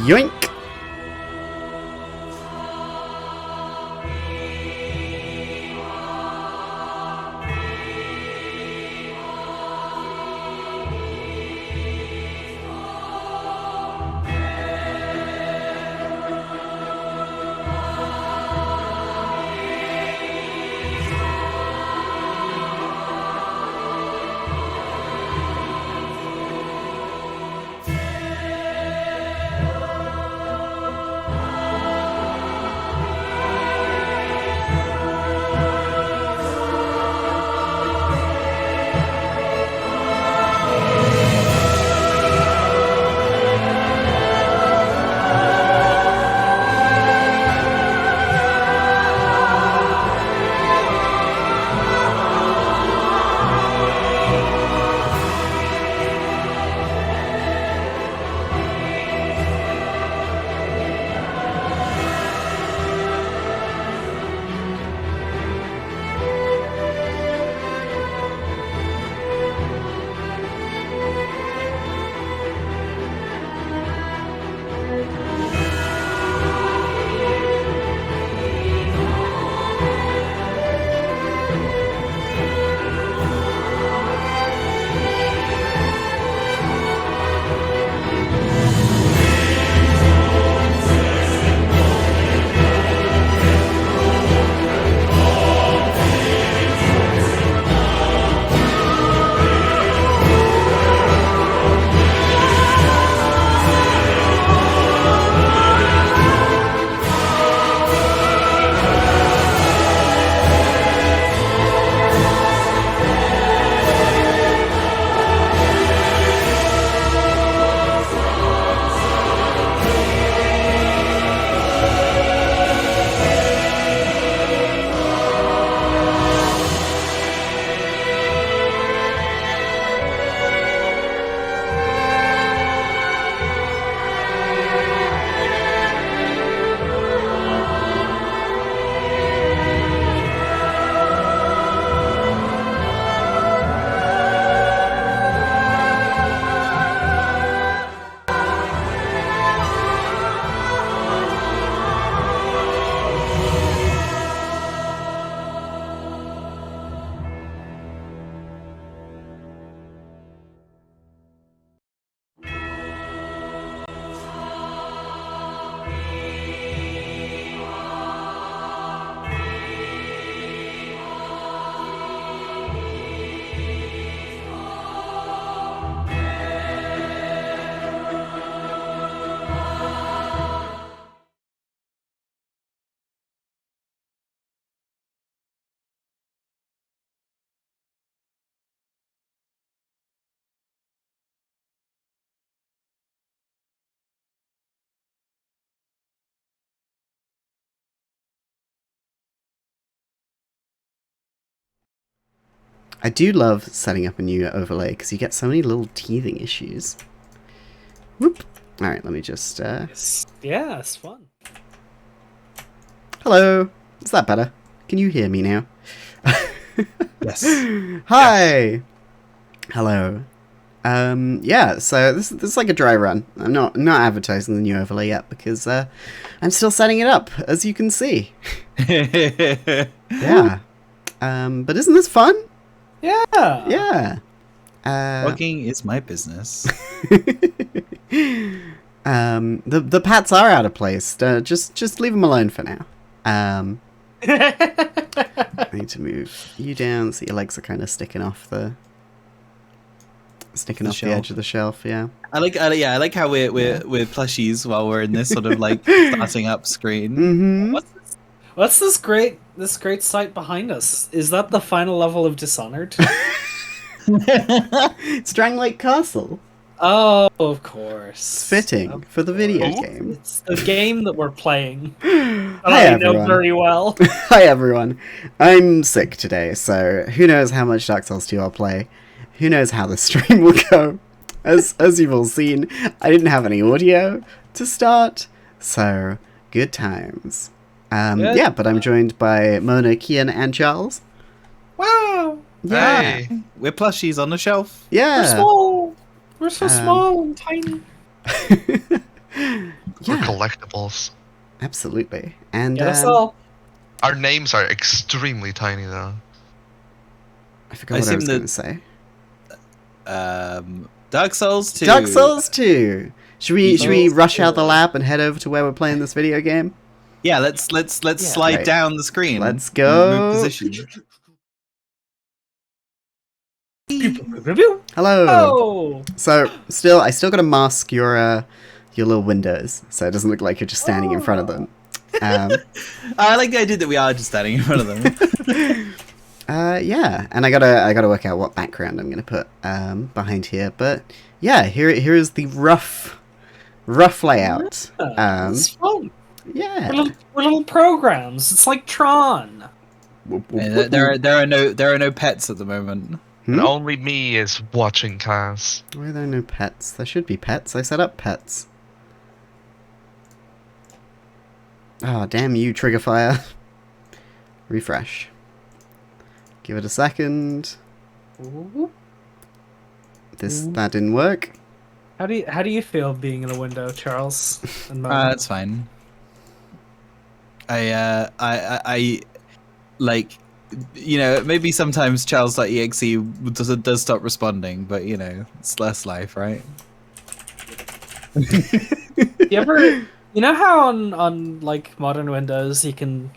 Yoink! I do love setting up a new overlay because you get so many little teething issues. Whoop. Alright, let me just... Yeah, it's fun. Hello! Is that better? Can you hear me now? Yes. Hi! Yes. Hello. Yeah, so this is like a dry run. I'm not advertising the new overlay yet because I'm still setting it up, as you can see. Yeah. But isn't this fun? Yeah. Yeah. Vlogging is my business. The pats are out of place. Just leave them alone for now. I need to move you down so your legs are kind of sticking off the edge of the shelf. Yeah. I like how we're plushies while we're in this sort of like starting up screen. Mm-hmm. What's this great sight behind us? Is that the final level of Dishonored? It's Drang Lake Castle. Oh, of course. It's fitting for the video game. It's the game that we're playing. Hi, I know very well. Hi everyone. I'm sick today, so who knows how much Dark Souls 2 I'll play. Who knows how the stream will go. As you've all seen, I didn't have any audio to start, so good times. Yeah, but I'm joined by Mona, Kian, and Charles. Wow. Yeah. Hey, we're plushies on the shelf. Yeah. We're small. We're so small and tiny. Yeah. collectibles. Absolutely. And Get us all. Our names are extremely tiny though. I forgot what I was going to say. Dark Souls 2. Dark Souls 2. Should we rush out the lab and head over to where we're playing this video game? Yeah, let's slide Right. down the screen. Let's go. Move position. Hello. Oh. So I still got to mask your little windows, so it doesn't look like you're just standing in front of them. I like the idea that we are just standing in front of them. Yeah, and I gotta work out what background I'm gonna put behind here. But yeah, here is the rough layout. It's fun. Yeah, We're little programs. It's like Tron. There are no pets at the moment. And only me is watching class. Why are there no pets? There should be pets. I set up pets. Oh, damn you, Triggerfire. Refresh. Give it a second. That didn't work. How do you feel being in a window, Charles? And Mona? That's fine. I like, you know, maybe sometimes Charles.exe does stop responding, but you know, it's less life, right? You know how on like modern Windows you can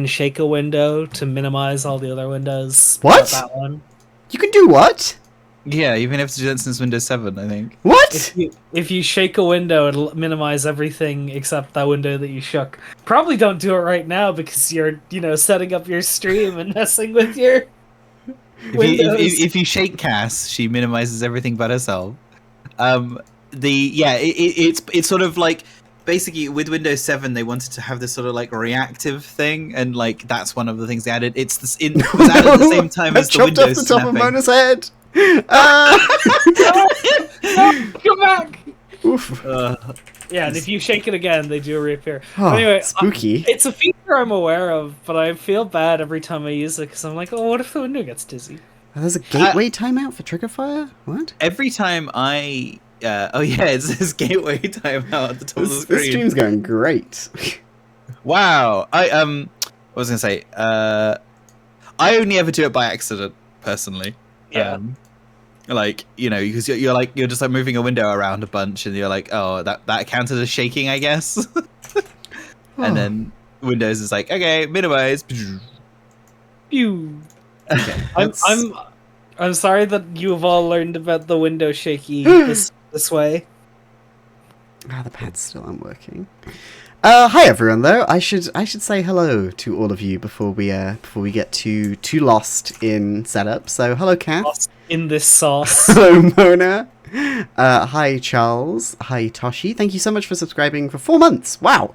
shake a window to minimize all the other windows? What? But that one. You can do what? Yeah, you've been able to do that since Windows 7, I think. What? If you shake a window, it'll minimize everything except that window that you shook. Probably don't do it right now because you're, setting up your stream and messing with your windows. If you shake Cass, she minimizes everything but herself. It's sort of like, basically with Windows 7 they wanted to have this sort of like reactive thing, and like that's one of the things they added. It was added at the same time as the Chopped Windows off the top of snapping. Mona's head. No, come back! Oof. Yeah, and if you shake it again, they do reappear. Oh, Anyway, spooky. it's a feature I'm aware of, but I feel bad every time I use it because I'm like, oh, what if the window gets dizzy? Oh, there's a gateway timeout for Triggerfire? What? Every time it says gateway timeout at the top of the This screen. stream's going great. Wow. I was gonna say, I only ever do it by accident, personally. Yeah. Like, because you're just like moving a window around a bunch, and you're like, oh, that counted as shaking, I guess. And then Windows is like, okay, minimize. Pew. Okay, I'm sorry that you've all learned about the window shaky this way. the pad's still unworking. Hi everyone, though. I should say hello to all of you before we get too lost in setup. So hello, Kath. Lost in this sauce. Hello, Mona. Hi, Charles. Hi, Toshi. Thank you so much for subscribing for 4 months. Wow,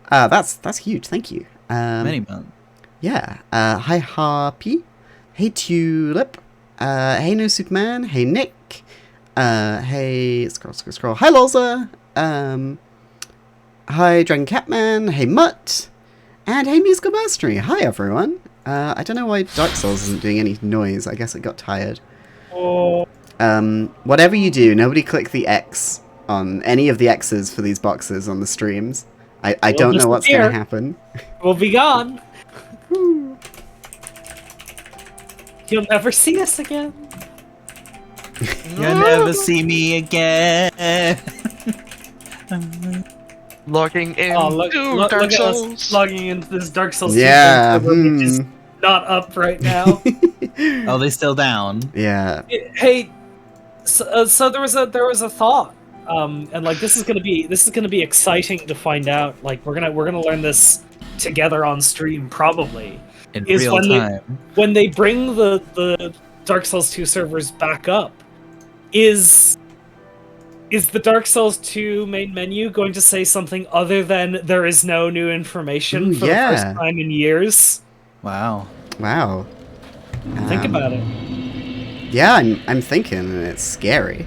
that's huge. Thank you. Many months. Yeah. Hi, Harpy. Hey, Tulip. Hey, No Superman. Hey, Nick. Hey, scroll. Hi, Lolza. Hi, Dragon Catman. Hey, Mutt. And hey, Musical Mercenary. Hi, everyone. I don't know why Dark Souls isn't doing any noise. I guess it got tired. Oh. Whatever you do, nobody click the X on any of the X's for these boxes on the streams. I don't know what's going to happen. We'll be gone. You'll never see us again. You'll never see me again. Logging in Look Dark at Souls. us logging into this Dark Souls. Yeah. 2 which is not up right now. Oh, they still down? Yeah. Hey, so there was a thought, and like this is gonna be exciting to find out. Like we're gonna learn this together on stream probably. In real time. When they bring the Dark Souls 2 servers back up, is the Dark Souls 2 main menu going to say something other than there is no new information for the first time in years? Wow. Think about it. Yeah, I'm thinking, and it's scary.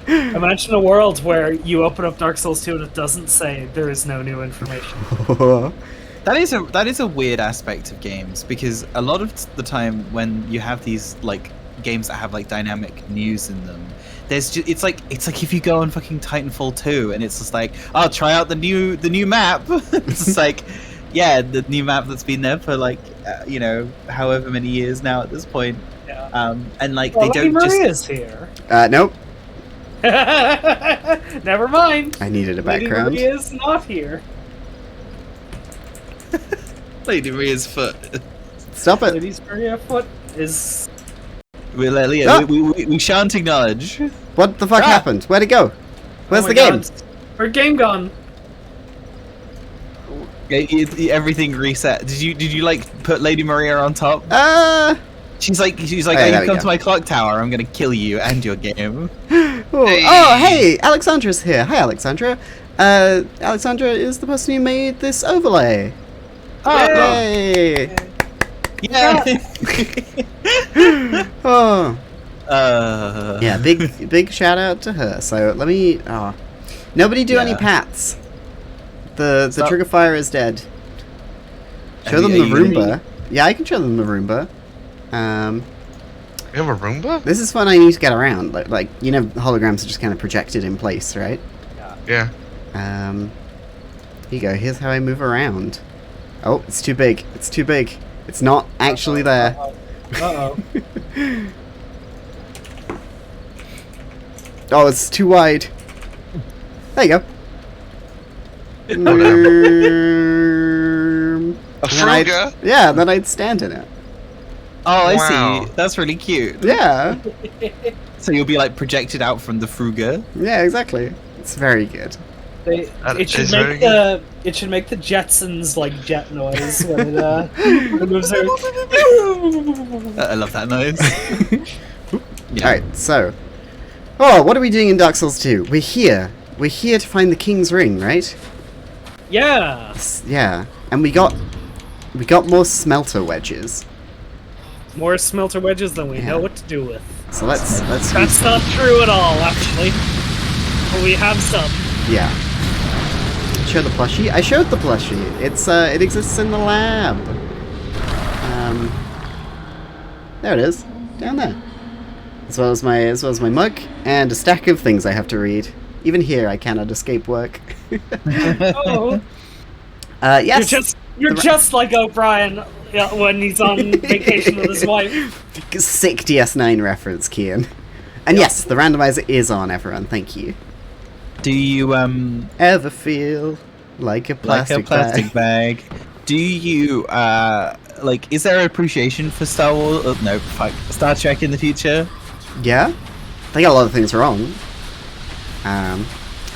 Imagine a world where you open up Dark Souls 2 and it doesn't say there is no new information. That is a weird aspect of games, because a lot of the time when you have these like games that have like dynamic news in them. There's just, it's like if you go on fucking Titanfall 2 and it's just like, oh, try out the new map. It's just like, yeah, the new map that's been there for like however many years now at this point. Yeah. And like Well, they don't Maria's just here. Nope. Never mind. I needed a background. Lady Maria's not here. Lady Maria's foot. Stop it. Lady Maria's foot is. We shan't acknowledge. What the fuck happened? Where'd it go? Where's Oh the my game? God. Her game gone. Everything reset. Did you like put Lady Maria on top? She's like, Oh, you there we come go. to my clock tower. I'm gonna kill you and your game. Oh, hey, Alexandra's here. Hi, Alexandra. Alexandra is the person who made this overlay. Oh, Yay! yeah. Oh, yeah. Big shout out to her. So let me. Nobody do any Yeah. pats. The Stop. trigger fire is dead. Show them Are the you gonna Roomba. Yeah, I can show them the Roomba. You have a Roomba? This is fun. I need to get around. Like holograms are just kind of projected in place, right? Yeah. Here you go. Here's how I move around. Oh, it's too big. It's too big. It's not actually there. Uh-oh. Oh, it's too wide. There you go. A And then Fruga? yeah, then I'd stand in it. Oh, I Wow. see. That's really cute. Yeah. So you'll be like projected out from the Fruga. Yeah, exactly. It's very good. That It should is very make the Jetsons like jet noise when it moves there. I love that noise. Yeah. Alright, so. Oh, what are we doing in Dark Souls 2? We're here. We're here to find the King's Ring, right? Yeah. Yeah. And we got more smelter wedges. More smelter wedges than we Yeah. know what to do with. So let's That's not true at all, actually. But we have some. yeah. Show the plushie. I showed the plushie. It exists in the lab. There it is, down there. As well as my mug and a stack of things I have to read. Even here, I cannot escape work. Oh, Yes. you're just like O'Brien when he's on vacation with his wife. Sick DS9 reference, Kian. And yes, the randomizer is on, everyone. Thank you. Do you Ever feel like a plastic, bag? Do you like? Is there appreciation for Star Wars? No, fuck, Star Trek in the future? Yeah, they got a lot of things wrong. But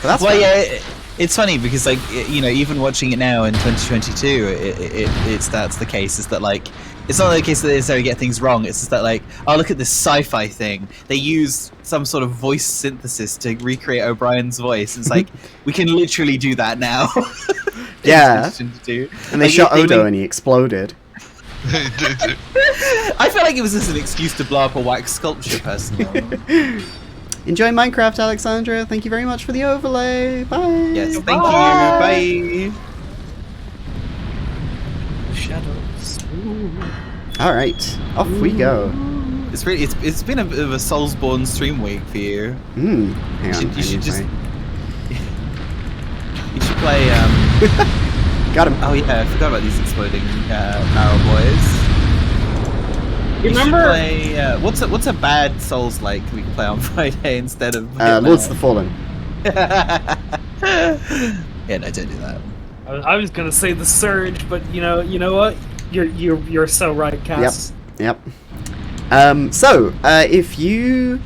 that's Well, fine. yeah, it's funny because like even watching it now in 2022, that's the case. Is that like it's not the case that they necessarily get things wrong. It's just that like, oh, look at this sci-fi thing. They use some sort of voice synthesis to recreate O'Brien's voice. It's like we can literally do that now. Yeah. It's interesting to do. And they Like, shot Odo and he exploded. I feel like it was just an excuse to blow up a wax sculpture, personally. Enjoy Minecraft, Alexandra. Thank you very much for the overlay. Bye. Yes, thank Bye. you. Bye. Shadows. All right, off we go. It's been a bit of a Soulsborne stream week for you. Hang on. You should I just need you should play. my- Got him. Oh yeah, I forgot about these exploding barrel boys. You should Remember? play, what's a bad Souls like we can play on Friday instead of Lords of the Fallen. Yeah, no, don't do that. I was gonna say the Surge, but you know what? You're so right, Cass. Yep. If you...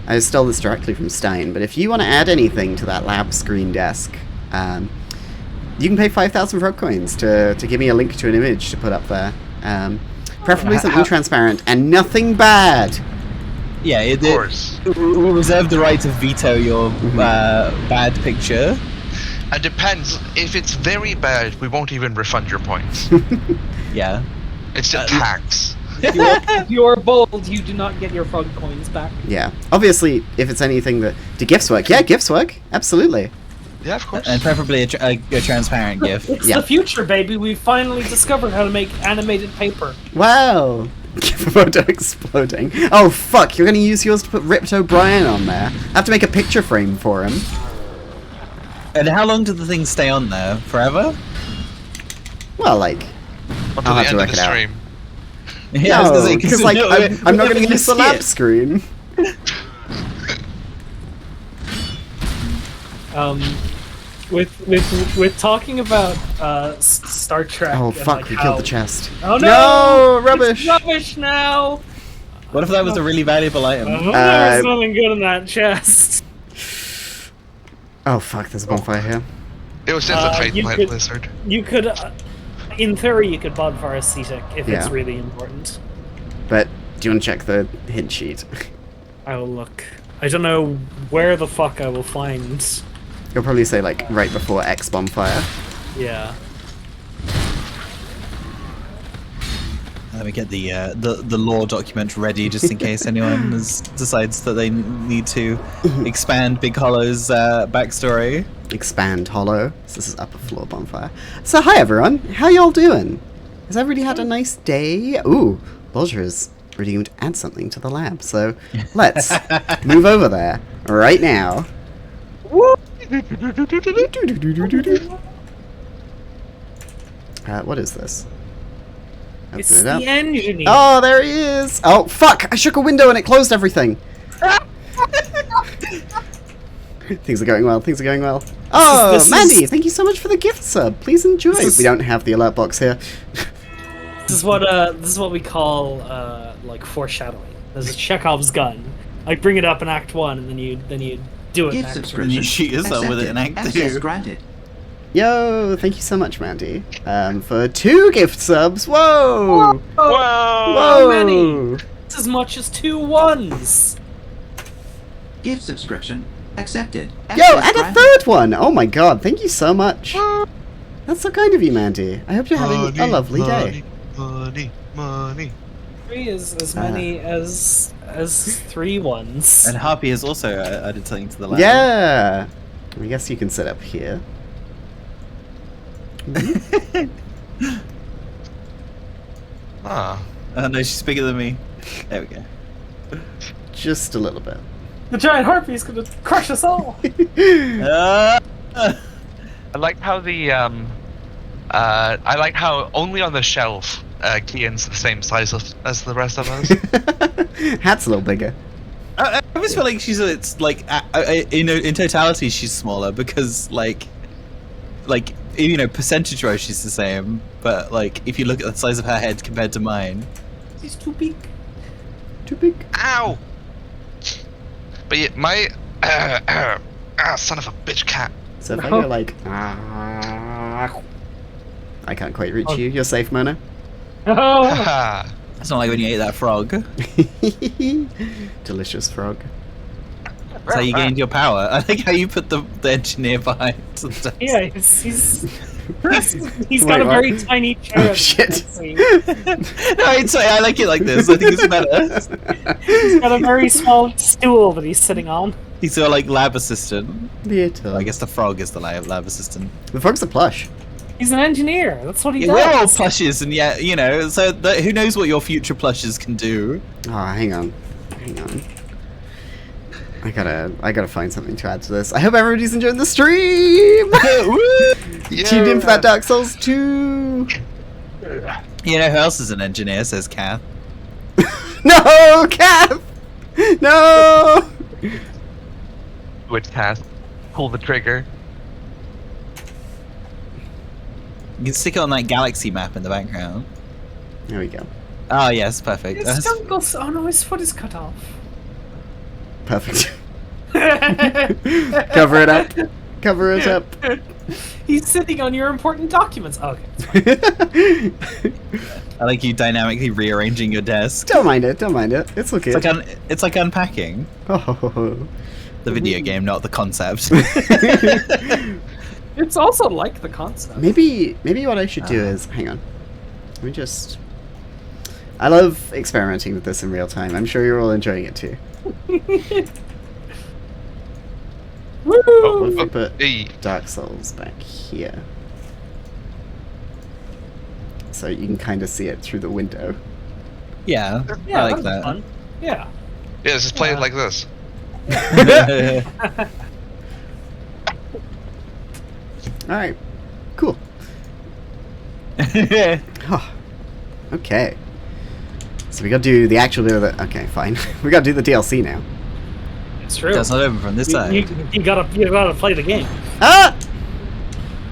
I stole this directly from Stein, but if you want to add anything to that lab screen desk, you can pay 5,000 frog coins to give me a link to an image to put up there. Preferably something transparent and nothing bad. Yeah, Of course. we'll reserve the right to veto your bad picture. It depends. If it's very bad, we won't even refund your points. Yeah. It's just tax. If you are bold, you do not get your frog coins back. Yeah. Obviously, if it's anything that... Do gifts work? Yeah, gifts work. Absolutely. Yeah, of course. And preferably a transparent gift. It's Yeah. the future, baby. We finally discovered how to make animated paper. Wow. Photo exploding. Oh fuck, you're gonna use yours to put Ripped O'Brien on there. I have to make a picture frame for him. And how long do the things stay on there? Forever? Well, like... Until I'll the have to end of work the it out. stream. Yeah, I was No, gonna say, because like, I'm not gonna use the lab screen. With talking about Star Trek. Oh and, fuck, like, we how... killed the chest. Oh no! No, rubbish! It's rubbish now. What if that was a really valuable item? Oh, there's nothing good in that chest. Oh fuck, there's a bonfire here. It was just a Titan Light could- Blizzard. You could, in theory, you could Bonfire Cetic if it's Yeah. really important. But, do you want to check the hint sheet? I will look. I don't know where the fuck I will find. You'll probably say like, right before X bonfire. Yeah. Let me get the lore document ready just in case anyone decides that they need to expand Big Hollow's backstory. Expand hollow. So this is upper floor bonfire. So hi everyone, how y'all doing? Has everybody had a nice day? Ooh, Bulger has redeemed add something to the lab, so let's move over there right now. What is this? Open It's it the up. engineer. Oh, there he is! Oh, fuck! I shook a window and it closed everything! Things are going well, things are going well. Oh, this is- Mandy, thank you so much for the gift sub. Please enjoy. We don't have the alert box here. This is what we call like foreshadowing. There's a Chekhov's gun. Like bring it up in Act 1 and then you do it in Gift Act 2. subscription. You shoot yourself with it in Act Access 2. granted. Yo, thank you so much, Mandy. For 2 gift subs. Whoa! Whoa! Whoa! many? It's as much as 2 ones. Gift subscription accepted. Yo, Access and a granted. 3rd one! Oh my god, thank you so much. That's so kind of you, Mandy. I hope you're having a lovely day. Money. 3 is as many as 3 ones. And Harpy has also added something to the lab. Yeah! I guess you can sit up here. Ah. Oh no, she's bigger than me. There we go. Just a little bit. The giant harpy is gonna crush us all. Uh, I like how the I like how only on the shelf Kian's the same size as the rest of us. Hat's a little bigger. I always feel like it's like in totality she's smaller because like percentage wise she's the same, but like if you look at the size of her head compared to mine, He's too big. Too big. Ow! But yeah, my son of a bitch cat. So if I go like... I can't quite reach you. You're safe, Mona. Oh, Haha. it's not like when you ate that frog. Delicious frog. That's how you gained your power. I think how you put the engineer behind. Sometimes. yeah, he's Wait, got a what? very tiny chair. Oh, shit. No, it's I like it like this. I think it's better. He's got a very small stool that he's sitting on. He's your like lab assistant. Little. I guess the frog is the lab assistant. The frog's a plush. He's an engineer. That's what he Yeah, we're all does. plushes, and yet so who knows what your future plushes can do? Oh, hang on. Hang on. I gotta find something to add to this. I hope everybody's enjoying the stream! Tuned in for that Dark Souls 2! You know who else is an engineer? Says Kath. No! Kath! No! Which task? Pull the trigger. You can stick it on that galaxy map in the background. There we go. Oh yes, perfect. His stomach goes. Oh no, his foot is cut off. Perfect. Cover it up. Cover it up. He's sitting on your important documents. Okay. I like you dynamically rearranging your desk. Don't mind it, don't mind it. It's okay. It's like unpacking Oh. the video game, not the concept. It's also like the concept. Maybe what I should do is hang on. Let me just. I love experimenting with this in real time. I'm sure you're all enjoying it too. What Woo! if we put Hey. Dark Souls back here? So you can kind of see it through the window. Yeah, Yeah, I like that'd be fun. Yeah. Yeah, just play it like this. that. Alright. Cool. Oh, okay. So we gotta do the actual bit of the... Okay, fine. We gotta do the DLC now. It's true. That's not open from this side. You gotta play the game. Ah!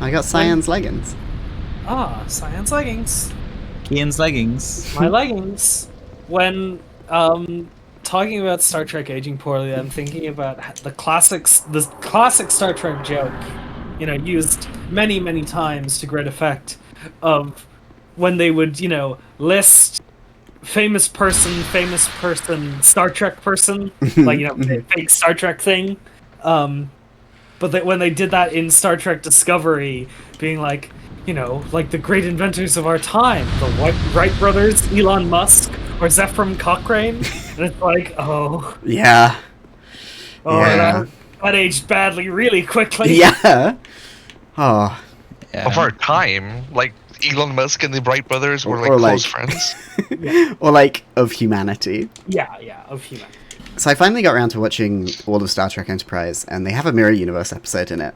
I got Cyan's leggings. Ah, Cyan's leggings. Kian's leggings. My leggings. When talking about Star Trek aging poorly, I'm thinking about the classic Star Trek joke, used many, many times to great effect, of when they would, list famous person, Star Trek person, like, fake Star Trek thing. But when they did that in Star Trek Discovery, being like, like the great inventors of our time, the Wright brothers, Elon Musk, or Zephram Cochrane, and it's like, oh, Yeah. Yeah. that aged badly really quickly. Yeah. Oh. Yeah. Of our time, like Elon Musk and the Wright brothers were Or close like- friends. Or like, of humanity. Yeah, of humanity. So I finally got around to watching all of Star Trek Enterprise, and they have a Mirror Universe episode in it.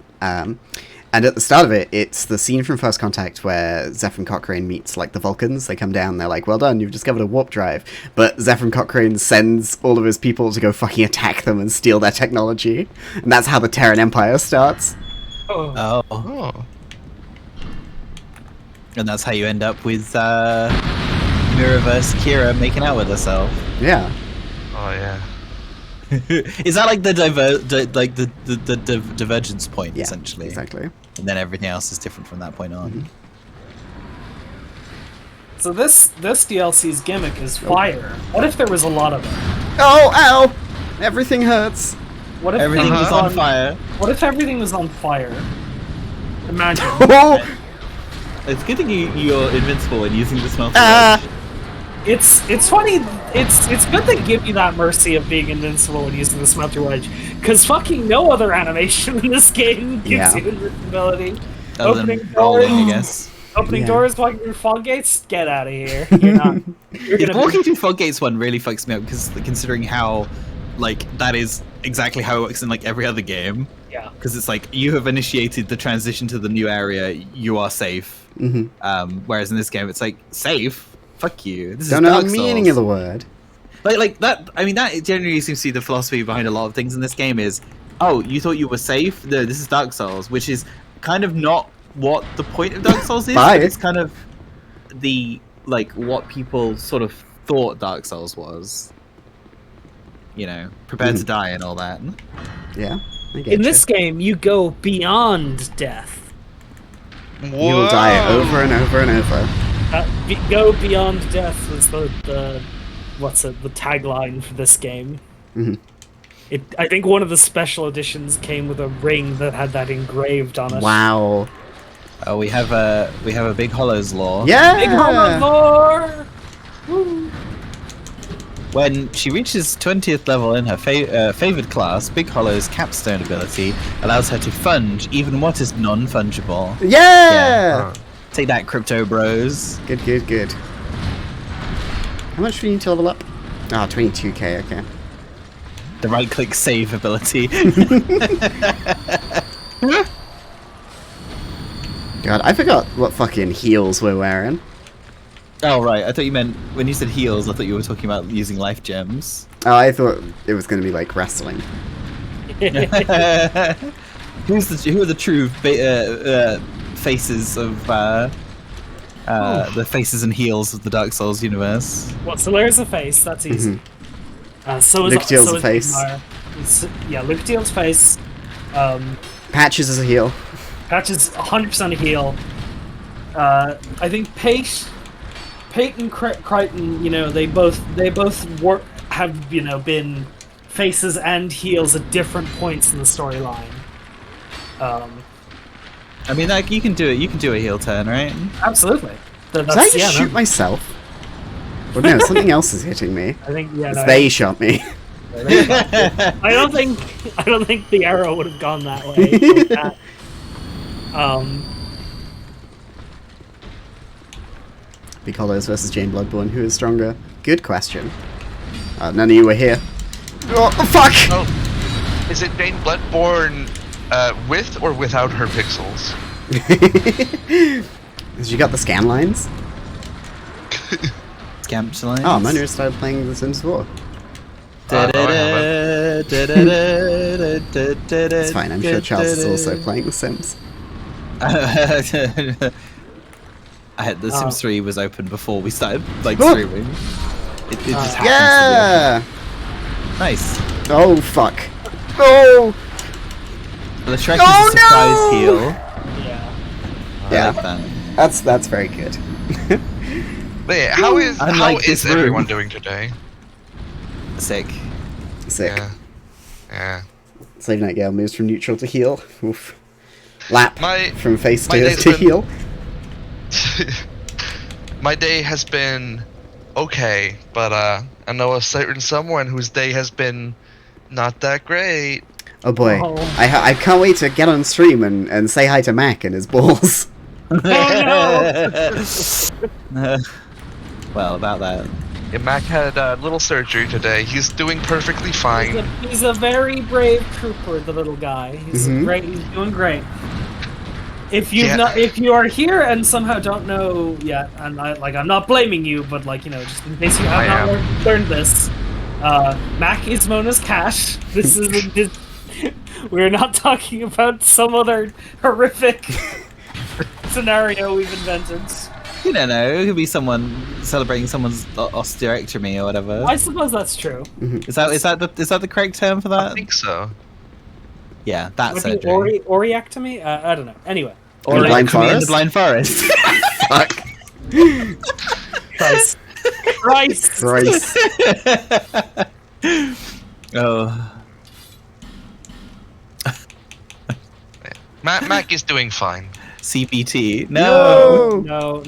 And at the start of it, it's the scene from First Contact where Zephram Cochrane meets, like, the Vulcans. They come down, they're like, well done, you've discovered a warp drive. But Zephram Cochrane sends all of his people to go fucking attack them and steal their technology. And that's how the Terran Empire starts. Oh. Oh. And that's how you end up with Mirrorverse Kira making out with herself. Yeah. Oh yeah. Is that like the divergence point, Yeah, essentially? exactly. And then everything else is different from that point on. So this DLC's gimmick is fire. What if there was a lot of it? Oh, ow! Everything hurts. What if Everything was on fire. What if everything was on fire? Imagine. Oh! It's good that you're invincible when using the smelter. It's funny. It's good they give you that mercy of being invincible when using the smelter wedge, because fucking no other animation in this game gives you invincibility. Other Opening than rolling, doors. I guess. Opening Yeah. doors, walking through fog gates. Get out of here. You're not. You're The gonna. walking through fog gates one really fucks me up because considering how, like, that is exactly how it works in like every other game. Yeah. Because it's like you have initiated the transition to the new area, you are safe. Whereas in this game, it's like safe. Fuck you. This Don't is know Dark the Souls. meaning of the word. Like that. I mean, that generally seems to be the philosophy behind a lot of things in this game. Is you thought you were safe? No, this is Dark Souls, which is kind of not what the point of Dark Souls is. Bye. But it's kind of the what people sort of thought Dark Souls was. Prepare to die and all that. Yeah. I get In you. this game, you go beyond death. You will die over and over and over. Go beyond death was the tagline for this game. I think one of the special editions came with a ring that had that engraved on it. Wow. Oh, we have a Big Hollows lore. Yeah! Big Hollow lore! Woo. When she reaches 20th level in her favored class, Big Hollow's capstone ability allows her to funge even what is non-fungible. Yeah! Take that, crypto bros. Good. How much do we need to level up? Oh, 22k, okay. The right-click save ability. God, I forgot what fucking heels we're wearing. Oh, right. I thought you meant, when you said heals, I thought you were talking about using life gems. Oh, I thought it was going to be like wrestling. Who are the true faces of the faces and heels of the Dark Souls universe? Well, Solaire's a face, that's easy. So is Lucatiel's so a is face. Igmar. Yeah, Lucatiel's face. Patches is a heel. Patch is 100% a heel. I think Peyton Crichton, they both have been faces and heels at different points in the storyline. I mean, like, you can do it. You can do a heel turn, right? Absolutely. Did I just shoot myself? Well, no, something else is hitting me. I think They shot me. I don't think the arrow would have gone that way. Like that. Big Hollows versus Jane Bloodborne. Who is stronger? good question. None of you were here. Oh, fuck! Oh, is it Jane Bloodborne with or without her pixels? Has you got the scan lines? Scamps lines. Oh, Mona started playing The Sims 4. It's fine, I'm sure Charles is also playing The Sims. The Sims 3 was open before we started streaming. It just happens Yeah! to be. Nice. Oh, fuck. Oh! The Shrek is a surprise heal. Yeah. Yeah. I like that. That's very good. Wait, how is Unlike this room. everyone doing today? Sick. Sick. Yeah. Slave Nightingale moves from neutral to heal. Oof. Lap from face my day's to been- heal. My day has been okay, but I know a certain someone whose day has been not that great. Oh boy. Oh. I can't wait to get on stream and say hi to Mac and his balls. Well, about that. Yeah, Mac had a little surgery today. He's doing perfectly fine. He's a very brave trooper, the little guy. He's Mhm. great. He's doing great. If you Yeah. if you are here and somehow don't know yet, and I'm not blaming you, but just in case you have I not am. learned this, Mac is Mona's cash. This is we're not talking about some other horrific scenario we've invented. You don't know. It could be someone celebrating someone's osteorectomy or whatever. I suppose that's true. Is that the correct term for I that? think so. Yeah, that Would be surgery. Oriectomy? I don't know. Anyway. In the Blind Orectomy in Forest? the Blind Forest. Fuck. Christ. Christ. Oh. Mac is doing fine. CBT. No. No.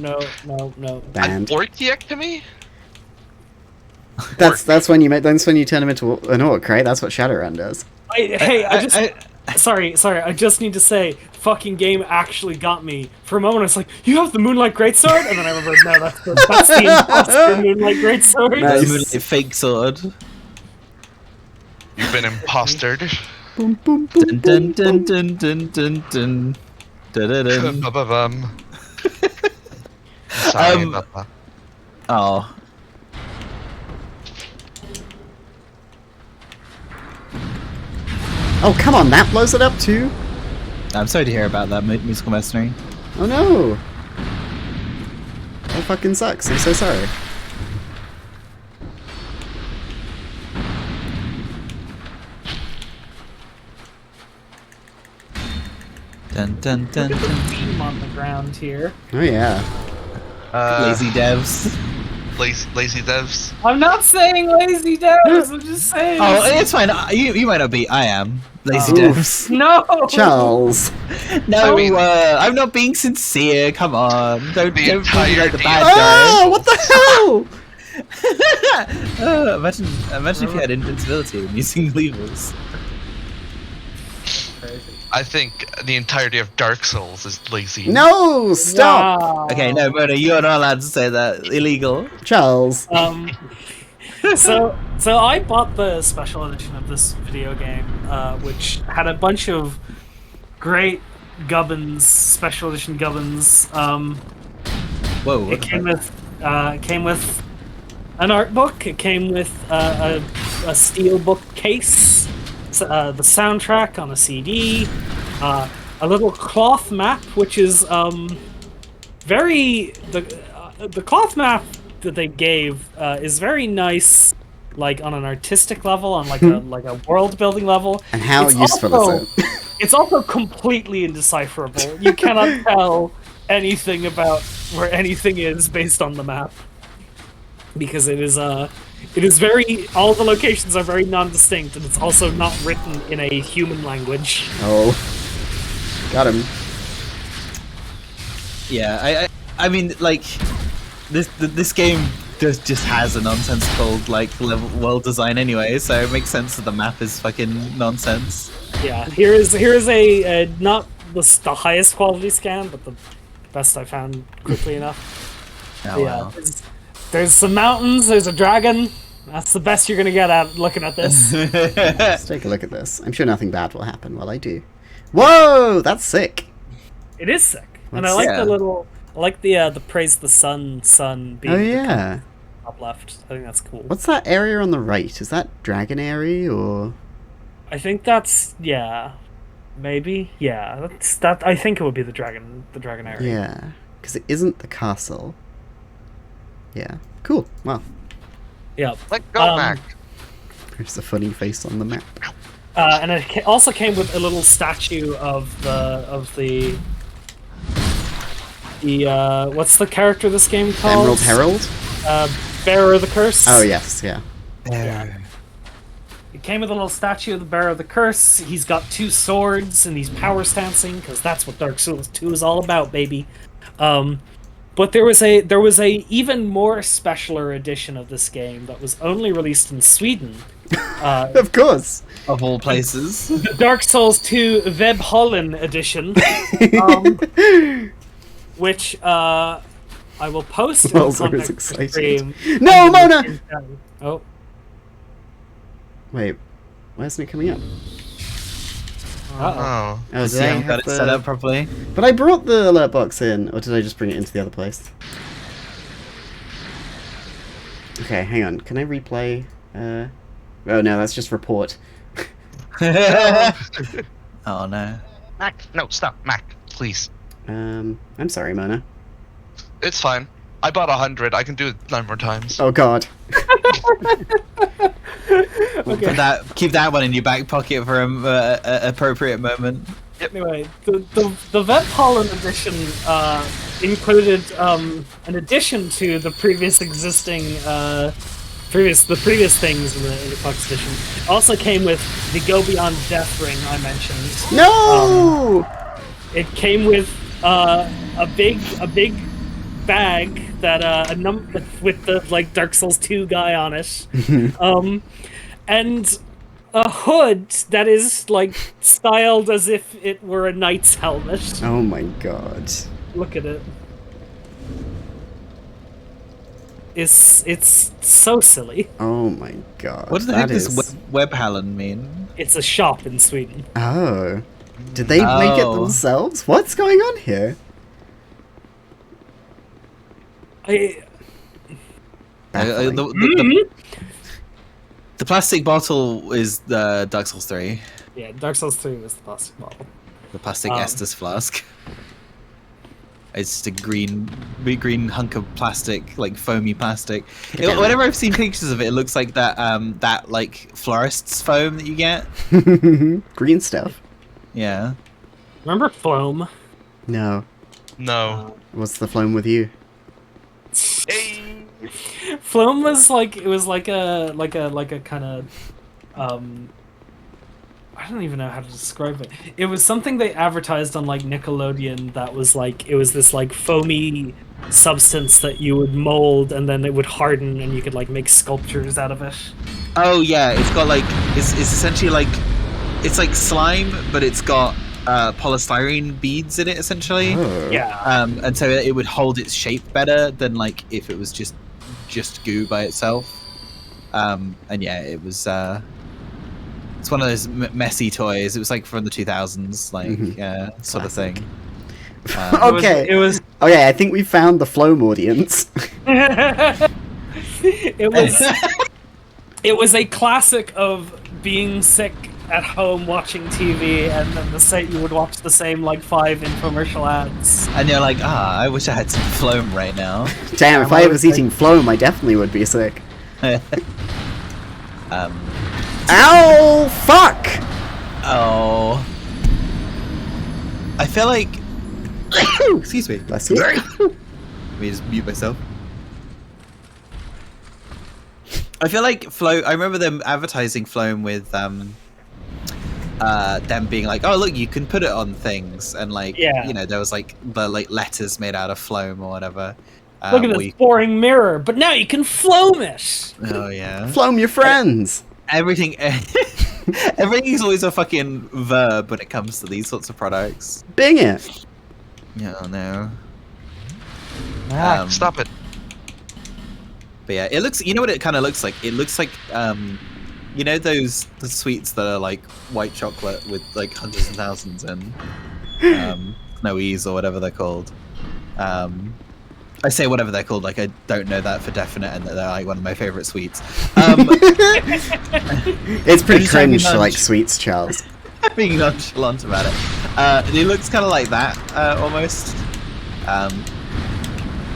Banned. Orchiectomy? That's when you turn him into an orc, right? That's what Shadowrun does. Sorry, I just need to say, fucking game actually got me. For a moment I was like, you have the Moonlight Greatsword? And then I remembered, no, that's the imposter Moonlight Greatsword. Nice. Moonlight fake sword. You've been impostered. Boom, boom, boom, Dun boom, dun boom. dun dun dun dun. Dun-dun-dun. Ba-ba-bum. Sorry about that. Oh. Oh, come on, that blows it up too? I'm sorry to hear about that, musical mercenary. Oh no! That fucking sucks, I'm so sorry. Dun dun dun dun. Team on the ground here. Oh yeah. Lazy devs. Lazy devs. I'm not saying lazy devs, I'm just saying. Oh, it's fine. You might not be. I am. Lazy Oof. devs. No! Charles! No, I mean- I'm not being sincere. Come on. Don't The be entire like the DM. bad Oh, guy. what the hell? Imagine if you had invincibility and using levers. I think the entirety of Dark Souls is lazy. No! Stop! Wow. Okay, no, Mona, you're not allowed to say that. Illegal. Charles. So I bought the special edition of this video game, which had a bunch of great gubbins, special edition gubbins. Whoa. It came with an art book. It came with a steel book case, the soundtrack on a CD, a little cloth map, which is the cloth map that they gave is very nice, like on an artistic level, on like a world building level. And how It's useful also- is it? It's also completely indecipherable. You cannot tell anything about where anything is based on the map, because it is very, all the locations are very non-distinct, and it's also not written in a human language. Oh. Got him. Yeah, I mean, like, this game just has a nonsensical, like, level world design anyway, so it makes sense that the map is fucking nonsense. Yeah, here is a not the highest quality scan, but the best I found quickly enough. Oh, Yeah, wow. There's some mountains. There's a dragon. That's the best you're gonna get at looking at this. Let's take a look at this. I'm sure nothing bad will happen while I do. Whoa, that's sick. It is sick, and I Let's like see. the little. I like the praise the sun being Oh the yeah. top left. I think that's cool. What's that area on the right? Is that Dragon area or? I think that's maybe that's that. I think it would be the dragon area. Yeah, because it isn't the castle. Yeah, cool. Well, Yeah. Let go, Mac. there's a funny face on the map. And it also came with a little statue of the what's the character of this game called? Emerald Herald. Bearer of the Curse. Oh yes, yeah. It came with a little statue of the Bearer of the Curse. He's got 2 swords and he's power stancing because that's what Dark Souls 2 is all about, baby. But there was a even more specialer edition of this game that was only released in Sweden. Of course. Of all places. The Dark Souls 2 Webhallen edition, which I will post in the Well, so context it's of the exciting. stream. No, Mona! Oh, Wait, why isn't it coming up? uh-oh. Oh. Oh, See, did I I haven't got have it set up properly. But I brought the alert box in, or did I just bring it into the other place? Okay, hang on. Can I replay? Oh no, that's just report. Oh no. Mac, no, stop, Mac, please. I'm sorry, Mona. It's fine. I bought 100. I can do it 9 more times. Oh god. Put that, keep that one in your back pocket for a appropriate moment. Anyway, the Webhallen edition included an addition to the previous existing the previous things in the Fox edition. It also came with the Go Beyond Death ring I mentioned. No! It came with a big bag that with the like Dark Souls 2 guy on it, and a hood that is like styled as if it were a knight's helmet. Oh my god. Look at it. It's so silly. Oh my god. What the that heck is... does Webhallen mean? It's a shop in Sweden. Oh. Did they make it Oh. themselves? What's going on here? Baffling. The plastic bottle is the Dark Souls 3. Yeah, Dark Souls 3 was the plastic bottle. The plastic Um, Estus flask. It's just a green hunk of plastic, like foamy plastic. Yeah. Whenever I've seen pictures of it, it looks like that like florist's foam that you get. Green stuff. Yeah. Remember Foam? No. No. What's the flame with you? Hey. Floam was like a kind of I don't even know how to describe it. It was something they advertised on like Nickelodeon that was like it was this like foamy substance that you would mold and then it would harden and you could like make sculptures out of it. Oh yeah, it's got like it's essentially like it's like slime, but it's got polystyrene beads in it essentially. Oh. Yeah. And so it would hold its shape better than like if it was just goo by itself. And yeah, it was it's one of those messy toys. It was like from the 2000s, like sort of Classic. thing. Okay. It was Okay, I think we found the Floam audience. it was a classic of being sick at home watching TV and then you would watch the same like 5 infomercial ads. And you're like, I wish I had some Floam right now. Damn, if I was eating Floam, I definitely would be sick. Ow! Fuck! Oh. I feel like. Excuse me. Bless you. Let me just mute myself. I feel like I remember them advertising Floam with them being like, oh look, you can put it on things, and like, Yeah. you know, there was like the like letters made out of Floam or whatever. Look at where this you- boring mirror, but now you can Floam it! Oh yeah. Floam your friends! Everything. Everything's always a fucking verb when it comes to these sorts of products. Bing it! Yeah, no. Stop it. But yeah, it looks. You know what it kind of looks like? It looks like you know the sweets that are like white chocolate with like hundreds and thousands and snowies or whatever they're called. I say whatever they're called, like I don't know that for definite, and they're like one of my favorite sweets. It's pretty cringe to like sweets, Charles. Being nonchalant about it. It looks kind of like that almost.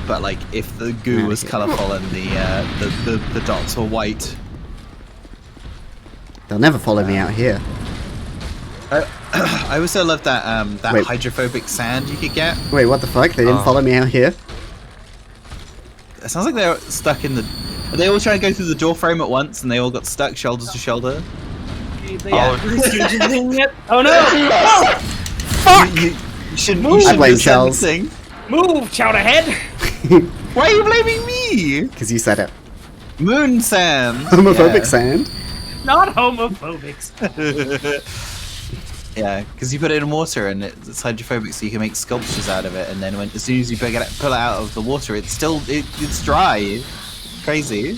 But like if the goo was colourful and the dots were white. They'll never follow me out here. I also love that hydrophobic sand you could get. Wait, what the fuck? They didn't follow me out here? It sounds like they're stuck in the... Are they all trying to go through the door frame at once and they all got stuck shoulder to shoulder? Oh no! Fuck! You should I blame Charles. Move, Chowderhead! Why are you blaming me? Because you said it. Moon sand! Homophobic sand? Not homophobics. Yeah, because you put it in water and it's hydrophobic, so you can make sculptures out of it. And then as soon as you pull it out of the water, it's dry. Crazy.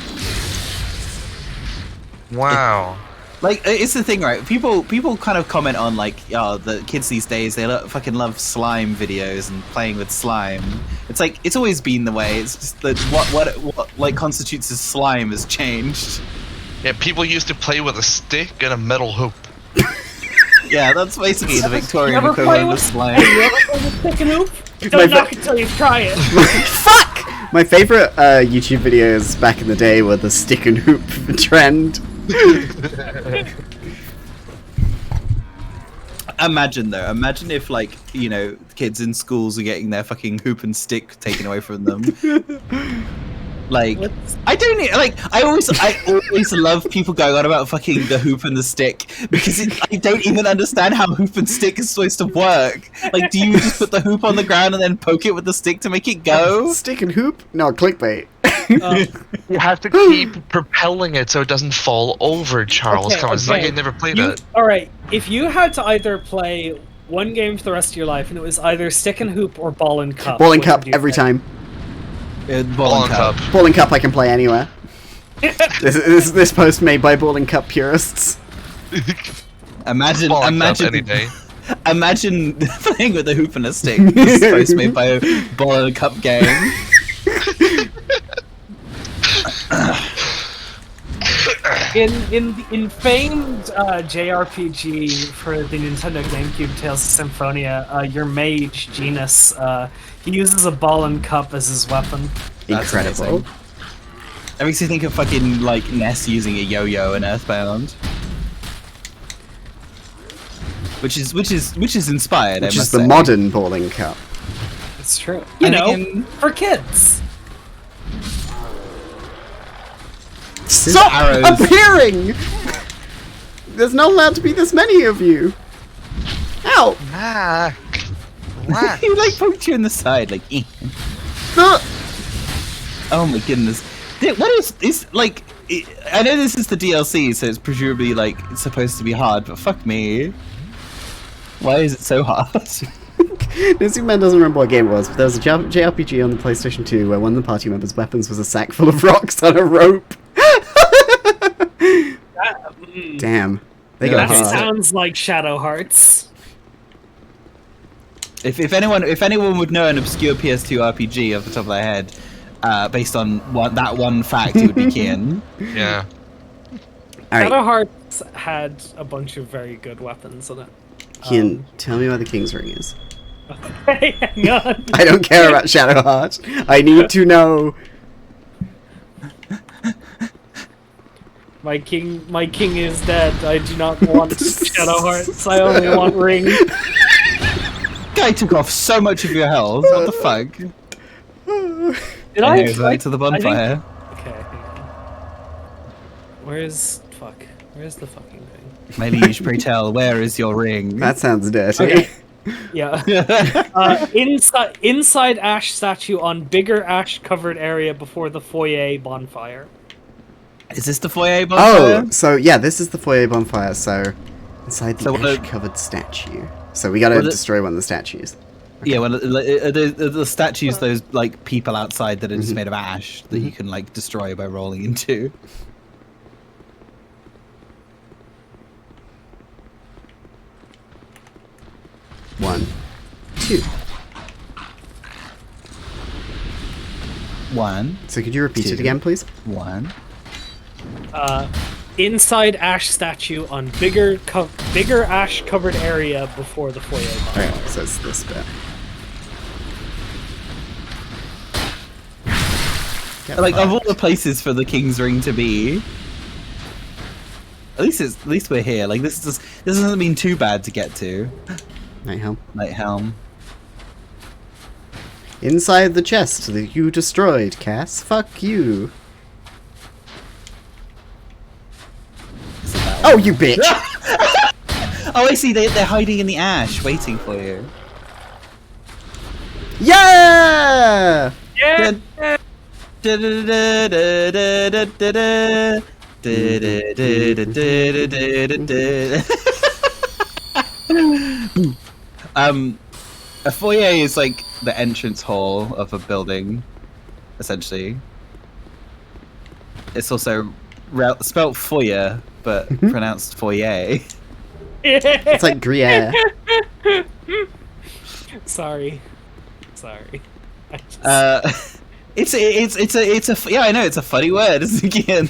Wow. Like it's the thing, right? People kind of comment on like, oh, the kids these days they fucking love slime videos and playing with slime. It's like it's always been the way. It's just that what like constitutes as slime has changed. Yeah, people used to play with a stick and a metal hoop. Yeah, that's basically the Victorian You ever play equivalent of with slime. You ever play with stick and hoop? Don't knock it till you try it. Fuck! My favorite YouTube videos back in the day were the stick and hoop trend. Imagine if like, you know, kids in schools are getting their fucking hoop and stick taken away from them. Like, I always love people going on about fucking the hoop and the stick because I don't even understand how hoop and stick is supposed to work. Like, do you just put the hoop on the ground and then poke it with the stick to make it go? Stick and hoop? No, clickbait. You have to keep propelling it so it doesn't fall over, Charles. Come on, it's like I never played it. Alright, if you had to either play one game for the rest of your life and it was either stick and hoop or ball and cup. Ball and cup every time. Ball and cup. Ball and cup I can play anywhere. this post made by ball and cup purists. Imagine any day. Imagine playing with a hoop and a stick. This is post made by a ball and cup game. In famed JRPG for the Nintendo GameCube Tales of Symphonia, your mage, Genus, he uses a ball and cup as his weapon. Incredible. That makes me think of fucking like Ness using a yo-yo in Earthbound. Which is inspired. Which I is must the say. modern ball and cup. It's true. You know, for kids. Stop arrows. appearing! There's not allowed to be this many of you. Ow! Nah. He like poked you in the side, like. Eh. Oh my goodness! What is like? I know this is the DLC, so it's presumably like it's supposed to be hard, but fuck me. Why is it so hard? Superman doesn't remember what game it was, but there was a JRPG on the PlayStation 2 where one of the party members' weapons was a sack full of rocks on a rope. Damn. They go That hard. sounds like Shadow Hearts. If anyone would know an obscure PS2 RPG off the top of their head, based on that one fact, it would be Kian. Yeah. Alright, Shadow Hearts had a bunch of very good weapons in it. Kian, tell me where the King's Ring is. Hey, hang on. I don't care about Shadowheart. I need to know. My king is dead. I do not want Shadow Hearts. I only want Ring. Guy took off so much of your health. What the fuck? Did I? Anyways, back to the bonfire. Okay. hang on. Where's the fucking thing? My liege, pray tell, where is your ring? That sounds dirty. Okay. Yeah. Inside ash statue on bigger ash covered area before the foyer bonfire. Is this the foyer bonfire? Oh, so yeah, this is the foyer bonfire, so inside the So what ash-covered statue. So we gotta destroy one of the statues. Yeah, well, the statues, those like people outside that are just made of ash that you can like destroy by rolling into. One, two. One, So could you repeat it Two. again, please? one. Inside ash statue on bigger ash covered area before the foyer. Okay, so it's this bit. Get Like of all fucked. the places for the King's Ring to be, at least we're here. Like this doesn't mean too bad to get to. Nighthelm. Nighthelm. Inside the chest that you destroyed, Cass. Fuck you. Is it that Oh, one? you bitch! Oh, I see. They're hiding in the ash, waiting for you. Yeah! Yeah. A foyer is like the entrance hall of a building, essentially. It's also spelt foyer, but pronounced foyer. It's like Gruyere. Sorry. I just- It's a yeah, I know it's a funny word, isn't it?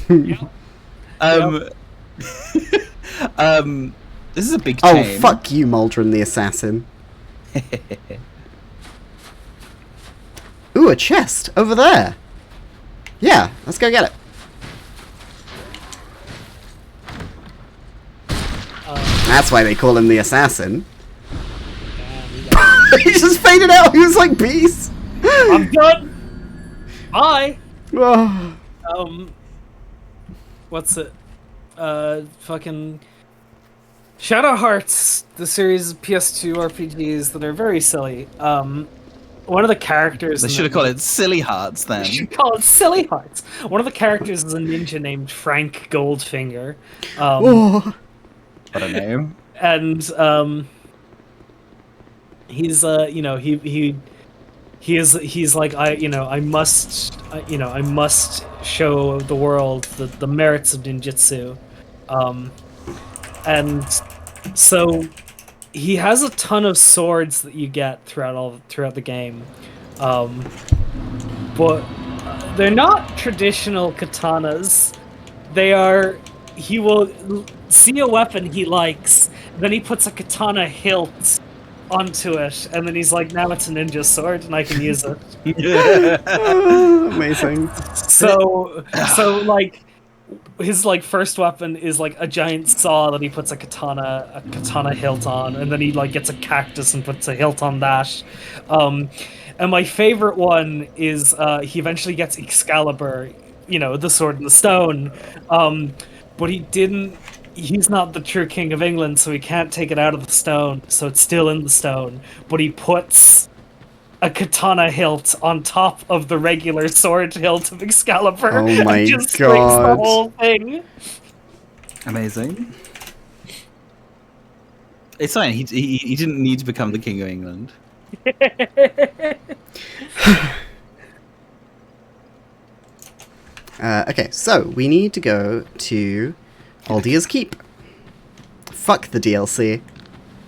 This is a big Oh, chain. fuck you, Maldron the Assassin. Ooh, a chest over there. Yeah, let's go get it. That's why they call him the Assassin. He just faded out. He was like peace. I'm done. Bye. Oh. What's it? Fucking Shadow Hearts, the series of PS2 RPGs that are very silly. One of the characters. They should have called it Silly Hearts then. You should call it Silly Hearts. One of the characters is a ninja named Frank Goldfinger. Oh. What a name. And he's he's like I must show the world the merits of ninjutsu, and so he has a ton of swords that you get throughout the game, but they're not traditional katanas. He will see a weapon he likes, then he puts a katana hilt onto it, and then he's like, now it's a ninja sword and I can use it. Amazing. So like his like first weapon is like a giant saw that he puts a katana hilt on, and then he like gets a cactus and puts a hilt on that. And my favorite one is he eventually gets Excalibur, the sword in the stone. But he's not the true king of England, so he can't take it out of the stone, so it's still in the stone. But he puts a katana hilt on top of the regular sword hilt of Excalibur. Oh my and just strings the God. whole thing. Amazing. It's fine. He didn't need to become the king of England. Okay, so we need to go to Aldia's Keep. Fuck the DLC.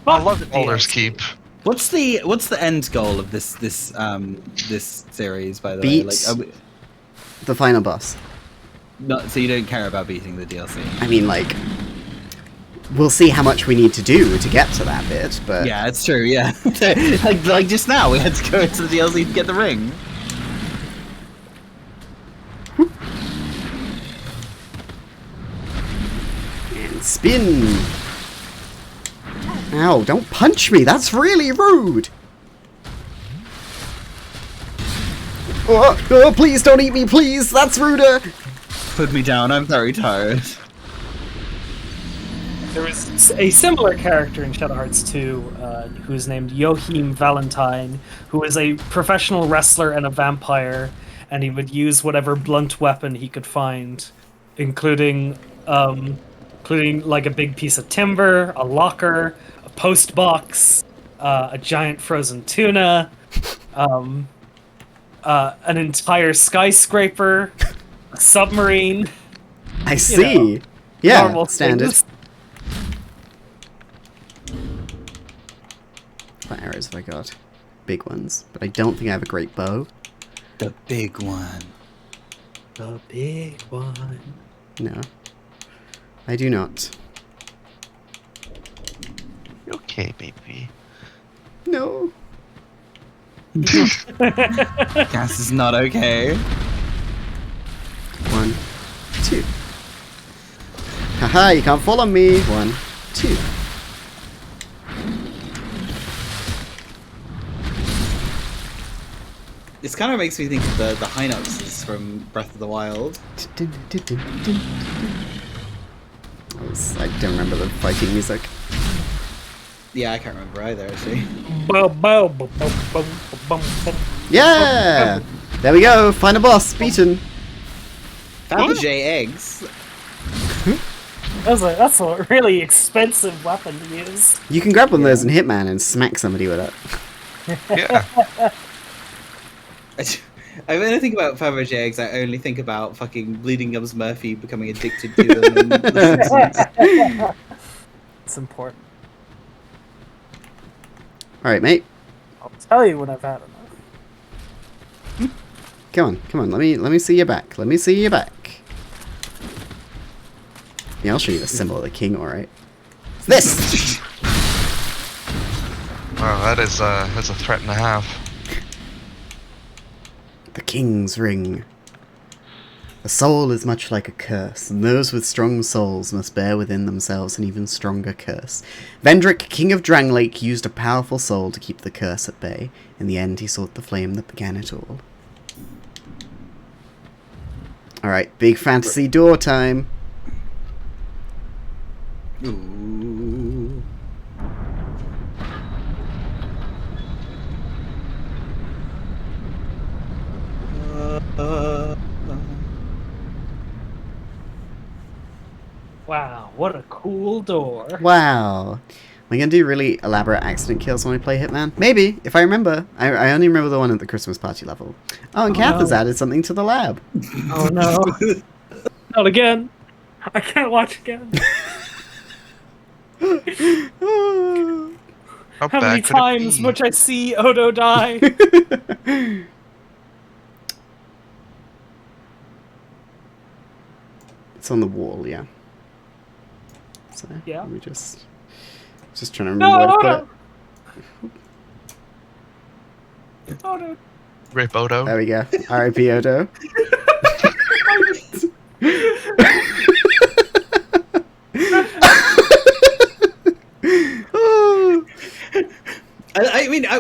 I love Baldur's Keep. What's the end goal of this series, by the way? Beat Like, the final boss. so you don't care about beating the DLC? I mean, like, we'll see how much we need to do to get to that bit, but... Yeah, it's true. Yeah, like just now we had to go into the DLC to get the ring. And spin! Ow, don't punch me! That's really rude! Oh, please don't eat me, please! That's ruder! Put me down. I'm very tired. There was a similar character in Shadow Hearts 2 who's named Joachim Valentine, who is a professional wrestler and a vampire, and he would use whatever blunt weapon he could find, including like a big piece of timber, a locker, a post box, a giant frozen tuna, an entire skyscraper, a submarine. I see. know, Yeah, normal standard. things. What arrows have I got? Big ones, but I don't think I have a great bow. The big one. The big one. No, I do not. Okay, baby. No. Gas is not okay. 1, 2. Haha, you can't fall on me. 1, 2. This kind of makes me think of the Hinoxes from Breath of the Wild. I don't remember the fighting music. Yeah, I can't remember either, actually. Yeah! There we go, find a boss, beaten. Fabergé eggs. That's a really expensive weapon to use. You can grab one of those in Hitman and smack somebody with it. Yeah. When I think about Fabergé eggs, I only think about fucking Bleeding Gums Murphy becoming addicted to them. And The It's important. Alright, mate. I'll tell you when I've had enough. Come on, let me see your back. Let me see your back. Yeah, I'll show you the symbol of the king, alright. It's this! Wow, that's a threat and a half. The King's Ring. A soul is much like a curse, and those with strong souls must bear within themselves an even stronger curse. Vendrick, King of Dranglake, used a powerful soul to keep the curse at bay. In the end, he sought the flame that began it all. Alright, big fantasy door time. Ooh. Wow, what a cool door. Wow. Am I going to do really elaborate accident kills when I play Hitman? Maybe, if I remember. I only remember the one at the Christmas party level. Oh, and Kath has added something to the lab. Oh no. Not again. I can't watch again. How How many bad could it times be? must I see Odo die? It's on the wall, yeah. So, Yeah. let me just trying to remember where to put it. Odo. Rip Odo. There we go. R.I.P. Odo. I mean, I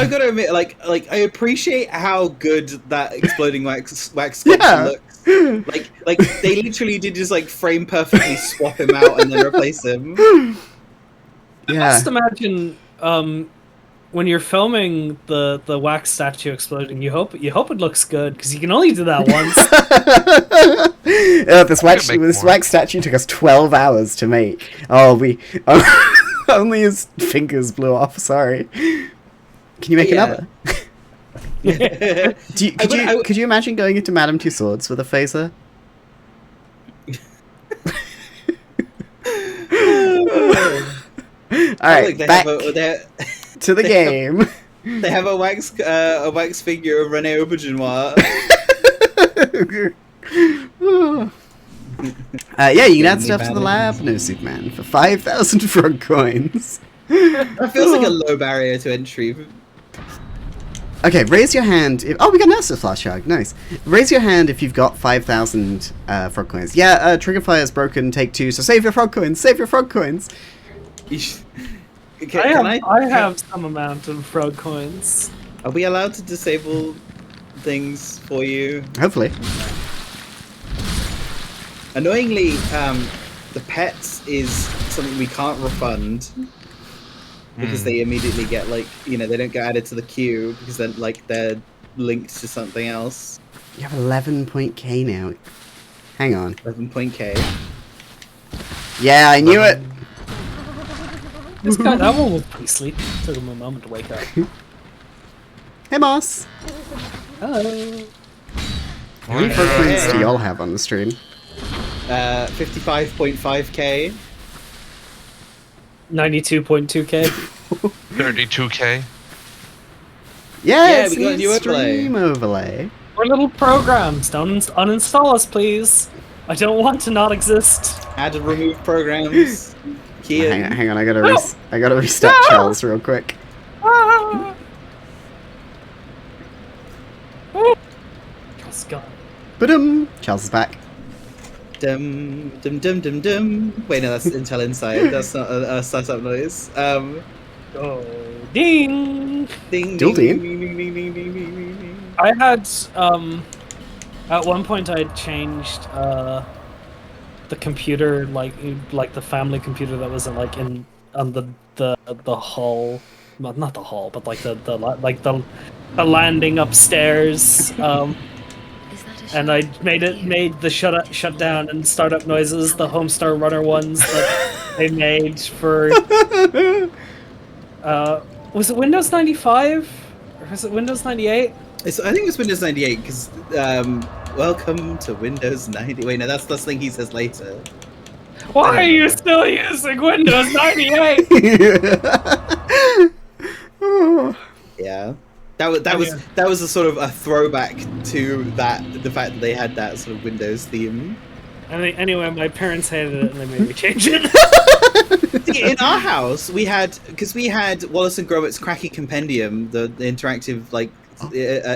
gotta admit, like I appreciate how good that exploding wax sculpture Yeah. looks. Like they literally did just like frame perfectly swap him out and then replace him. Yeah. Just imagine when you're filming the wax statue exploding, you hope it looks good because you can only do that once. This make more. wax statue took us 12 hours to make. Oh, we only his fingers blew off. Sorry. Can you make Yeah. another? Could you imagine going into Madame Tussauds with a phaser? All right, back to the game. They have a wax figure of Rene Aubergenois. Yeah, you can add stuff to the lab. No Superman for 5,000 frog coins. That feels like a low barrier to entry. Okay, raise your hand. We got an Acid Flash Shark. Nice. Raise your hand if you've got 5,000 frog coins. Yeah, Trigger Fire's broken. Take 2. So save your frog coins. Save your frog coins. I have some amount of frog coins. Are we allowed to disable things for you? Hopefully. Annoyingly, the pets is something we can't refund because they immediately get they don't get added to the queue because then they're linked to something else. You have 11.k now. Hang on. 11.k. Yeah, I knew it. This guy, that one was pretty sleepy. Took him a moment to wake up. Hey, Moss. Hello. How many folk points do y'all have on the stream? 55.5k. 92.2k. 32k. Yeah, we got a new stream overlay. We're little programs. Don't uninstall us, please. I don't want to not exist. Add and remove programs. Hang on, I gotta restart Charles real quick. Charles gone. Ba-dum! Charles is back. Dum dum dum dum dum. Wait, no, that's Intel Inside. That's not a startup noise. Oh, ding! Ding Dill ding ding. ding ding ding ding ding ding ding. I had at one point I changed the computer, like the family computer that was on the hall, well, not the hall, but like the landing upstairs. And I made the shut down and startup noises, the Homestar Runner ones that they made for. Was it Windows 95 or was it Windows 98? I think it's Windows 98 because welcome to Windows 90. Wait, no, that's the thing he says later. Why are you still using Windows 98? Yeah. That was a sort of a throwback to the fact that they had that sort of Windows theme. Anyway, my parents hated it and they made me change it. See, in our house, we had Wallace and Gromit's Cracky Compendium, the interactive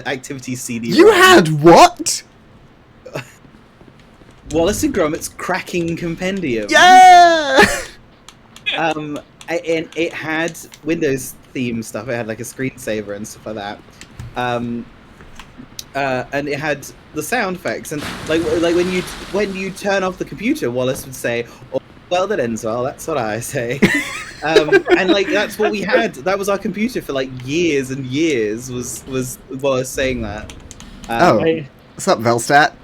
activity CD. You had what? Wallace and Gromit's Cracking Compendium. Yeah. And it had Windows theme stuff. It had like a screensaver and stuff like that. And it had the sound effects and like when you turn off the computer, Wallace would say, "Oh, well, that ends well." That's what I say. And like that's what we had. That was our computer for like years and years. Was Wallace saying that? Hey. What's up, Velstat?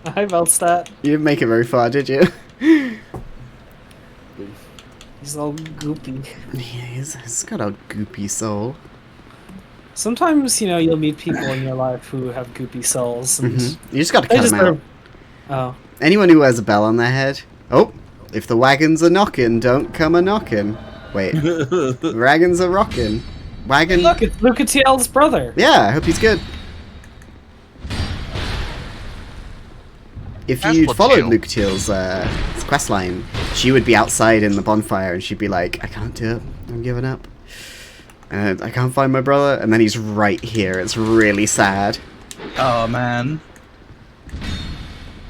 Hi, Velstat. You didn't make it very far, did you? He's all goopy. Yeah, he's got a goopy soul. Sometimes, you'll meet people in your life who have goopy souls, and You just got to they cut just them out. Oh. Anyone who wears a bell on their head. Oh, if the wagons are knocking, don't come a knocking. Wait, wagons are rocking. Wagon. Look, it's Lucatiel's brother. Yeah, I hope he's good. If That's you'd what followed Teal. Lucatiel's questline, she would be outside in the bonfire and she'd be like, "I can't do it. I'm giving up. I can't find my brother." And then he's right here. It's really sad. Oh man,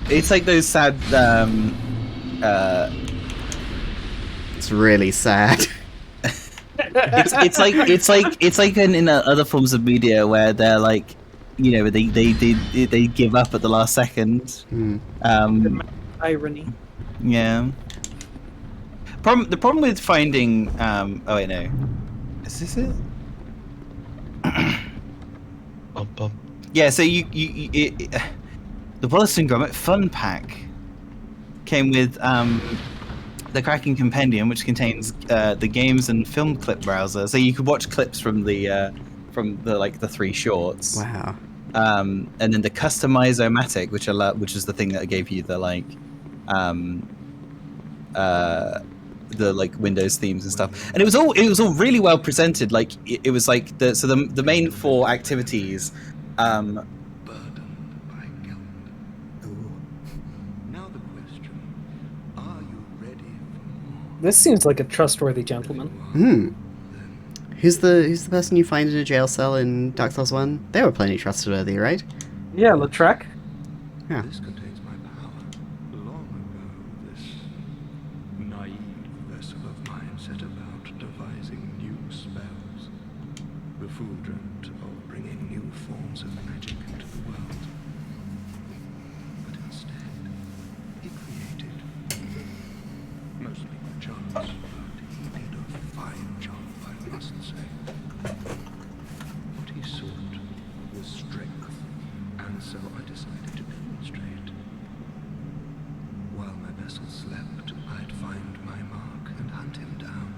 it's like those sad. It's really sad. It's like in other forms of media where they're like, they give up at the last second. Irony. Yeah. The problem with finding oh wait, no. Is this it? Yeah, so the Wallace and Gromit Fun Pack came with the Cracking Compendium, which contains the games and film clip browser, so you could watch clips from the three shorts. Wow. And then the Customize-O-Matic, which is the thing that gave you the Windows themes and stuff, and it was all really well presented. Like it was like the main four activities. Burdened by guilt. Now the question: are you ready for more? This seems like a trustworthy gentleman. Who's the person you find in a jail cell in Dark Souls 1? They were plenty trustworthy, right? Yeah, Lautrec. Yeah. This contains my power. Long ago, this naive vessel of mine set about devising new spells. The fool dreamt of bringing new forms of magic into the world. But instead, he created, mostly by chance, but he did a fine job, I must say. What he sought was strength, and so I decided to demonstrate. While my vessel slept, I'd find my mark and hunt him down.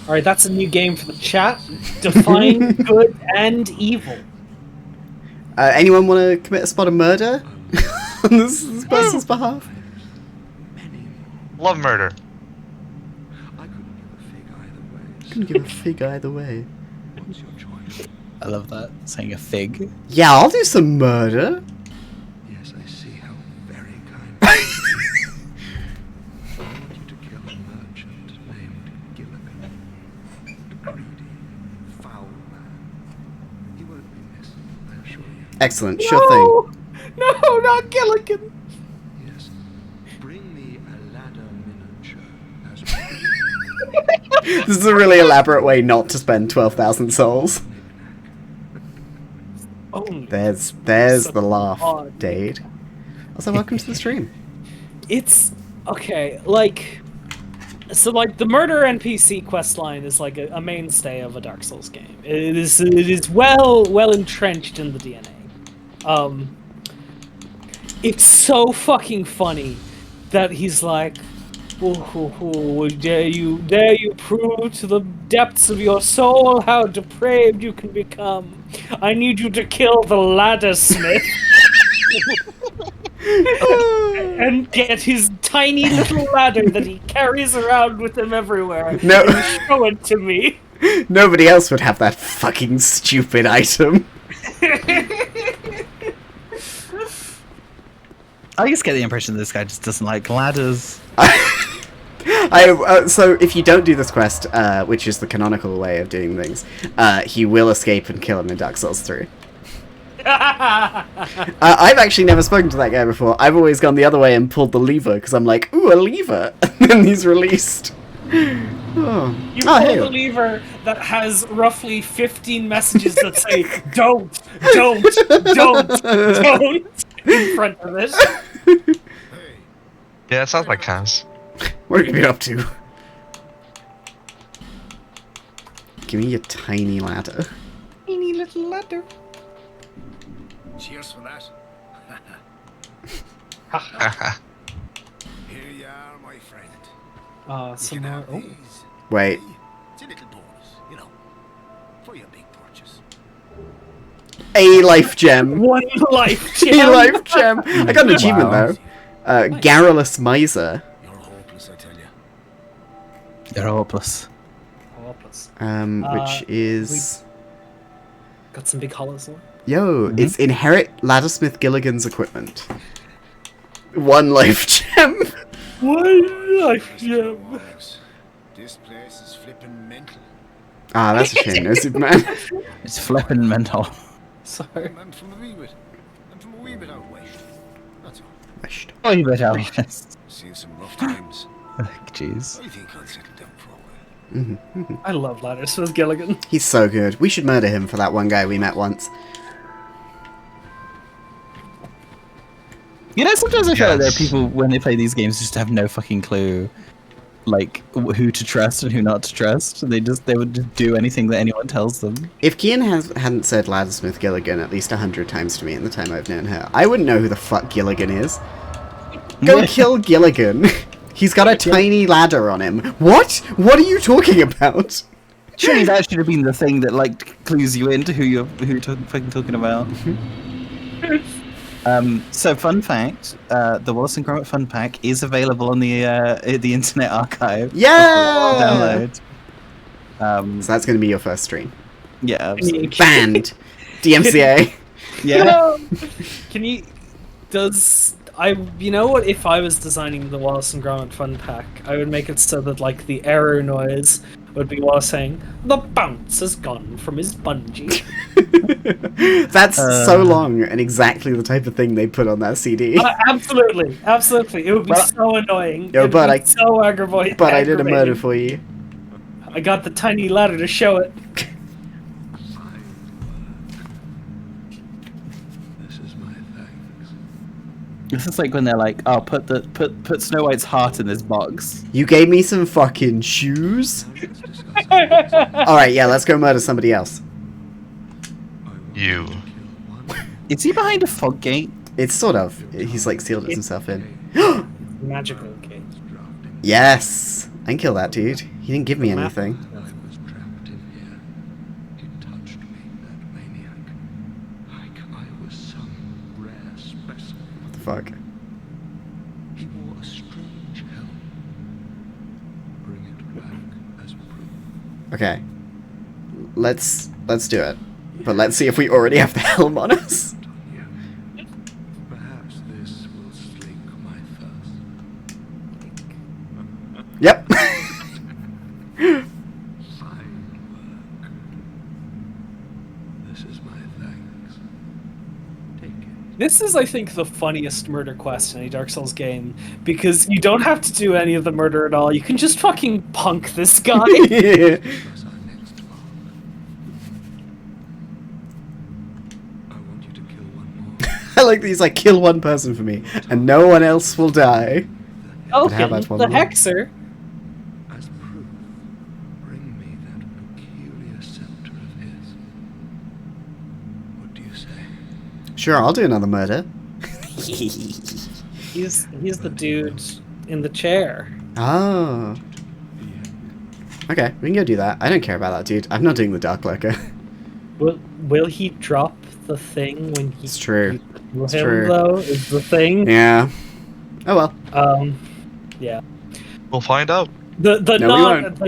Alright, that's a new game for the chat. Define good and evil. Anyone want to commit a spot of murder on this person's behalf? Love murder. I couldn't give a fig either way. Couldn't give a fig either way. What's your choice? I love that, saying a fig. Yeah, I'll do some murder. Yes, I see how very kind. I want you to kill a merchant named Gilligan. A greedy, foul man. He won't be missed, I assure you. Excellent, sure thing. No, not Gilligan! Yes. Bring me a ladder miniature as well. This is a really elaborate way not to spend 12,000 souls. Oh, There's the laugh, odd. Dade. Also, welcome to the stream. It's okay, like, so like the murder NPC questline is like a mainstay of a Dark Souls game. It is well entrenched in the DNA. It's so fucking funny that he's like, dare you prove to the depths of your soul how depraved you can become. I need you to kill the ladder smith. And get his tiny little ladder that he carries around with him everywhere. No. And show it to me. Nobody else would have that fucking stupid item. I just get the impression this guy just doesn't like ladders. So if you don't do this quest, which is the canonical way of doing things, he will escape and kill him in Dark Souls 3. I've actually never spoken to that guy before. I've always gone the other way and pulled the lever, because I'm like, ooh, a lever! And then he's released. Oh. You Oh, pull hey. the lever that has roughly 15 messages that say, don't, in front of it. Yeah, it sounds like Kaz. What are you up to? Give me your tiny ladder. Teeny little ladder. Cheers for that. Here you are, my friend. Some more. Oh. These. Wait. It's a little bonus, you know, for your big purchase. A life gem. One life A gem. life gem. I got an achievement though. Garrulous Miser. You're hopeless, I tell you. They're hopeless. Hopeless. Which is... Got some big hollows on. Yo, it's inherit Laddersmith Gilligan's equipment. One life gem. One life gem. Wives, this place is flipping mental. Ah, that's a shame, no Superman. It's flippin' mental. Sorry. And from a wee bit. And from a wee bit out west. That's all. Wished. Oh, you better honest. Seen some rough times. Jeez. I think I'll settle down for a while. I love ladders with Gilligan. He's so good. We should murder him for that one guy we met once. You know, sometimes I feel like there are Yes. people, when they play these games, just have no fucking clue, like, who to trust and who not to trust. They would just do anything that anyone tells them. If Kian hadn't said Laddersmith Gilligan at least 100 times to me in the time I've known her, I wouldn't know who the fuck Gilligan is. Go kill Gilligan. He's got a tiny ladder on him. What? What are you talking about? Surely that should have been the thing that, like, clues you into who you're fucking talking about. So, fun fact, the Wallace and Gromit Fun Pack is available on the Internet Archive. Yeah! Download. So that's going to be your first stream. Yeah, absolutely. Banned. DMCA. Yeah. Can you... Does... You know what? If I was designing the Wallace and Gromit Fun Pack, I would make it so that, like, the error noise would be Wallace saying, "The bounce has gone from his bungee." That's so long and exactly the type of thing they put on that CD. Absolutely. It would be so annoying. Yo, It'd but be so aggravating. But I did a murder for you. I got the tiny ladder to show it. This is my thanks. This is like when they're like, "Oh, put Snow White's heart in this box." You gave me some fucking shoes? Now let's discuss it. Alright, yeah, let's go murder somebody else. I will You. kill one. Is he behind a fog gate? It's sort of. He's like sealed himself in. Magical, okay. Yes! I can kill that dude. He didn't give me anything. fuck. He wore a strange helm. Bring it back as proof. Okay. Let's do it. But let's see if we already have the helm on us. Perhaps this will slake my thirst. Yep. Fine work. This is my thanks. Take it. This is, I think, the funniest murder quest in a Dark Souls game, because you don't have to do any of the murder at all. You can just fucking punk this guy. Yeah. Press our next mark. I want you to kill one more. I like these, like, kill one person for me, and no one else will die. But how Okay, about one the more? Hexer. As proof, bring me that peculiar scepter of his. What do you say? Sure, I'll do another murder. He's the dude in the chair. Oh. Okay, we can go do that. I don't care about that dude. I'm not doing the Dark Lurker. Will he drop the thing when he? It's true. you kill It's him, true. Though is the thing. Yeah. Oh well. Yeah. We'll find out. The No, we non won't.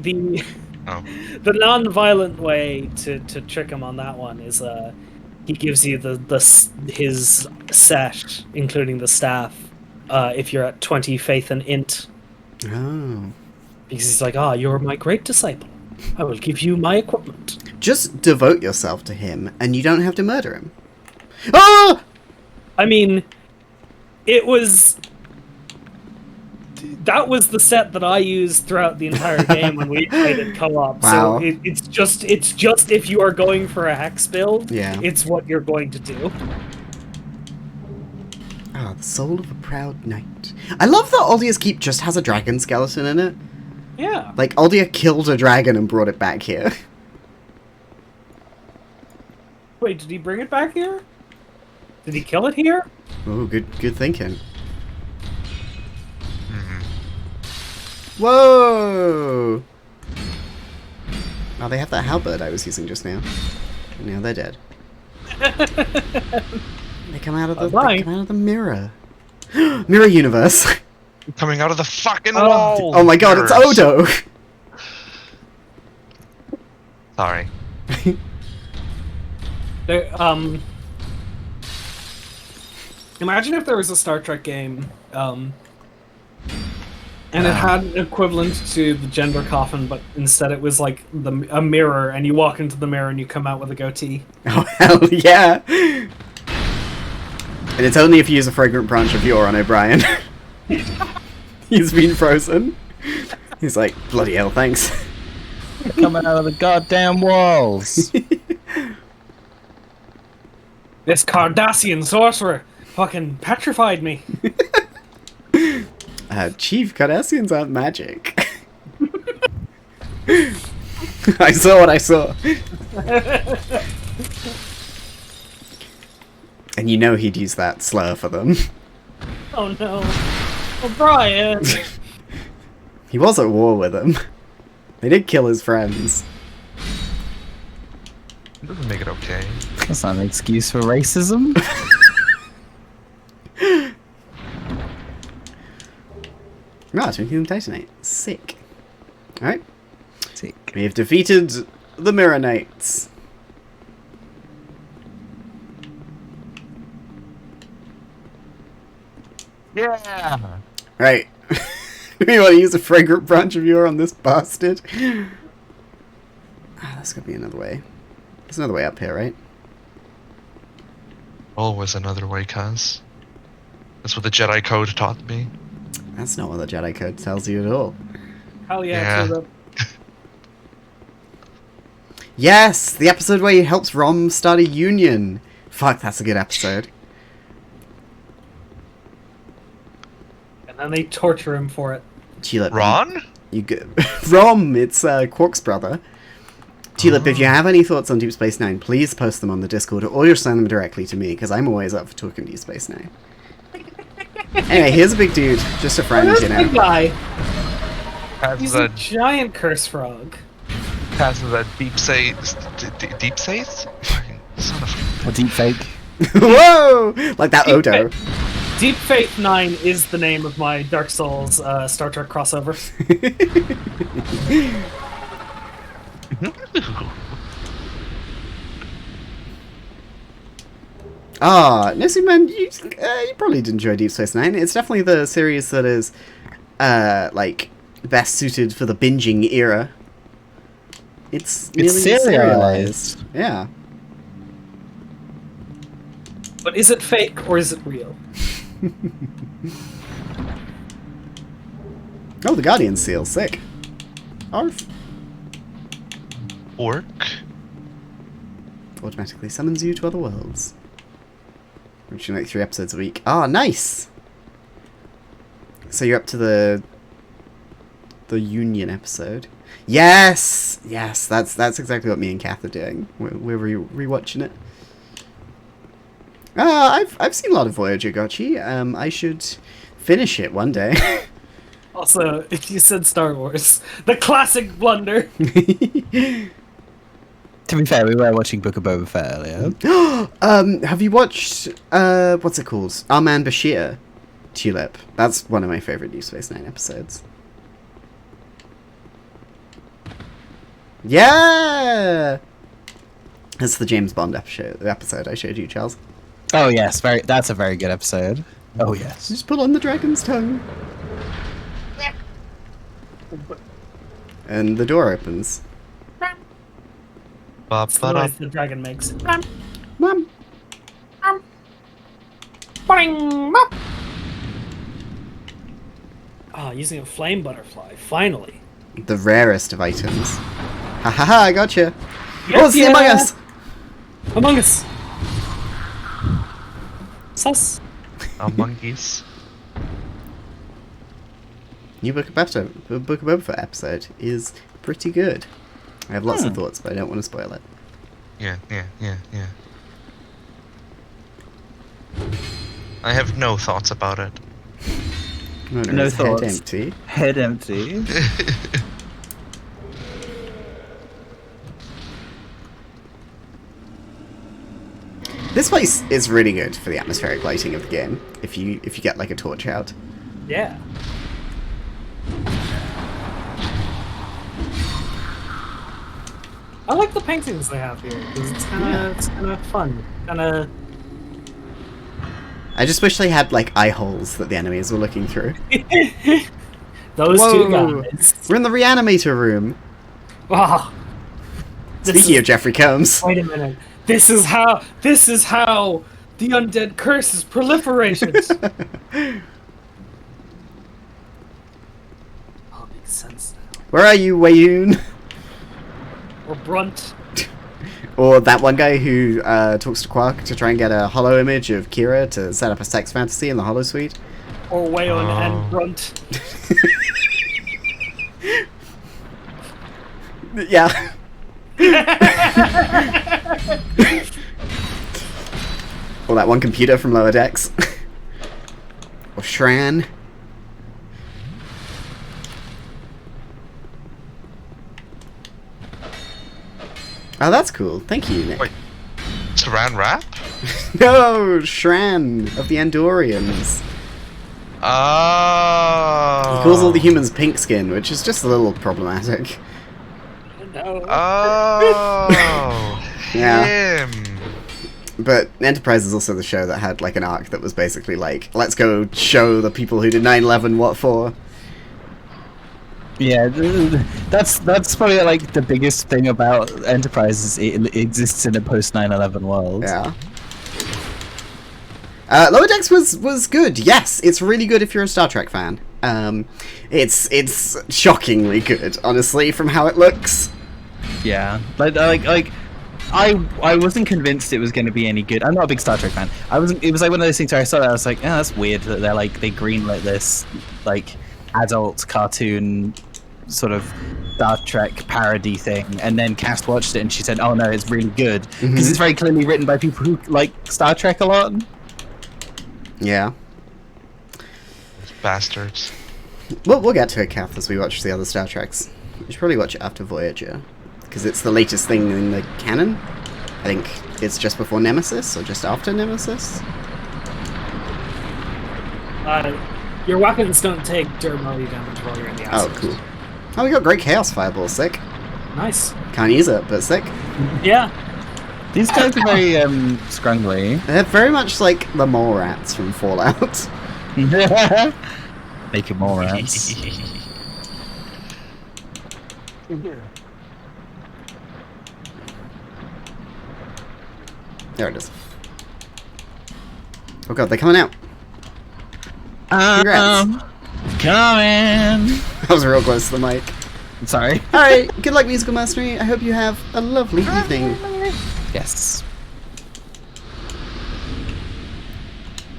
the Oh. the non-violent way to trick him on that one is he gives you his set, including the staff, if you're at 20 faith and int, Oh. because he's like, you're my great disciple. I will give you my equipment. Just devote yourself to him, and you don't have to murder him. Oh! I mean, that was the set that I used throughout the entire game when we played it co-op. Wow. So it's just if you are going for a hex build, Yeah. it's what you're going to do. Ah, the soul of a proud knight. I love that Aldia's Keep just has a dragon skeleton in it. Yeah. Like, Aldia killed a dragon and brought it back here. Wait, did he bring it back here? Did he kill it here? Oh, good thinking. Whoa! Oh, they have that halberd I was using just now. And now they're dead. They come out of the mirror. Mirror universe. Coming out of the fucking wall. Oh my god, it's Mirrors. Odo. Sorry. There, imagine if there was a Star Trek game, and it had an equivalent to the gender coffin, but instead it was like a mirror, and you walk into the mirror and you come out with a goatee. Oh hell yeah! And it's only if you use a fragrant branch of yore on O'Brien. He's been frozen. He's like, bloody hell, thanks. Coming out of the goddamn walls. This Cardassian sorcerer fucking petrified me. Chief, Cardassians aren't magic. I saw what I saw. And you know he'd use that slur for them. Oh no. O'Brien! He was at war with them. They did kill his friends. It doesn't make it okay. That's not an excuse for racism. Ah, Twinkie and Titanite. Sick. Alright. Sick. We have defeated the Mirror Knights. Yeah. Right. We want to use a fragrant branch of yore on this bastard. Ah, that's gonna be another way. There's another way up here, right? Always another way, Kaz. That's what the Jedi Code taught me. That's not what the Jedi Code tells you at all. Hell yeah, Yeah. to Yes! The episode where he helps Rom start a union. Fuck, that's a good episode. and then they torture him for it. Tulip. Ron? You go Rom, it's Quark's brother. Tulip, if you have any thoughts on Deep Space Nine, please post them on the Discord, or just send them directly to me, because I'm always up for talking Deep Space Nine. Anyway, here's a big dude, just a friend, Where's you the know. guy? Kaz He's is a a giant curse frog. Kaz is a deep say deep safe? Fucking son of A deep fake. Whoa! Like that Odo. Deep Faith 9 is the name of my Dark Souls Star Trek crossover. No, see, man, you probably did enjoy Deep Space Nine. It's definitely the series that is, like, best suited for the binging era. It's nearly serialized. Yeah. But is it fake or is it real? Oh, the Guardian seal, sick. Arf. Orc. Automatically summons you to other worlds. Reaching like 3 episodes a week. Ah, nice! So you're up to the Union episode. Yes! Yes, that's exactly what me and Kath are doing. We're rewatching it. I've seen a lot of Voyager, Gotchi. I should finish it one day. Also, if you said Star Wars, the classic blunder. To be fair, we were watching Book of Boba Fett earlier. Have you watched, what's it called? Our Man Bashir, Tulip. That's one of my favourite Deep Space Nine episodes. Yeah! That's the James Bond episode I showed you, Charles. Oh yes, that's a very good episode. Oh yes. Just pull on the dragon's tongue. And the door opens. That's the noise the dragon makes. Mom. Ah, using a flame butterfly, finally. The rarest of items. Ha ha ha, I gotcha. Yes, Oh, it's the Among Us! Among Us! Sus. Among Us. New Book of Boba Fett episode is pretty good. I have lots of thoughts, but I don't want to spoil it. Yeah. I have no thoughts about it. No his thoughts. Head empty. Head empty. This place is really good for the atmospheric lighting of the game. If you get like a torch out. Yeah. I like the paintings they have here because it's kind of fun. I just wish they had like eye holes that the enemies were looking through. Those Whoa. two guys. We're in the reanimator room. Oh, Speaking of Jeffrey Combs. wait a minute. This is how the undead curse is proliferated. All makes sense now. Where are you, Wayoon? Or Brunt. Or that one guy who talks to Quark to try and get a hollow image of Kira to set up a sex fantasy in the hollow suite. Or Wayon and Brunt. Yeah. Or that one computer from Lower Decks. Or Shran. Oh, that's cool. Thank you, Nick. Wait. Saran Wrap? No, Shran of the Andorians. Oh. He calls all the humans pink skin, which is just a little problematic. No. Oh. Yeah. Him. But Enterprise is also the show that had like an arc that was basically like, let's go show the people who did 9/11 what for. Yeah, that's probably like the biggest thing about Enterprise is it exists in a post 9/11 world. Yeah. Lower Decks was good. Yes, it's really good if you're a Star Trek fan. It's shockingly good, honestly, from how it looks. Yeah, like I wasn't convinced it was going to be any good. I'm not a big Star Trek fan. It was like one of those things where I saw that I was like, that's weird that they greenlit this like adult cartoon sort of Star Trek parody thing, and then Cass watched it and she said, oh no, it's really good because it's very clearly written by people who like Star Trek a lot. Yeah. Bastards. We'll get to it, Kath, as we watch the other Star Treks. We should probably watch it after Voyager, because it's the latest thing in the canon. I think it's just before Nemesis, or just after Nemesis. Your weapons don't take durability damage while you're in the acid. Oh, cool. Oh, we got great Chaos Fireball. Sick. Nice. Can't use it, but sick. Yeah. These guys are very scrungly. They're very much like the mole rats from Fallout. Making more rats. There it is. Oh god, they're coming out. Congrats. Coming. That was real close to the mic. Sorry. Alright, good luck, Musical Mastery. I hope you have a lovely evening. Yes.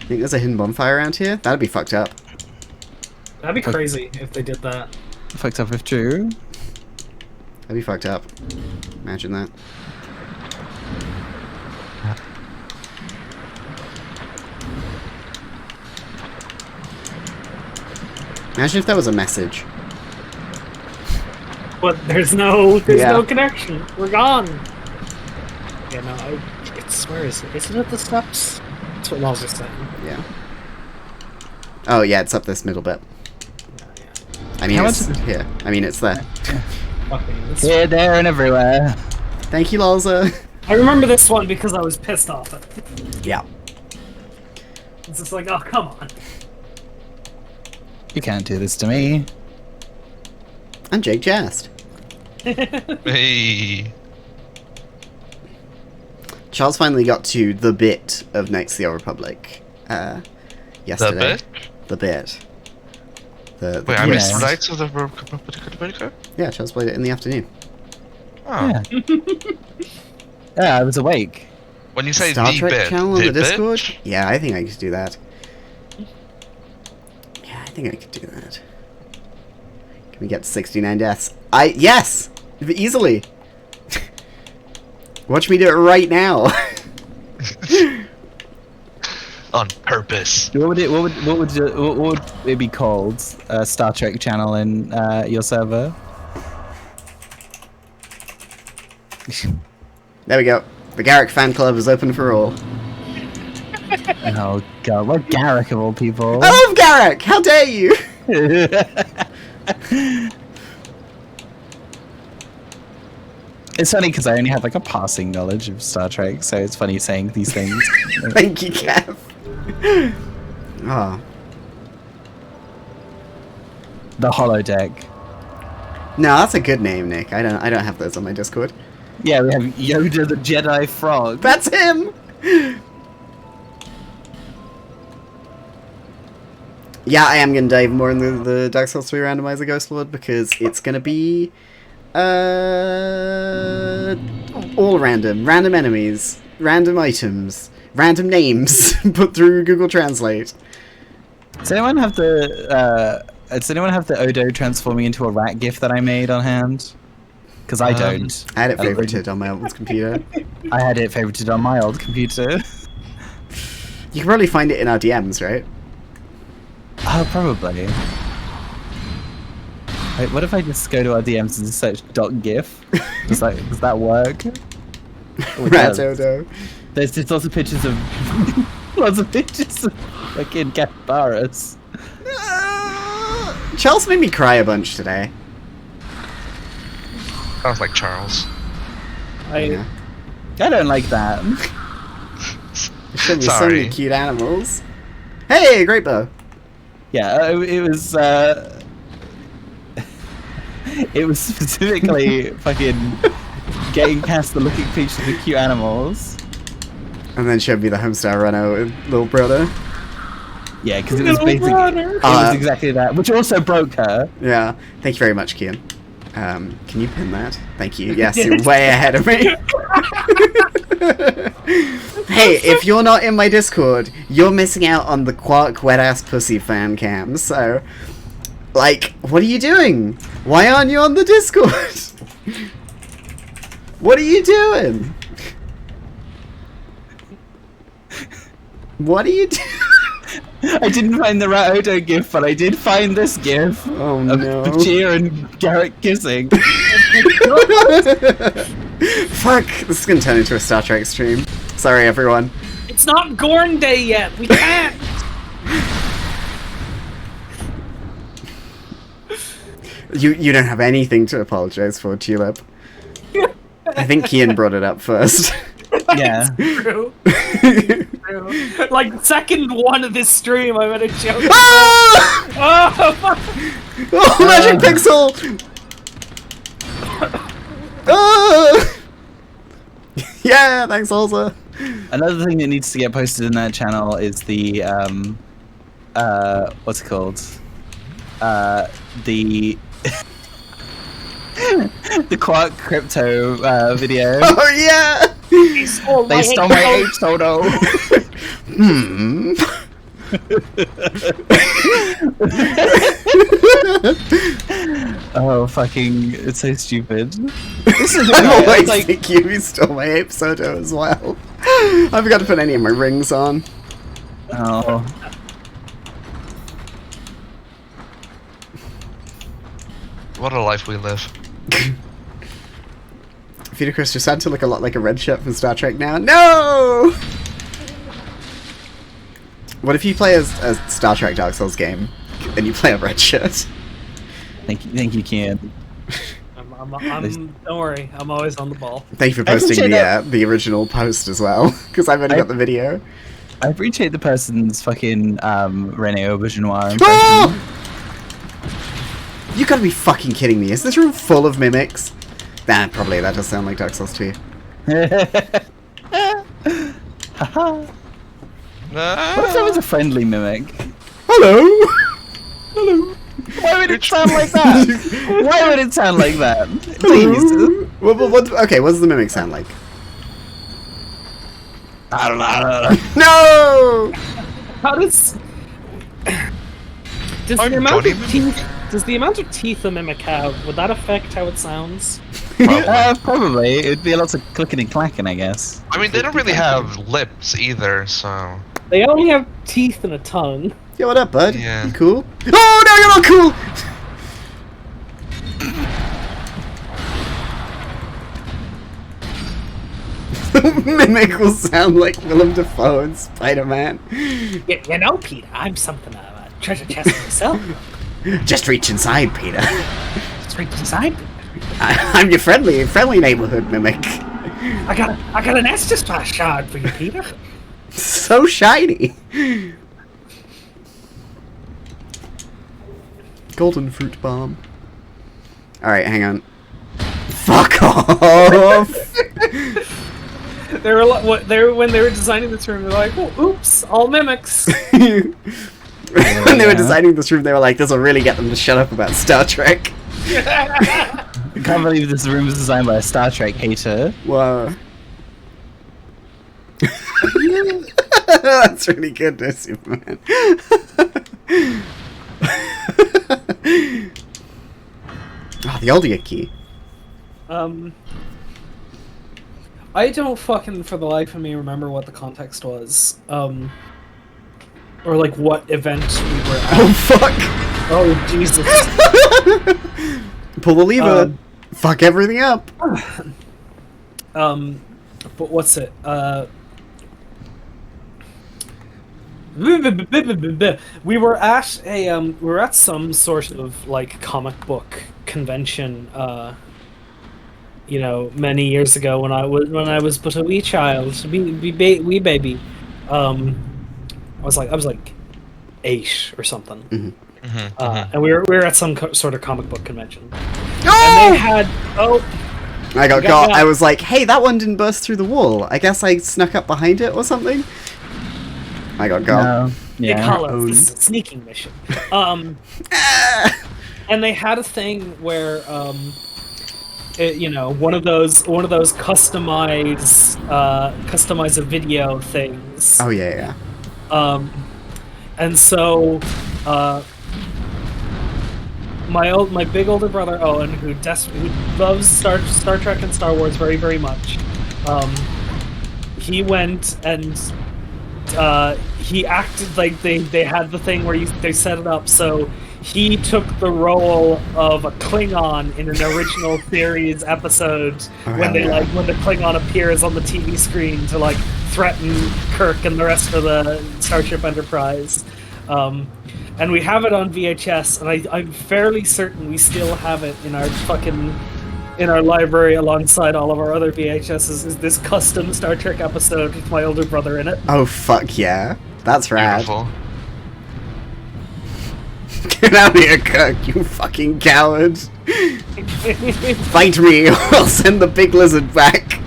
Think there's a hidden bonfire around here? That'd be fucked up. That'd be crazy if they did that. Fucked up if true. That'd be fucked up. Imagine that. Imagine if that was a message. But there's no Yeah. connection. We're gone. Yeah, no, where is it? Is it at the steps? That's what Laws are saying. Yeah. Oh yeah, it's up this middle bit. I mean, How it's much- here. I mean, it's there. Fucking this- Here, there, and everywhere. Thank you, Lalza. I remember this one because I was pissed off at it. Yeah. It's just like, oh, come on. You can't do this to me. And Jake Jest. Hey. Charles finally got to the bit of Knights of the Old Republic yesterday. bit? The bit. The Wait, I bit. missed Knights of the Republic? Yeah, Charles played it in the afternoon. Oh. Yeah. Yeah, I was awake. When you say Star the Trek bit, channel on the bit? Discord? Yeah, I think I could do that. Yeah, I think I could do that. Can we get 69 deaths? Yes! Easily! Watch me do it right now! On purpose. What would it be called? Star Trek channel in your server? There we go. The Garrick fan club is open for all. Oh god, what Garrick of all people? I love Garrick! How dare you! It's funny because I only have like a passing knowledge of Star Trek, so it's funny saying these things. Thank you, Kev. Oh. The holodeck. No, that's a good name, Nick. I don't have those on my Discord. Yeah, we have Yoda the Jedi Frog. That's him! Yeah, I am gonna dive more into the Dark Souls 3 Randomizer Ghost Lord because it's gonna be all random. Random enemies, random items, random names put through Google Translate. Does anyone have the Odo transforming into a rat gif that I made on hand? Because I don't. I had it favorited on my old computer. I had it favorited on my old computer. You can probably find it in our DMs, right? Oh, probably. Wait, what if I just go to our DMs and just search .gif? Does that work? Oh, it Rat does. Odo. There's just lots of pictures of fucking capybaras. Charles made me cry a bunch today. Sounds like Charles. Yeah. I don't like that. It showed me so Sorry. many cute animals. Hey, great bow. Yeah, it was. It was specifically fucking getting past the looking pictures of the cute animals. And then showed me the Homestar Runner with little brother. Yeah, because it was basically it was exactly that, which also broke her. Yeah. Thank you very much, Kian. Can you pin that? Thank you. Yes, you're way ahead of me. Hey, if you're not in my Discord, you're missing out on the Quark Wet Ass Pussy fan cam, so... Like, what are you doing? Why aren't you on the Discord? What are you doing? What are you doing? I didn't find the Rat Odo gif, but I did find this gif Oh of no. Bashir and Garrett kissing. Fuck, this is gonna turn into a Star Trek stream. Sorry, everyone. It's not Gorn Day yet. We can't. You don't have anything to apologize for, Tulip. I think Kian brought it up first. Yeah. True. True. Like, second one of this stream, I made a joke. Ah! Oh, fuck. Oh, magic pixel! Ah! Yeah, thanks, Olza. Another thing that needs to get posted in that channel is the what's it called? The the Quark crypto video. Oh yeah! They stole They stole my H photo. Hmm. Oh, fucking! It's so stupid. This is I always like, think you stole my ape soda as well. I forgot to put any of my rings on. oh, What a life we live. Chris, you're starting to look a lot like a red shirt from Star Trek now. No! What if you play a Star Trek Dark Souls game and you play a red shirt? thank you, Kian. Don't worry, I'm always on the ball. Thank you for I posting appreciate the original post as well, because I've only got the video. I appreciate the person's fucking Rene Aubergenois impression. Oh! You gotta be fucking kidding me. Is this room full of mimics? Nah, probably. That does sound like Dark Souls 2. Haha. What if that was a friendly mimic? Hello! Hello! Why would it sound like that? Why would it sound like that? Please. Okay, what does the mimic sound like? I don't know. No! How does I'm the amount Johnny of Mimic. teeth? Does the amount of teeth a mimic have? Would that affect how it sounds? Probably. It'd be a lot of clicking and clacking, I guess. I mean, they don't really have lips either, so... They only have teeth and a tongue. Yo, what up, bud? Yeah. You cool? Oh, no, you're not cool! Mimic will sound like Willem Dafoe and Spider-Man. You know, Peter, I'm something of a treasure chest myself. Just reach inside, Peter. Just reach inside. I'm your friendly neighborhood mimic. I got an Estus Pass shard for you, Peter. So shiny. Golden fruit bomb. Alright, hang on. Fuck off! They were when they were designing this room, they're like, oh, oops, all mimics. When they were designing this room, they were like, this will really get them to shut up about Star Trek. I can't believe this room was designed by a Star Trek hater. Wow. That's really good, Superman. Oh, the audio key. I don't fucking for the life of me remember what the context was. Or like what event we were at. Oh fuck! Oh Jesus. Pull the lever. Fuck everything up. But what's it? We were at some sort of like comic book convention, you know, many years ago when I was but a wee child, wee baby. I was like 8 or something. And we were at some sort of comic book convention. And they had I got got. I was like, hey, that one didn't burst through the wall. I guess I snuck up behind it or something. I got got. No. They Yeah. call it this is a sneaking mission. And they had a thing where you know, one of those customize a video things. Oh yeah. And so my big older brother Owen, who loves Star Trek and Star Wars very, very much, he went and he acted like they had the thing where they set it up, so he took the role of a Klingon in an original series episode when the Klingon appears on the TV screen to like threaten Kirk and the rest of the Starship Enterprise. And we have it on VHS, and I'm fairly certain we still have it in our library alongside all of our other VHSs. Is this custom Star Trek episode with my older brother in it? Oh fuck yeah, that's rad. Beautiful. Get out of here, Kirk, you fucking coward. Fight me, or I'll send the big lizard back.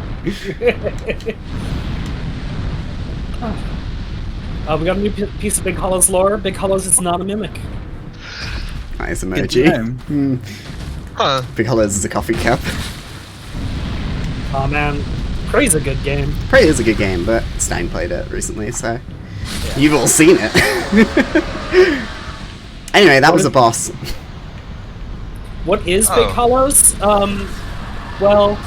We got a new piece of Big Hollow's lore. Big Hollow's is not a mimic. Nice Good emoji. name. Huh. Big Hollows is a coffee cup. Oh man, Prey's a good game. Prey is a good game, but Stein played it recently, so you've all seen it. Anyway, that was a boss. What is Big Hollow's? Well,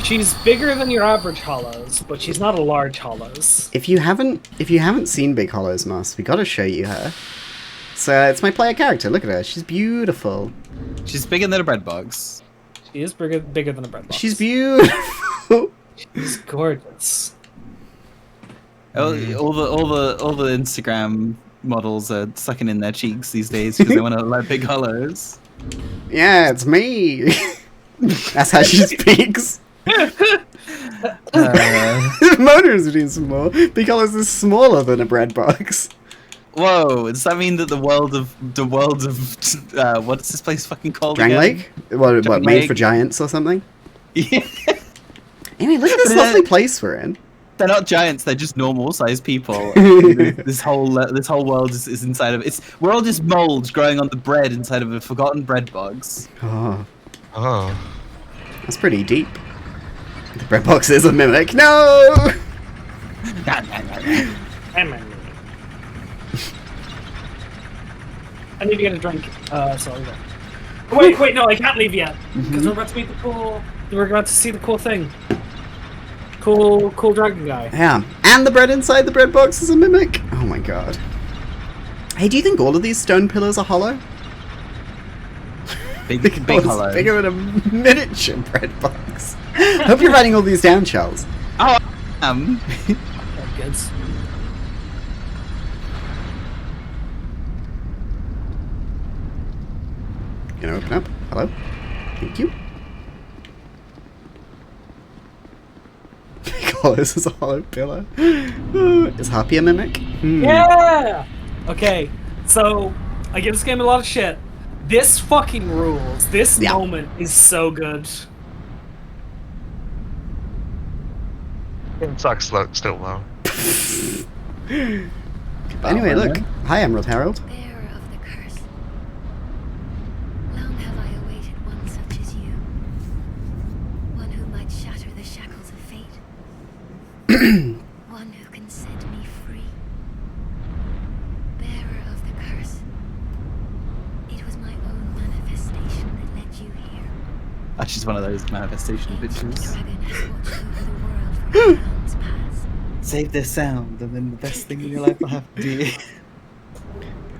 she's bigger than your average Hollows, but she's not a large Hollows. If you haven't seen Big Hollow's Moss, we gotta show you her. So it's my player character. Look at her. She's beautiful. She's bigger than a bread box. She is bigger than a bread box. She's beautiful. She's gorgeous. All the Instagram models are sucking in their cheeks these days because they want to like big hollows. Yeah, it's me. That's how she speaks. Mona's doing some more. Big Hollow's is smaller than a bread box. Whoa! Does that mean that the world of what is this place fucking called? Drang again? Lake? What Drang made Lake? for giants or something? Yeah. Anyway, look at this lovely place we're in. They're not giants; they're just normal-sized people. this whole world is inside of we're all just molds growing on the bread inside of a forgotten bread box. Oh, Oh. that's pretty deep. The bread box is a mimic. No! I need to get a drink. Sorry. Wait, no, I can't leave yet because we're about to meet the cool. We're about to see the cool thing. Cool dragon guy. Yeah, and the bread inside the bread box is a mimic. Oh my god. Hey, do you think all of these stone pillars are hollow? Big It's hollow. bigger than a miniature bread box. Hope you're writing all these down, Charles. Oh, Good. Gonna open up. Hello. Thank you. This is a hollow pillar. Is Harpy a mimic? Yeah. Okay. So I give this game a lot of shit. This fucking rules. This Yeah. moment is so good. It sucks still though. Anyway, look. Hi, Emerald Herald. Bearer of the curse. Long have I awaited one such as you. One who might shatter the shackles of fate. One who can set me free. Bearer of the curse. It was my own manifestation that led you here. Oh, she's one of those manifestation Ancient bitches. dragon has watched over the world for eons past. Save their sound, and then the best thing in your life will happen to you.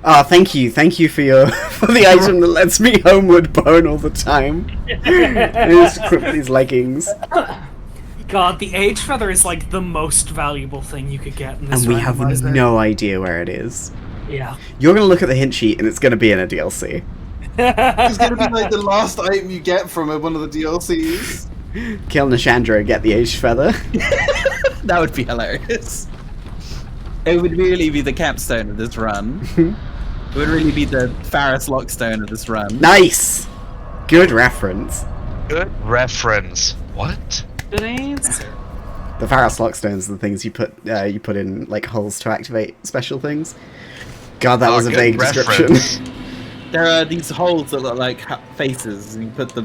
Oh, thank you for your for the item that lets me homeward bone all the time. These leggings, God, the age feather is like the most valuable thing you could get in this. and we have randomizer. no idea where it is. Yeah. You're gonna look at the hint sheet, and it's gonna be in a DLC. It's gonna be like the last item you get from one of the DLCs. Kill Nishandra, get the age feather. That would be hilarious. It would really be the capstone of this run. It would really be the Faris Lockstone of this run. Nice, good reference. Good reference. What? Good answer. The Faris Lockstones are the things you put in like holes to activate special things. God, that was a good vague description. reference. There are these holes that look like faces, and you put the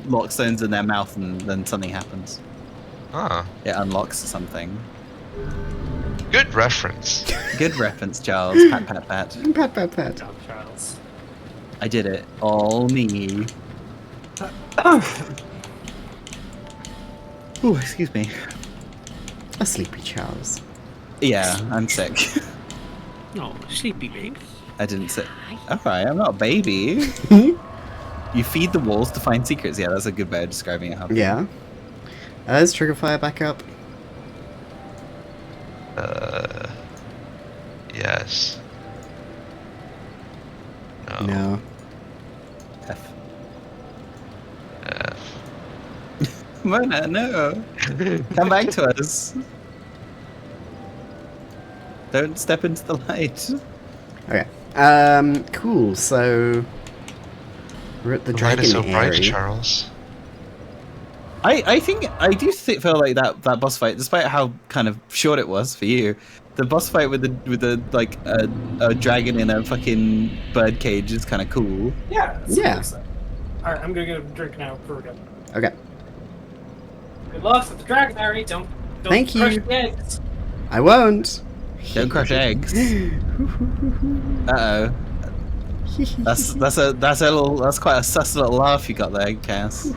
lockstones in their mouth, and then something happens. Ah, It unlocks something. good reference. Good reference, Charles. Pat, pat, pat. Pat, pat, pat. Job, Charles. I did it. All me. Ooh, excuse me. A sleepy Charles. Yeah, I'm sick. No, sleepy baby. I didn't sit. Alright, I'm not a baby. You feed the walls to find secrets. Yeah, that's a good way of describing it. Yeah. Is Trigger Fire back up? Yes. No. No. F. F. Mona, no. Come back to us. Don't step into the light. Okay. Cool. So we're at the The light dragon is so bright, area. Charles. I think I do feel like that boss fight, despite how kind of short it was for you, the boss fight with the like a dragon in a fucking bird cage is kind of cool. Yeah. Yeah. Alright, I'm gonna get a drink now before we go. Okay. Good luck with the dragon, Harry. Don't Thank crush you. the eggs. I won't. Don't crush eggs. Uh oh. That's quite a sus little laugh you got there, Cass.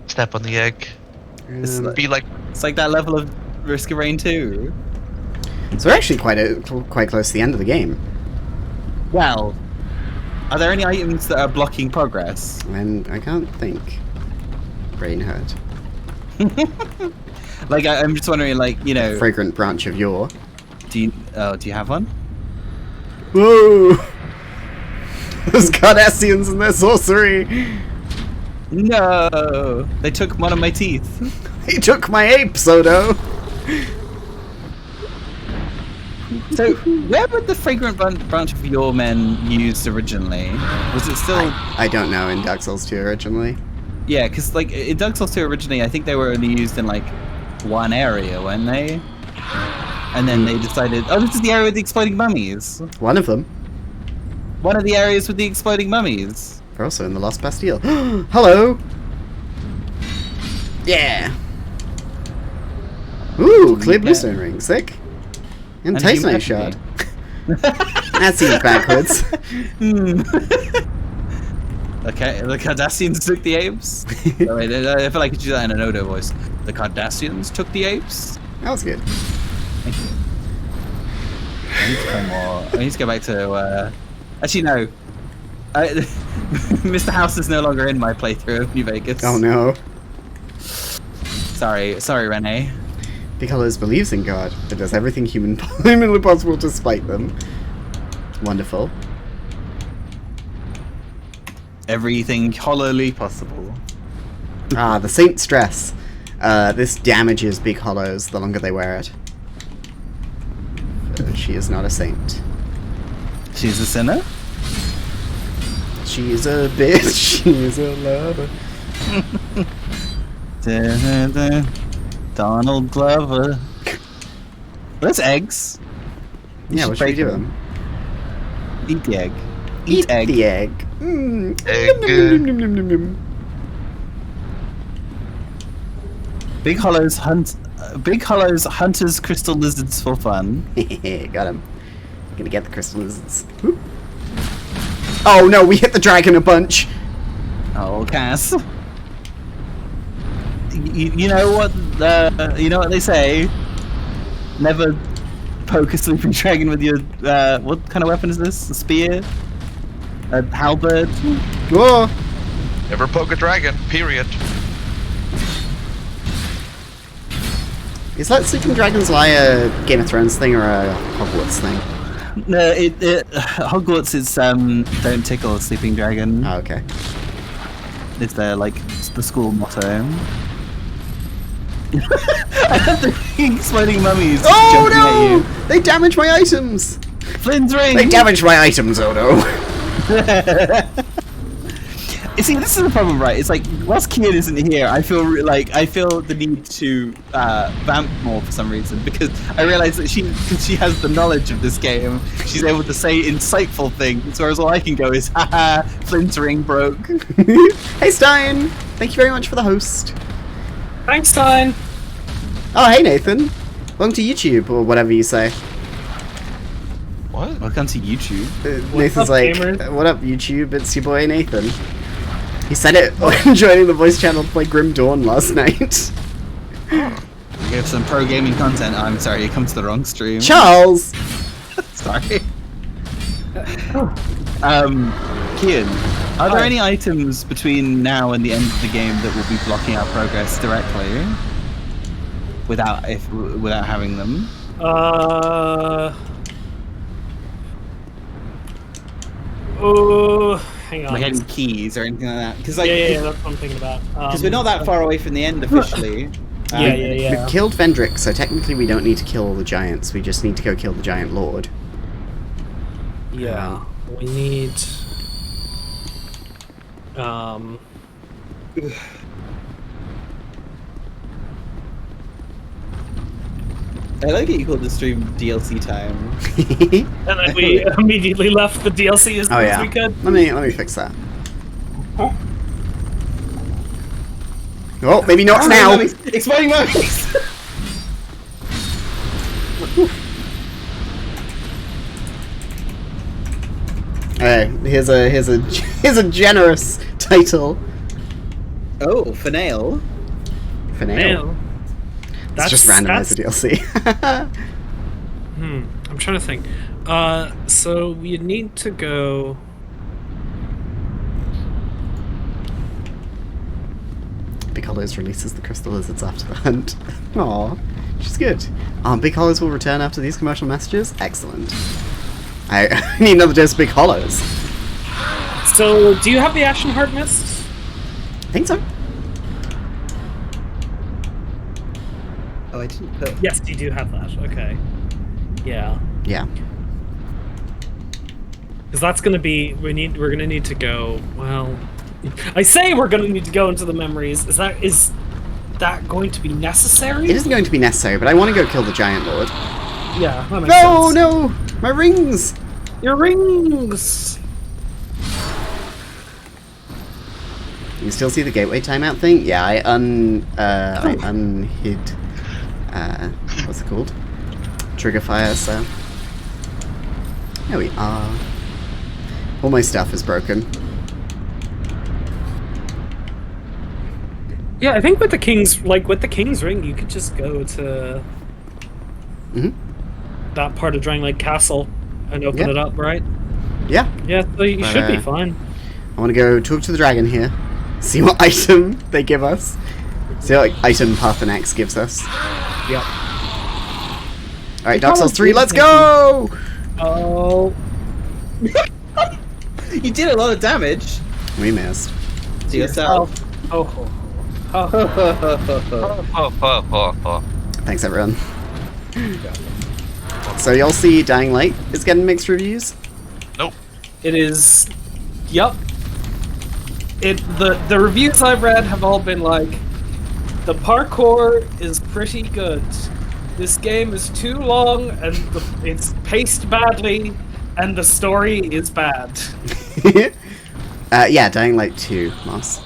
Step on the egg. It's like, Be like, it's like that level of Risk of Rain 2. So we're actually quite close to the end of the game, Well, are there any items that are blocking progress? and I can't think. Brain hurt. Like I'm just wondering, like, you know, Fragrant branch of yore. do you have one? Whoa! Those Cardassians and their sorcery. No, they took one of my teeth. He took my ape, Sodo. So, where were the fragrant branch of your men used originally? Was it still? I don't know in Dark Souls 2 originally. Yeah, because like in Dark Souls 2 originally, I think they were only used in like one area, weren't they? And then they decided, oh, this is the area with the exploding mummies. One of them. One of the areas with the exploding mummies. They're also in the Lost Bastille. Hello. Yeah. Ooh, clear bluestone ring, sick. And And Titanite humanity. shard. That seems backwards. Okay, the Cardassians took the apes. Oh, wait, I feel like I could do that in an Odo voice. The Cardassians took the apes. That was good. Thank you. I need to play more. I need to go back to. Actually, no. Mr. House is no longer in my playthrough of New Vegas. Oh no. Sorry, Renee. Big Hollows believes in God, but does everything humanly possible to spite them. Wonderful. Everything hollowly possible. Ah, the Saint Stress. This damages Big Hollows the longer they wear it. She is not a saint. She's a sinner? She is a bitch. She is a lover. Donald Glover. There's eggs. Yeah, what should we do with them? Eat the egg. Eat egg. the egg. Mm. Egg. Nom, nom, nom, nom, nom. Big Hollow's hunters crystal lizards for fun. Got him. Gonna get the crystal lizards. Whoop. Oh no, we hit the dragon a bunch. Oh, Cass. You know what? You know what they say. Never poke a sleeping dragon with your. What kind of weapon is this? A spear? A halberd? Whoa. never poke a dragon, period. Is that Sleeping Dragon's Lie a Game of Thrones thing or a Hogwarts thing? No, Hogwarts is don't tickle a sleeping dragon. Oh, okay. It's their it's the school motto. I have the exploding mummies jumping at you. Oh no! They damaged my items! Flynn's ring! They damaged my items, Odo! You see, this is the problem, right? It's like, whilst Kian isn't here, I feel I feel the need to vamp more for some reason, because I realise that she has the knowledge of this game. She's able to say insightful things, whereas all I can go is, haha, Flynn's ring broke. Hey Stein! Thank you very much for the host. Thanks, Stein. Oh, hey Nathan. Welcome to YouTube, or whatever you say. What? Welcome to YouTube. Nathan's up, like, gamers? what up YouTube, it's your boy Nathan. He said it when joining the voice channel to play Grim Dawn last night. We have some pro gaming content. Oh, I'm sorry, you come to the wrong stream. Charles! Sorry. Kian, are there any items between now and the end of the game that will be blocking our progress directly? Without having them? Oh, hang on. Like any keys or anything like that. Because Yeah, that's what I'm thinking about. Because we're not that far away from the end officially. Yeah. We've killed Vendrick, so technically we don't need to kill all the giants. We just need to go kill the giant lord. Yeah, we need. I like it you called the stream DLC time. And then we immediately left the DLC as Oh much as yeah. we could. Let me fix that. Oh, maybe not now. Exploding mummies! Alright, here's a generous title. Oh, Finale. Finale. It's just randomized the DLC. I'm trying to think. So we need to go. Big Hollows releases the crystal lizards after the hunt. Aw, she's good. Big Hollows will return after these commercial messages. Excellent. I need another dose of Big Hollows. So, do you have the Ashen Heart Mist? I think so. Oh, I didn't put. Yes, you do have that. Okay. Yeah. Yeah. Because that's going to be we're going to need to go. Well, I say we're going to need to go into the memories. Is that going to be necessary? It isn't going to be necessary, but I want to go kill the giant lord. Yeah. That makes sense. No, my rings. Your rings. You can still see the gateway timeout thing. Yeah, I unhid. What's it called? Trigger fire. So there we are. All my stuff is broken. Yeah, I think with the king's ring, you could just go to that part of Drang Lake Castle and open it up, right? Yeah. Yeah, so you should be fine. I want to go talk to the dragon here. See what item they give us. See what item Parthenax gives us. Yep. Alright, Dark Souls 3, let's go! Oh. You did a lot of damage We missed. to yourself. Thanks, everyone. So y'all see Dying Light is getting mixed reviews? Nope. It is. Yep. The reviews I've read have all been like, the parkour is pretty good. This game is too long and it's paced badly, and the story is bad. Yeah, Dying Light 2, Moss.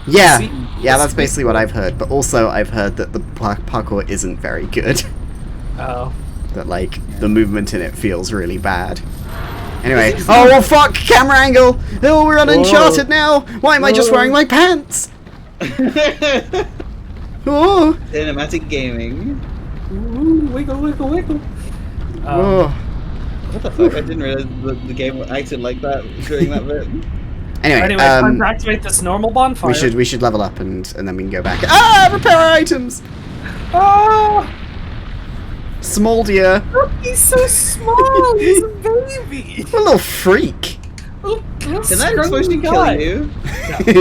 Yeah, that's basically what I've heard. But also, I've heard that the parkour isn't very good. Oh. That, like, the movement in it feels really bad. Anyway, oh fuck, camera angle! Oh, we're on Uncharted now! Why am I just wearing my pants? Oh! Cinematic gaming. Ooh, wiggle, wiggle, wiggle. Oh. What the fuck? I didn't realize the game acted like that during that bit. Anyway, time to activate this normal bonfire. we should level up and then we can go back. Ah! Repair our items! Ah! Small deer. Look, he's so small. He's a baby. What a little freak. Can that explosion kill you?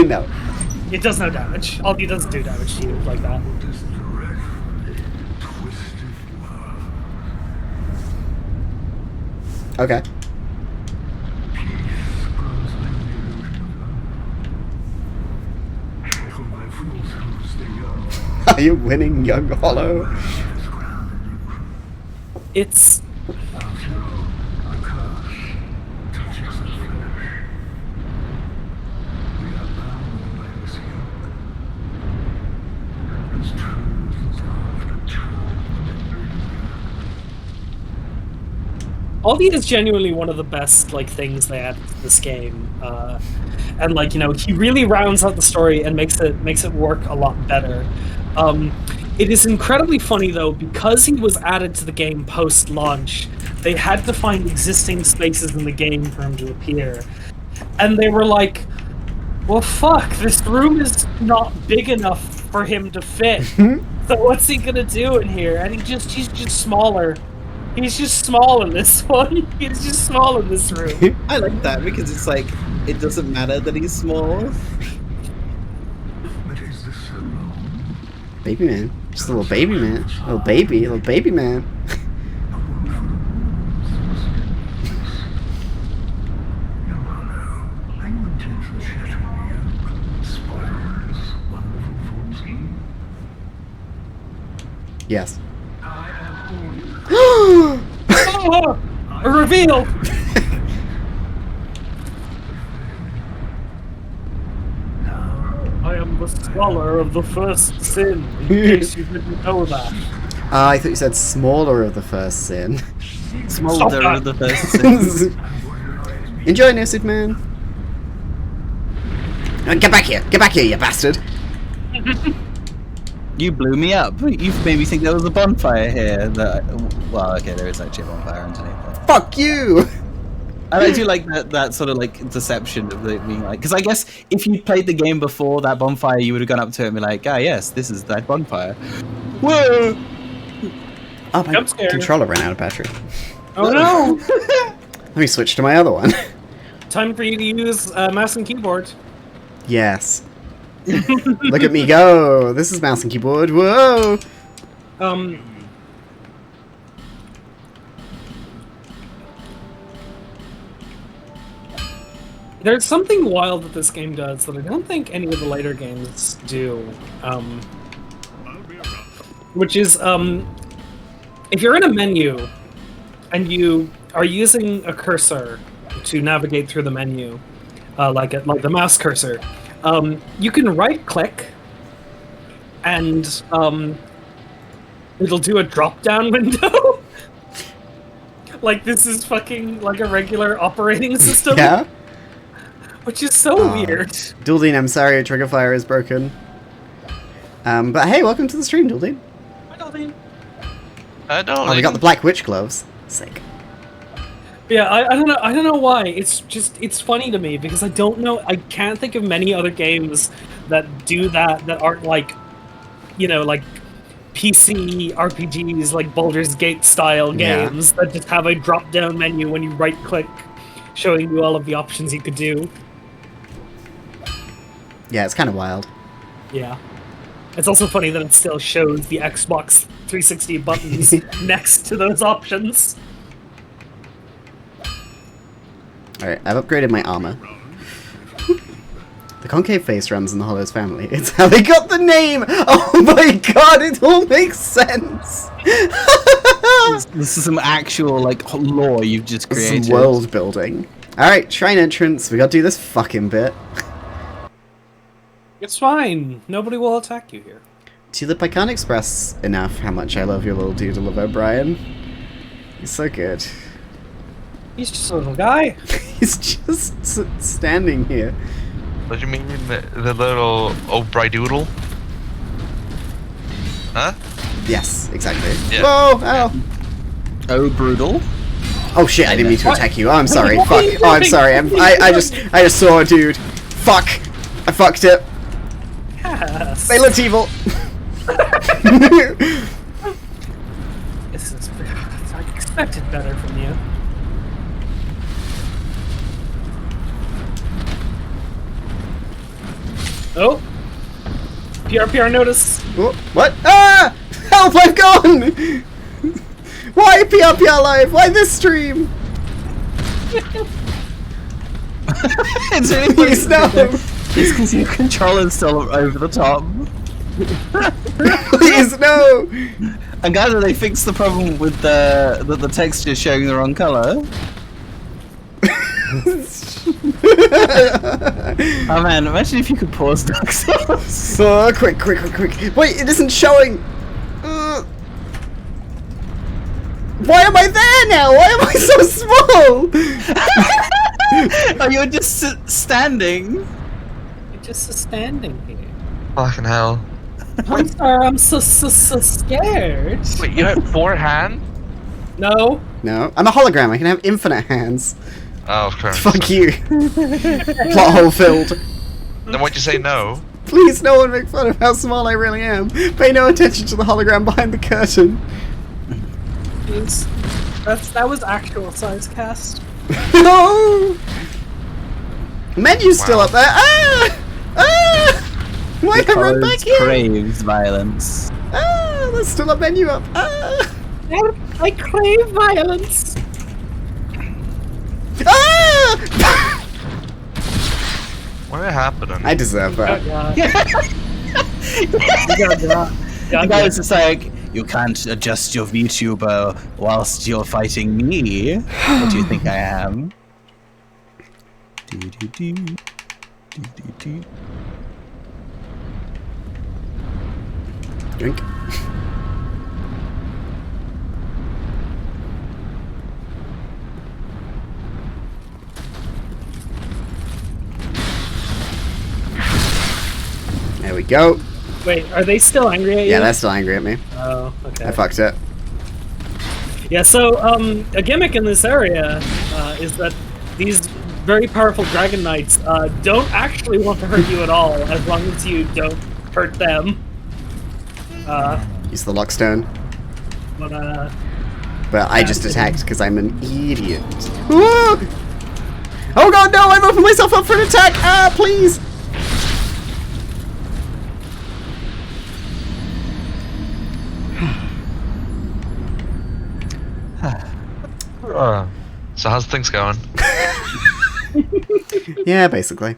No. It does no damage. All he doesn't do damage to you like that. Okay. Are you winning, young Hollow? It's... Aldi is genuinely one of the best things they added to this game, and he really rounds out the story and makes it work a lot better. It is incredibly funny though, because he was added to the game post-launch. They had to find existing spaces in the game for him to appear, and they were like, "Well, fuck, this room is not big enough for him to fit. So what's he gonna do in here?" And he's just smaller. He's just small in this one. He's just small in this room. I like that because it's like it doesn't matter that he's small. But is this so long? Baby man. Just a little baby man. Little baby man. No, I intend to shatter you. Spoilers, wonderful fools. Yes. Oh, a reveal! I am the scholar of the first sin, in case you didn't know that. I thought you said smaller of the first sin. Smolder of the first sin. Enjoy, no Superman. Get back here, you bastard. You blew me up. You've made me think there was a bonfire here. Well, okay, there is actually a bonfire underneath it. Fuck you! And I do like that sort of like deception of it being like, because I guess if you played the game before that bonfire, you would have gone up to it and be like, ah, yes, this is that bonfire. Whoa! Oh, my controller ran out of battery. Oh no! Let me switch to my other one. Time for you to use mouse and keyboard. Yes. Look at me go! This is mouse and keyboard. Whoa! There's something wild that this game does that I don't think any of the later games do. Which is, if you're in a menu and you are using a cursor to navigate through the menu, like the mouse cursor, you can right-click and it'll do a drop-down window. Like this is fucking like a regular operating system. Yeah? Which is so weird. Duldine, I'm sorry, trigger fire is broken. But hey, welcome to the stream, Duldine. Hi, Duldine. Oh, we got the Black Witch gloves. Sick. Yeah, I don't know why. It's funny to me because I can't think of many other games that do that aren't like, you know, like PC RPGs like Baldur's Gate style games that just have a drop down menu when you right click, showing you all of the options you could do. Yeah, it's kind of wild. Yeah. It's also funny that it still shows the Xbox 360 buttons next to those options. Alright, I've upgraded my armor. The concave face runs in the Hollows family. It's how they got the name! Oh my god, it all makes sense! This is some actual, like, lore you've just created. Some world building. Alright, shrine entrance. We gotta do this fucking bit. It's fine. Nobody will attack you here. Tulip, I can't express enough how much I love your little doodle of O'Brien. He's so good. He's just a little guy. He's just standing here. What do you mean the little O'Brien-doodle? Huh? Yes, exactly. Yeah. Whoa! Ow! Oh, brutal. Oh shit! I didn't mean to attack you. Oh, I'm sorry. Fuck. Oh, I'm sorry. I just saw a dude. Fuck! I fucked it. Yes. They looked evil. This is. I expected better from you. Oh! PR notice! Oh, what? Ah! Help! I've gone! Why PRPR Live? Why this stream? It's really Please no! It's because your controller's still over the top. Please no! I'm glad that they fixed the problem with the texture showing the wrong color. Oh man, imagine if you could pause Dark Souls. Oh, quick. Wait, it isn't showing! Why am I there now? Why am I so small? Oh, you're just standing. You're just standing here. Fucking hell. I'm sorry, I'm so scared. Wait, you have 4 hands? No. No, I'm a hologram. I can have infinite hands. Oh, of course. Fuck you. Plot hole filled. Then why'd you say no? Please, no one make fun of how small I really am. Pay no attention to the hologram behind the curtain. Please. That was actual size cast. No! Menu's still up there. Ah! Ah! Why have I run back here? Craves violence. Ah! There's still a menu up. Ah! I crave violence. Ah! What happening? I deserve that. The guy was just like, you can't adjust your VTuber whilst you're fighting me. What do you think I am? Drink. There we go. Wait, are they still angry at you? Yeah, they're still angry at me. Oh, okay. I fucked it. Yeah, so a gimmick in this area is that these very powerful Dragon Knights don't actually want to hurt you at all, as long as you don't hurt them. Use the Lockstone. But I just attacked because I'm an idiot. Ooh! Oh god, no! I've opened myself up for an attack! Ah, please! So how's things going? Yeah, basically.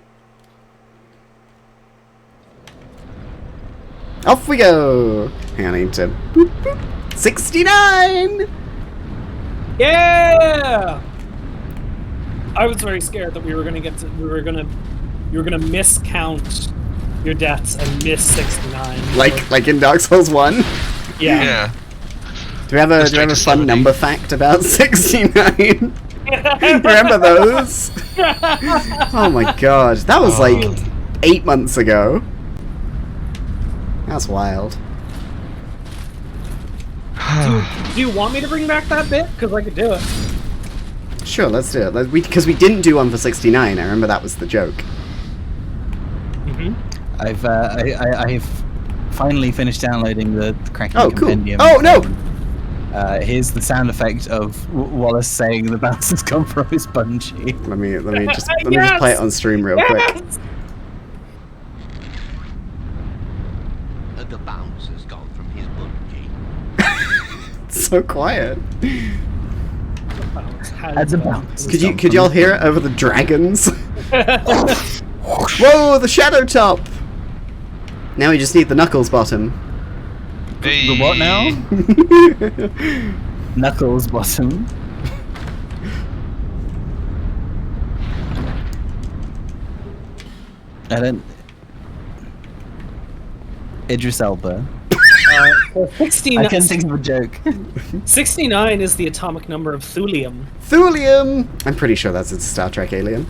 Off we go! Hang on, I need to... Boop, boop. 69! yeah! I was very scared that you were gonna miscount your deaths and miss 69. Like in Dark Souls 1? Yeah. Yeah. Do we have a Straight to fun 70. number fact about 69? Remember those? Oh my god, that was like 8 months ago. That's wild. Do you want me to bring back that bit? Because I could do it. Sure, let's do it. Because we didn't do one for 69. I remember that was the joke. Mm-hmm. I've finally finished downloading the Cracking Oh, cool. Compendium. Oh, no! Here's the sound effect of Wallace saying the bounce has come from his bungee. Let me just play it on stream real quick. The bounce has gone from his bungee. It's so quiet. As a bounce. Could y'all hear it over the dragons? Whoa, the shadow top! Now we just need the knuckles bottom. The what now? Knuckles bottom. I don't... Idris Elba. 69, I can think of a joke. 69 is the atomic number of thulium. Thulium! I'm pretty sure that's a Star Trek alien.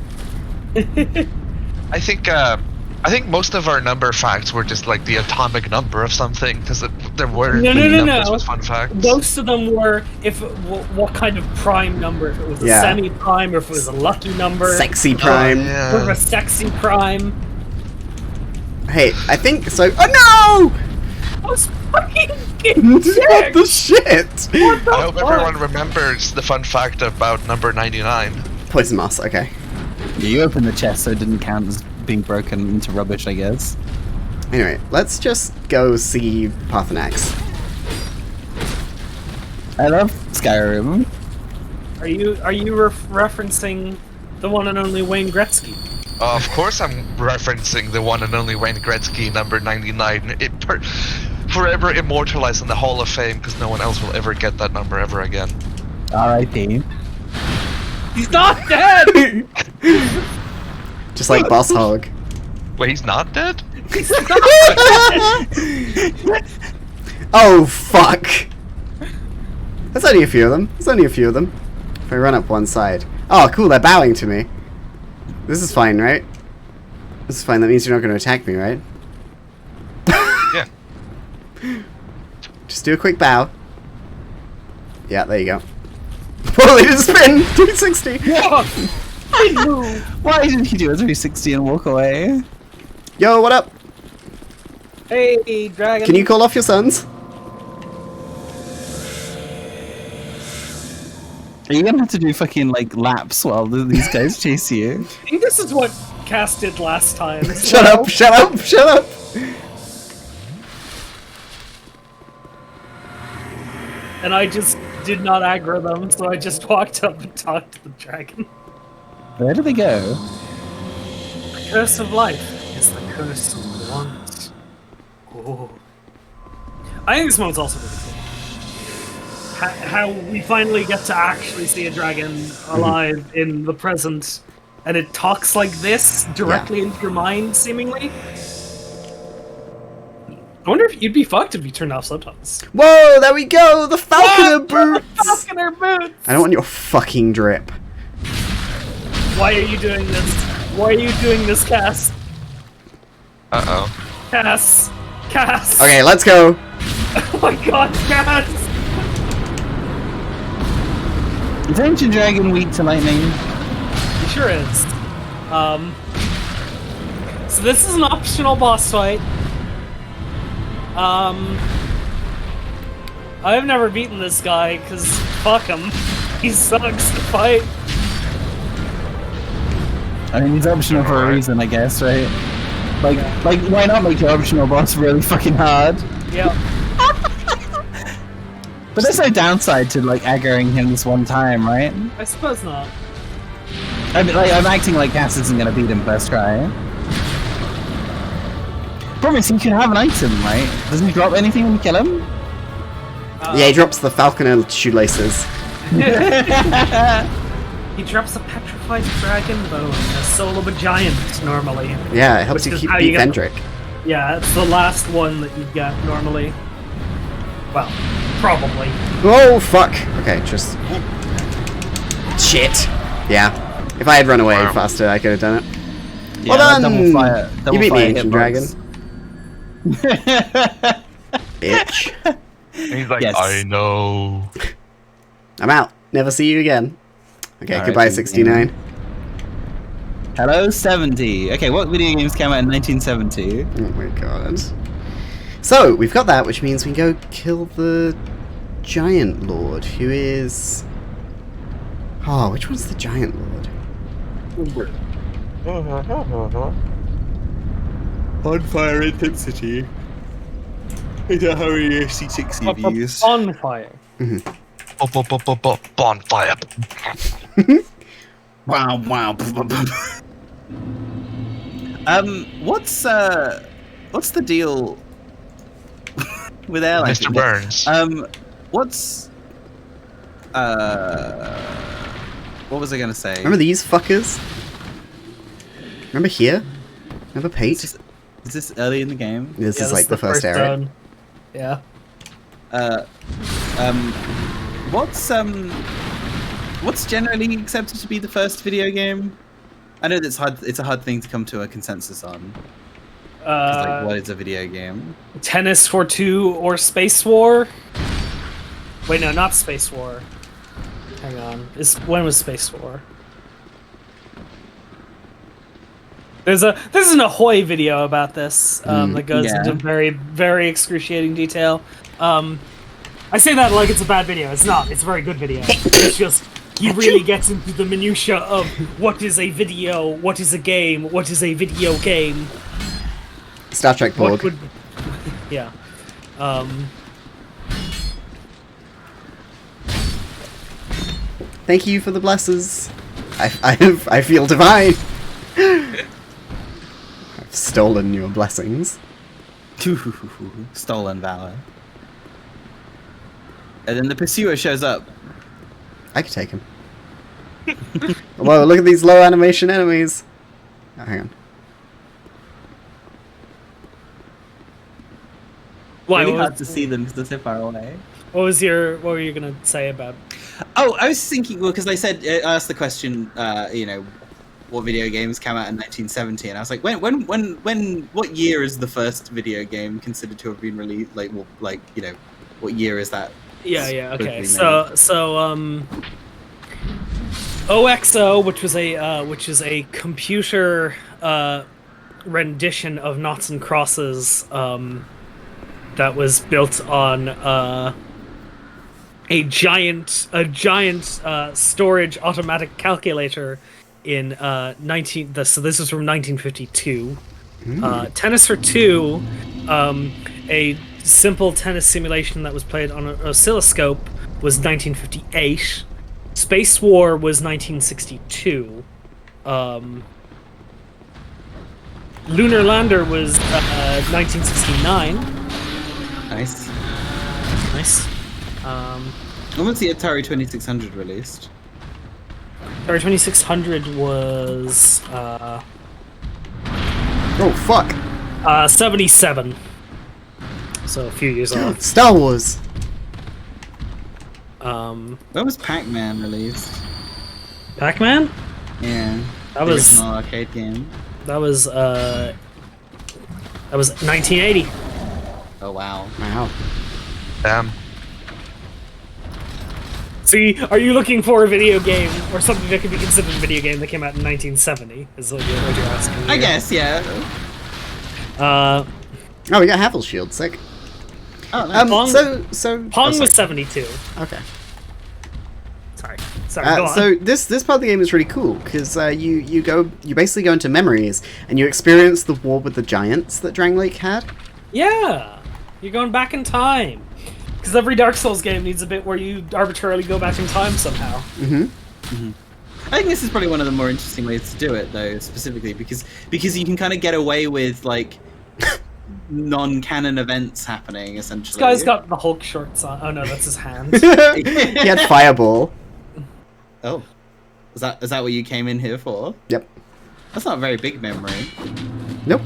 I think most of our number facts were just like the atomic number of something, because there weren't numbers with fun facts. Most of them were what kind of prime number, if it was a semi-prime or if it was a lucky number. Sexy prime. Or a sexy prime. Hey, I think so. Oh no! I was fucking getting What the shit? What the I hope fuck? everyone remembers the fun fact about number 99. Poison moss, okay. Yeah, you opened the chest, so it didn't count as being broken into rubbish, I guess. Anyway, let's just go see Parthenax. I love Skyrim. Are you referencing the one and only Wayne Gretzky? Of course I'm referencing the one and only Wayne Gretzky, number 99. Forever immortalized in the Hall of Fame, because no one else will ever get that number ever again. R.I.P. He's not dead! Just like Boss Hog. Wait, he's not dead? He's not dead! Oh, fuck! There's only a few of them. There's only a few of them. If I run up one side. Oh, cool, they're bowing to me. This is fine, right? This is fine, that means you're not going to attack me, right? Yeah. Just do a quick bow. Yeah, there you go. Whoa, they did a spin! 360! Why didn't he do a 360 and walk away? Yo, what up? Hey, dragon. Can you call off your sons? Are you gonna have to do fucking like laps while these guys chase you? I think this is what Cass did last time. Shut up! Shut up! Shut up! And I just did not aggro them, so I just walked up and talked to the dragon. Where do they go? The curse of life is the curse of want. Oh. I think this mode's also really cool. How we finally get to actually see a dragon alive in the present, and it talks like this directly into your mind, seemingly. I wonder if you'd be fucked if you turned off subtitles. Whoa, there we go! The falconer boots! Falconer boots! I don't want your fucking drip. Why are you doing this? Why are you doing this, Cass? Uh-oh. Cass! Cass! Okay, let's go. Oh my god, Cass! Is Ancient Dragon weak to lightning? He sure is. So this is an optional boss fight. I've never beaten this guy, because fuck him. He sucks to fight. I mean, he's optional for a reason, I guess, right? Like, why not make your optional boss really fucking hard? Yeah. But there's no downside to, like, aggroing him this one time, right? I suppose not. I mean, like, I'm acting like Cass isn't gonna beat him first try. Problem is, he can have an item, right? Doesn't he drop anything when you kill him? Yeah, he drops the falconer shoelaces. He drops a petrified dragon bone, a soul of a giant, normally. Yeah, it helps Which you is keep how beat you get- Vendrick. Yeah, it's the last one that you get, normally. Well, probably. Oh, fuck. Okay, just... Shit. Yeah. If I had run away faster, I could have done it. Yeah, Well done! double fire, You beat me, Ancient hitbox. Dragon. Bitch. And he's like, Yes. I know. I'm out. Never see you again. Okay, Alright, goodbye, then, 69. Hello, 70. Okay, what video games came out in 1970? Oh my god. So, we've got that, which means we can go kill the Giant Lord, who is... Oh, which one's the Giant Lord? Bonfire intensity. Is that how many C6 you've used? Bonfire. Bonfire. Wow, wow. What's the deal with airlines? Mr. Burns. What's what was I gonna say? Remember these fuckers? Remember here? Remember Pate? Is this early in the game? This Yeah, is like the first area. zone. Yeah. What's generally accepted to be the first video game? I know that's hard. It's a hard thing to come to a consensus on. 'Cause, like, what is a video game? Tennis for Two or Space War? Wait, no, not Space War. Hang on. When was Space War? There's an Ahoy video about this that goes yeah. into very, very excruciating detail. I say that like it's a bad video. It's not. It's a very good video. It's just he really gets into the minutia of what is a video, what is a game, what is a video game. Star Trek What Borg. would... Yeah. Thank you for the blesses. I feel divine. I've stolen your blessings. Stolen valor. And then the pursuer shows up. I could take him. Whoa, look at these low animation enemies. Oh, hang on. Why? Really What hard was, to see them because they're so far away. what were you gonna say about? Oh, I was thinking, well, because I asked the question, what video games came out in 1970, and I was like, what year is the first video game considered to have been released? What year is that? Yeah. Okay. Quickly, So OXO, which is a computer rendition of Noughts and Crosses, that was built on a giant storage automatic calculator in 19. So this is from 1952. Tennis for Two, a simple tennis simulation that was played on an oscilloscope, was 1958. Space War was 1962. Lunar Lander was 1969. Nice. Nice. When was the Atari 2600 released? Atari 2600 was Oh fuck! 77. So a few years off. Star Wars. When was Pac-Man released? Pac-Man? Yeah. That the was original arcade game. that was 1980. Oh wow. Wow. Damn. See, are you looking for a video game or something that could be considered a video game that came out in 1970? Is what you're asking. I here. guess, yeah. Uh, Oh, we got Havel Shield. Sick. Oh, nice. Pong- So Pong oh, was sorry. 72. Okay. Sorry, go on. So this part of the game is really cool because you basically go into memories and you experience the war with the giants that Drang Lake had. Yeah, you're going back in time. Because every Dark Souls game needs a bit where you arbitrarily go back in time somehow. I think this is probably one of the more interesting ways to do it, though, specifically because you can kind of get away with like non-canon events happening, essentially. This guy's got the Hulk shorts on. Oh no, that's his hand. He had Fireball. Oh, is that what you came in here for? Yep. That's not a very big memory. Nope.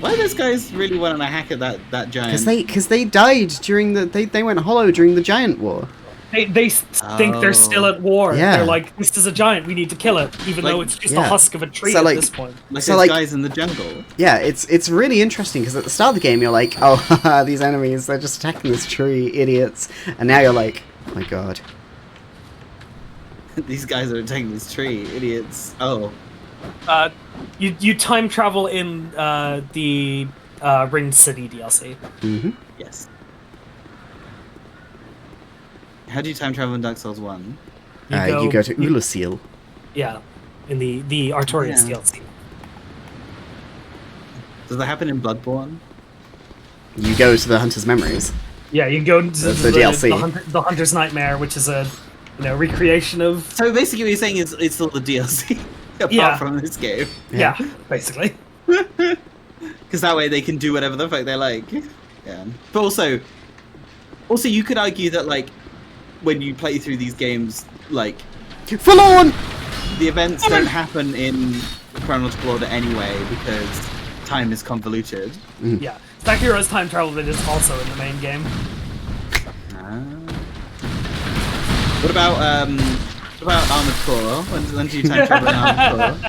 Why are those guys really wanting to hack at that giant? Because they died during they went hollow during the giant war. They think they're still at war. Yeah. They're like, this is a giant, we need to kill it, even Like, though it's just yeah. a husk of a tree So, at like- this point. Like So, those like- guys in the jungle. Yeah, it's really interesting because at the start of the game you're like, oh, haha, these enemies, they're just attacking this tree, idiots. And now you're like, oh my god. These guys are attacking this tree, idiots. Oh, You time travel in the Ringed City DLC. Mm-hmm. yes. How do you time travel in Dark Souls 1? You go to Ulasil. Yeah, in the Artorias Yeah. DLC. Does that happen in Bloodborne? You go to the Hunter's Memories. Yeah, you go to The DLC. the Hunter's Nightmare, which is a recreation of So basically what you're saying is it's all the DLC, apart Yeah. from this game. yeah, basically. Because that way they can do whatever the fuck they like. Yeah. But also you could argue that, like, when you play through these games, like, Full on! the events don't happen in chronological order anyway, because time is convoluted. Yeah, Stakiro's time travel bit is also in the main game. What about Armored Core? When do you time travel in Armored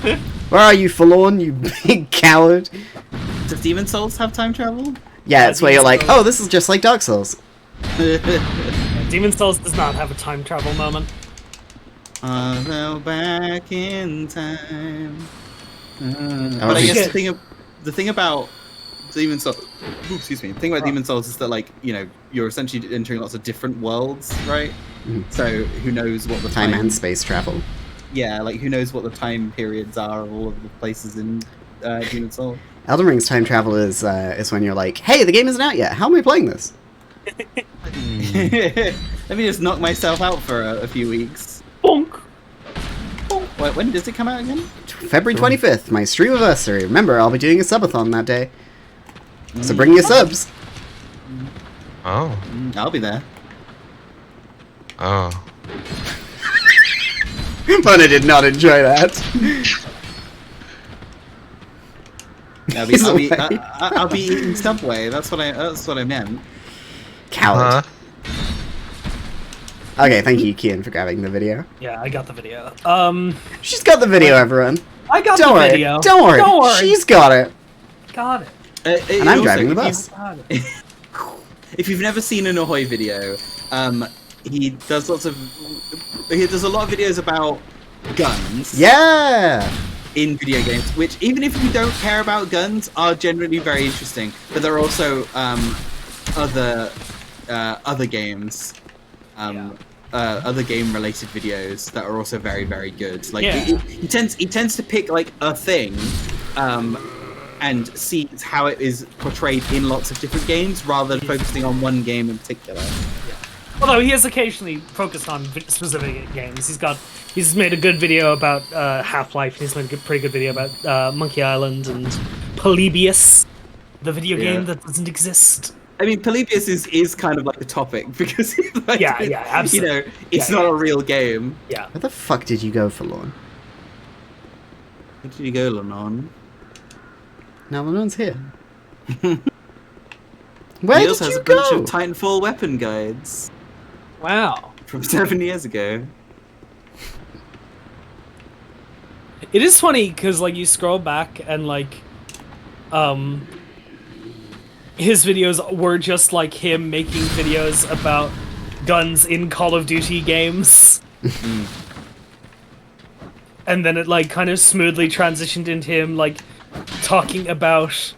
Core? Where are you, Forlorn, you big coward? Does Demon Souls have time travel? Yeah, it's where you're like, Demon Souls. oh, this is just like Dark Souls. Demon Souls does not have a time travel moment. Now back in time. Oh, But I guess shit. the thing about Demon Souls, excuse me, the thing about Demon Souls is that, like, you know, you're essentially entering lots of different worlds, right? So who knows what the Time and space travel. Yeah, like who knows what the time periods are of all of the places in Demon Souls. Elden Ring's time travel is when you're like, hey, the game isn't out yet. How am I playing this? Let me just knock myself out for a few weeks. Bonk. Wait, when does it come out again? February 25th, my stream anniversary. Remember, I'll be doing a subathon that day. So bring your subs. Oh. I'll be there. Oh. Mona did not enjoy that. He's away. I'll be eating Subway. That's what I meant. Coward. Okay, thank you, Kian, for grabbing the video. Yeah, I got the video. She's got the video, everyone. I got Don't the worry. video. Don't worry. Don't worry. She's got it. Got it. And I'm driving the bus. Got it. If you've never seen an Ahoy video, he does a lot of videos about guns. Yeah. In video games, which, even if you don't care about guns, are generally very interesting. But there are also other games other game-related videos that are also very, very good. Like Yeah. he tends to pick like a thing, and see how it is portrayed in lots of different games rather than focusing on one game in particular. Although he has occasionally focused on specific games. He's made a good video about Half-Life, and he's made a pretty good video about Monkey Island and Polybius, the video game that doesn't exist. I mean, Polybius is kind of like the topic because like, absolutely. you know, it's not a real game. Yeah. Where the fuck did you go, Forlorn? Where did you go, Lennon? Now Lenon's here. Where He did also has you a bunch go? of Titanfall weapon guides Wow. from 7 years ago. It is funny because like you scroll back and like, his videos were just like him making videos about guns in Call of Duty games. And then it like kind of smoothly transitioned into him like talking about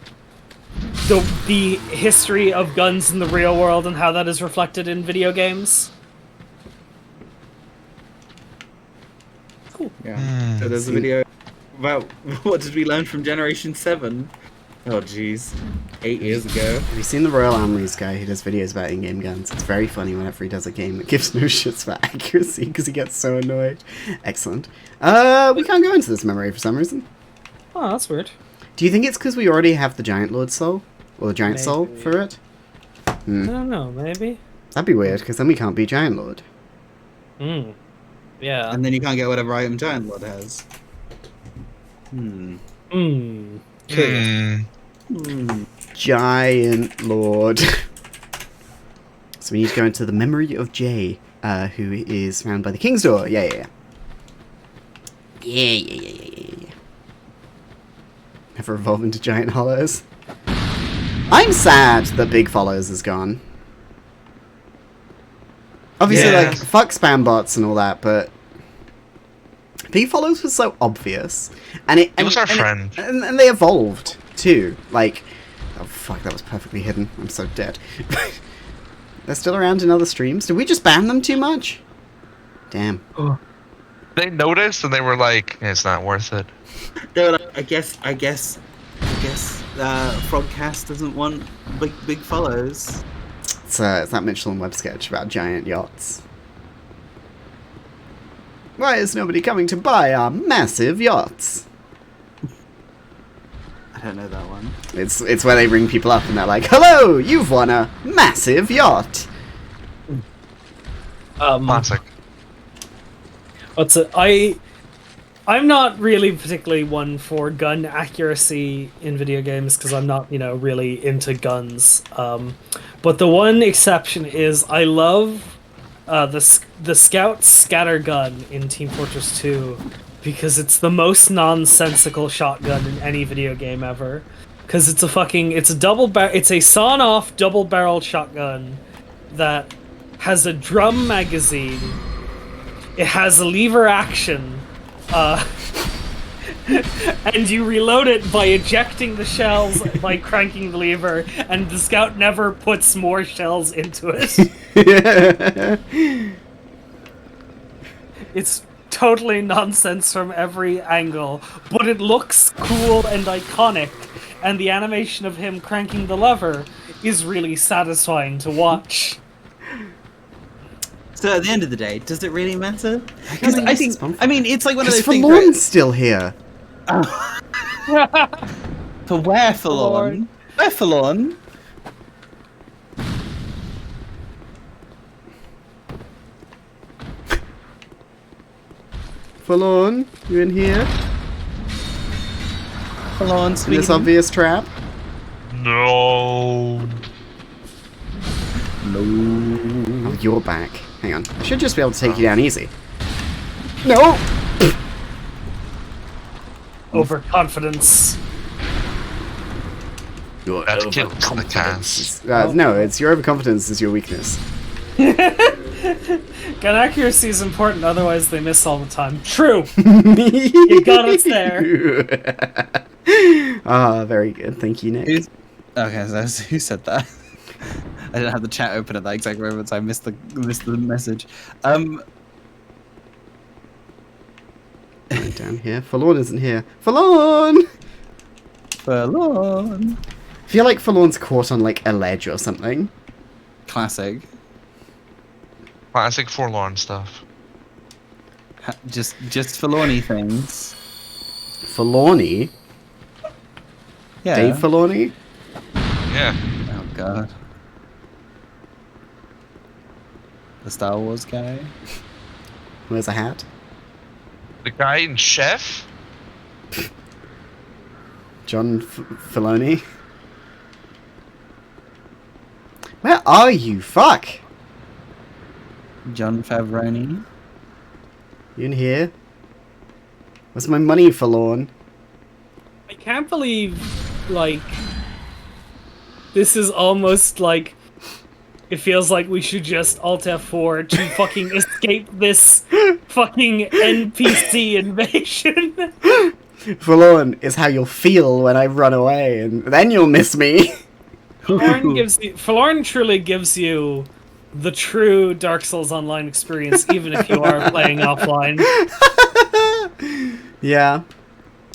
the history of guns in the real world and how that is reflected in video games. Cool. Yeah. So there's a video about what did we learn from Generation 7? Oh jeez. 8 years ago. Have you seen the Royal Armories guy who does videos about in-game guns? It's very funny whenever he does a game that gives no shits for accuracy because he gets so annoyed. Excellent. We can't go into this memory for some reason. Oh, that's weird. Do you think it's because we already have the Giant Lord soul? Or the Giant soul for it? I don't know, maybe. That'd be weird, because then we can't be Giant Lord. Yeah. And then you can't get whatever item Giant Lord has. Curious. Giant Lord. So we need to go into the memory of Jay, who is found by the King's Door. Yeah. Never evolve into Giant Hollows. I'm sad that Big Follows is gone. Obviously, like, fuck spam bots and all that, but Big Follows was so obvious. And it was our friend. And they evolved, too. Like, oh fuck, that was perfectly hidden. I'm so dead. They're still around in other streams. Did we just ban them too much? Damn. They noticed and they were like, it's not worth it. They're like, I guess Frogcast doesn't want big follows. It's that Mitchell and Webb sketch about giant yachts. Why is nobody coming to buy our massive yachts? I don't know that one. It's where they ring people up and they're like, hello, you've won a massive yacht. Classic. What's it? I'm not really particularly one for gun accuracy in video games because I'm not, really into guns. But the one exception is I love the Scout scatter gun in Team Fortress 2 because it's the most nonsensical shotgun in any video game ever. Because it's it's a sawn-off double-barreled shotgun that has a drum magazine. It has a lever action. And you reload it by ejecting the shells by cranking the lever, and the Scout never puts more shells into it. It's totally nonsense from every angle, but it looks cool and iconic, and the animation of him cranking the lever is really satisfying to watch. So at the end of the day, does it really matter? Because I think, it's like one of those things. Forlorn's still here. For where, Forlorn? Where, Forlorn? Forlorn, you in here? Forlorn, In sweetie. this obvious trap? No. Oh, you're back. Hang on. I should just be able to take you down easy. No! Overconfidence. Your That kills the cast. No, it's your overconfidence is your weakness. Gun accuracy is important, otherwise they miss all the time. True! You got us there. Ah, very good. Thank you, Nick. Okay, so who said that? I didn't have the chat open at that exact moment, so I missed the message. Right down here. Forlorn isn't here. Forlorn! Forlorn. I feel like Forlorn's caught on like a ledge or something. Classic. Classic forlorn stuff. Just forlorny things. Forlorny? Yeah. Dave Forlorny? Yeah. Oh god. The Star Wars guy. Wears a hat. The guy in Chef? John Filoni. Where are you? Fuck! John Favroni. You in here? Where's my money, Forlorn? I can't believe, like, this is almost like, it feels like we should just Alt F4 to fucking escape this fucking NPC invasion. Forlorn is how you'll feel when I run away, and then you'll miss me. Forlorn truly gives you the true Dark Souls Online experience, even if you are playing offline. Yeah.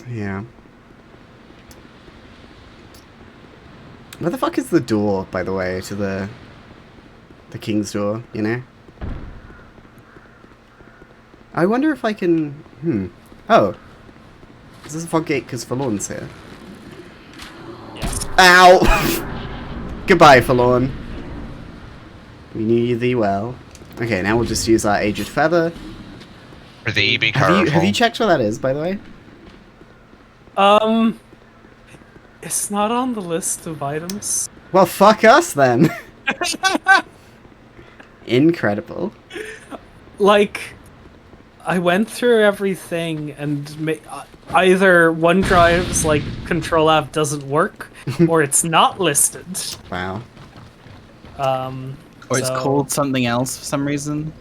Yeah. Where the fuck is the door, by the way, to the king's door, you know? I wonder if I can... Oh. Is this a fog gate because Forlorn's here? Yes. Ow! Goodbye, Forlorn. We knew thee well. Okay, now we'll just use our Aged Feather. For the be careful. Have you checked where that is, by the way? It's not on the list of items. Well, fuck us then. Incredible. Like, I went through everything and either OneDrive's like Control F doesn't work or it's not listed. Wow. Or it's called something else for some reason.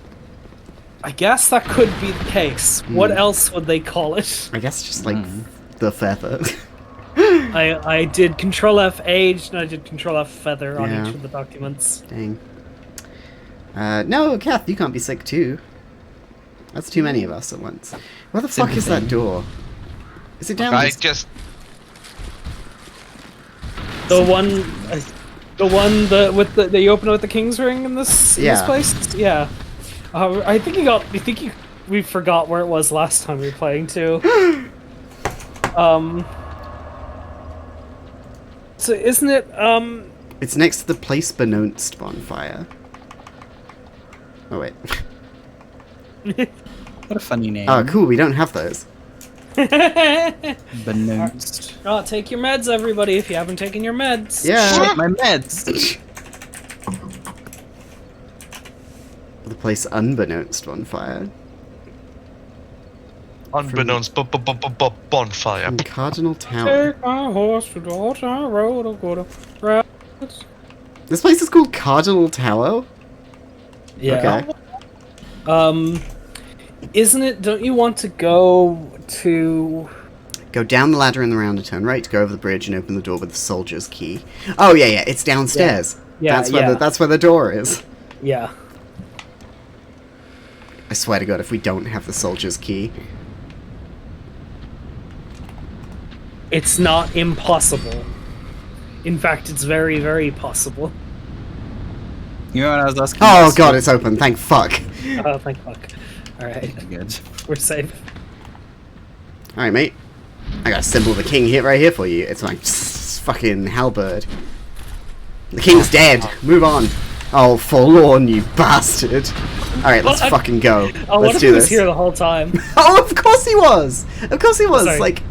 I guess that could be the case. What else would they call it? I guess just like the feather. I did Control F Aged and I did Control F Feather on Yeah. each of the documents. Dang. No, Kath, you can't be sick too. That's too many of us at once. Where the fuck is that door? Is it down I this? just... The one that you open with the King's Ring in this Yeah. place. Yeah. I think we forgot where it was last time we were playing too. So isn't it It's next to the place Benounced bonfire. Oh wait. What a funny name. Oh cool, we don't have those. Benounced. Oh, take your meds, everybody, if you haven't taken your meds. Yeah. My meds. The place unbeknownst bonfire. Unbeknownst bonfire. From Cardinal Tower. Take my horse to the old town road, I'll go to Rats. This place is called Cardinal Tower? Yeah. Okay. Isn't it, don't you want to go to... Go down the ladder in the round and turn right to go over the bridge and open the door with the soldier's key. Oh yeah, it's downstairs. Yeah, That's where the door is. Yeah. I swear to God, if we don't have the soldier's key. It's not impossible. In fact, it's very, very possible. You know what I was asking? Oh God, it's open. Thank fuck. Oh, thank fuck. Alright, Good. we're safe. Alright, mate. I got a symbol of the king here, right here for you. It's my fucking halberd. The king's dead. Move on. Oh, forlorn, you bastard. Alright, let's fucking go. Oh, what Let's if do he was this. here the whole time? Oh, of course he was! Of course he was! Sorry. Like,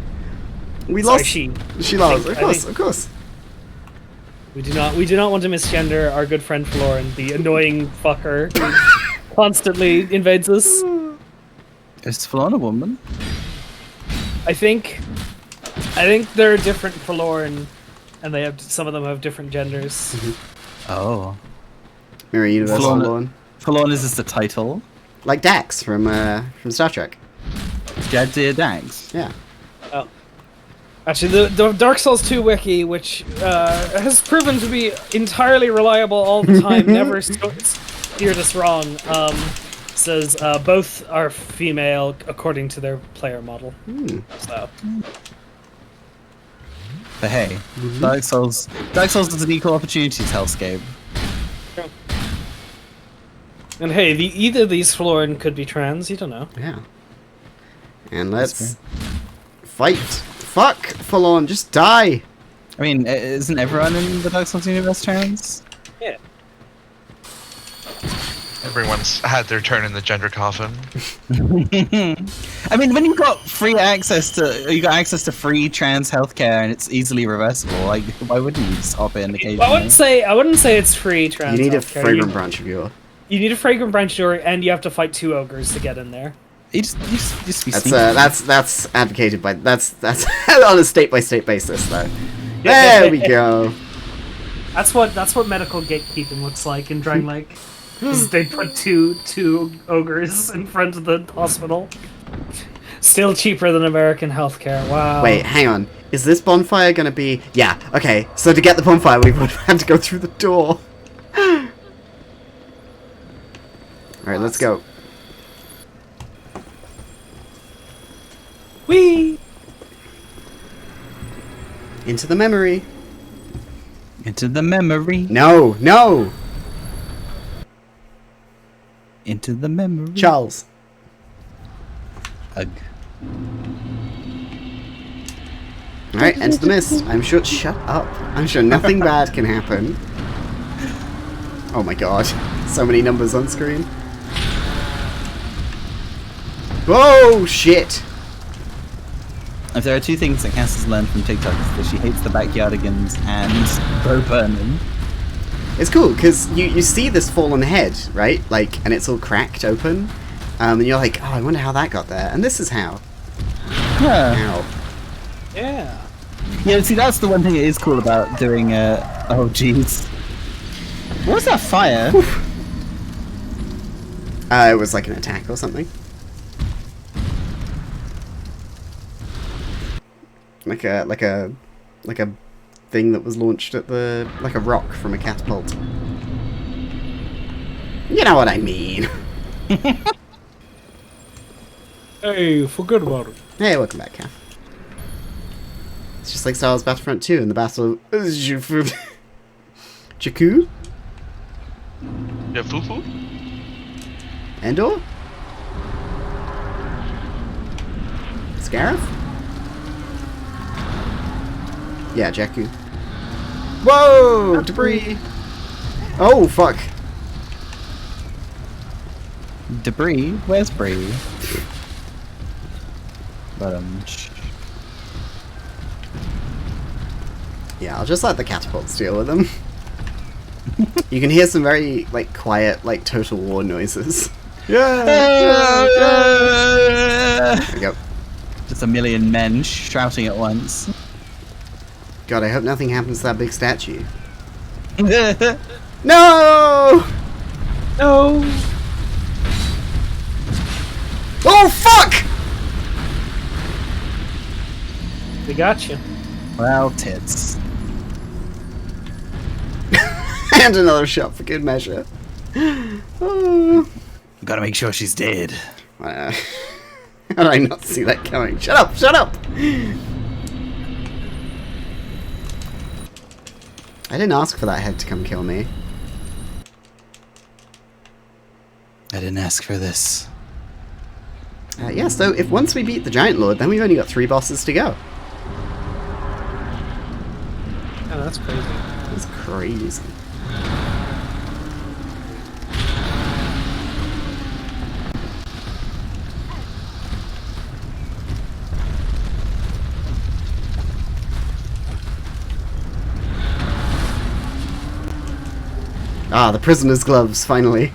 we Sorry, lost... she lost. I Of course, think- of course. We do not want to misgender our good friend Florin, the annoying fucker who constantly invades us. Is Falon a woman? I think they're different Florin, and some of them have different genders. Oh. Mirror Universe Forlorn. forlorn. Falon is this the title? Like Dax from Star Trek. Dead Dear Dags. Yeah. Oh, Actually, the Dark Souls 2 wiki, which has proven to be entirely reliable all the time, never steered us wrong, says both are female according to their player model. So. But hey, Dark Souls is an equal opportunities hellscape. And hey, either of these Florin could be trans, you don't know. Yeah. And let's fight. Fuck! Full on, just die! I mean, isn't everyone in the Dark Souls universe trans? Yeah. Everyone's had their turn in the gender coffin. I mean, when you got access to free trans healthcare and it's easily reversible, like why wouldn't you just hop in occasionally? I wouldn't say it's free trans. You need a healthcare. fragrant branch of your. You need a fragrant branch door, and you have to fight 2 ogres to get in there. You just be That's advocated by that's on a state by state basis though. There we go. That's what medical gatekeeping looks like in Dragon Lake. They put two ogres in front of the hospital. Still cheaper than American healthcare. Wow. Wait, hang on. Is this bonfire gonna be? Yeah. Okay. So to get the bonfire, we would have had to go through the door. All right, let's go. Whee! Into the memory. into the memory. No, no. Into the memory. Charles. Ugh. Alright, enter the mist. I'm sure. Shut up. I'm sure nothing bad can happen. Oh my god. So many numbers on screen. Whoa, shit. If there are two things that Cass has learned from TikTok, it's that she hates the backyardigans and Bo Burnham. It's cool, because you see this fallen head, right? Like, and it's all cracked open. And you're like, oh, I wonder how that got there. And this is how. Yeah. Ow. Yeah. Yeah, see, that's the one thing that is cool about doing, oh jeez. What was that fire? It was like an attack or something. Like a thing that was launched at the, like a rock from a catapult. You know what I mean. Hey, forget about it. Hey, welcome back, Cam. It's just like Star Wars Battlefront 2 in the Battle of Jakku? Yeah, Fufu? Endor? Scarif? Yeah, Jakku. Whoa! Debris! Oh, fuck. Debris? Where's Bree? But Yeah, I'll just let the catapults deal with them. You can hear some very, like, quiet, like, Total War noises. Yeah! There we go. Just a million men shouting at once. God, I hope nothing happens to that big statue. No! No! Oh, fuck! We got you. Well, tits. And another shot for good measure. Oh. Gotta make sure she's dead. How did I not see that coming? Shut up! Shut up! I didn't ask for that head to come kill me. I didn't ask for this. Yeah, so if once we beat the Giant Lord, then we've only got 3 bosses to go. Oh, that's crazy. That's crazy. Ah, the prisoner's gloves, finally.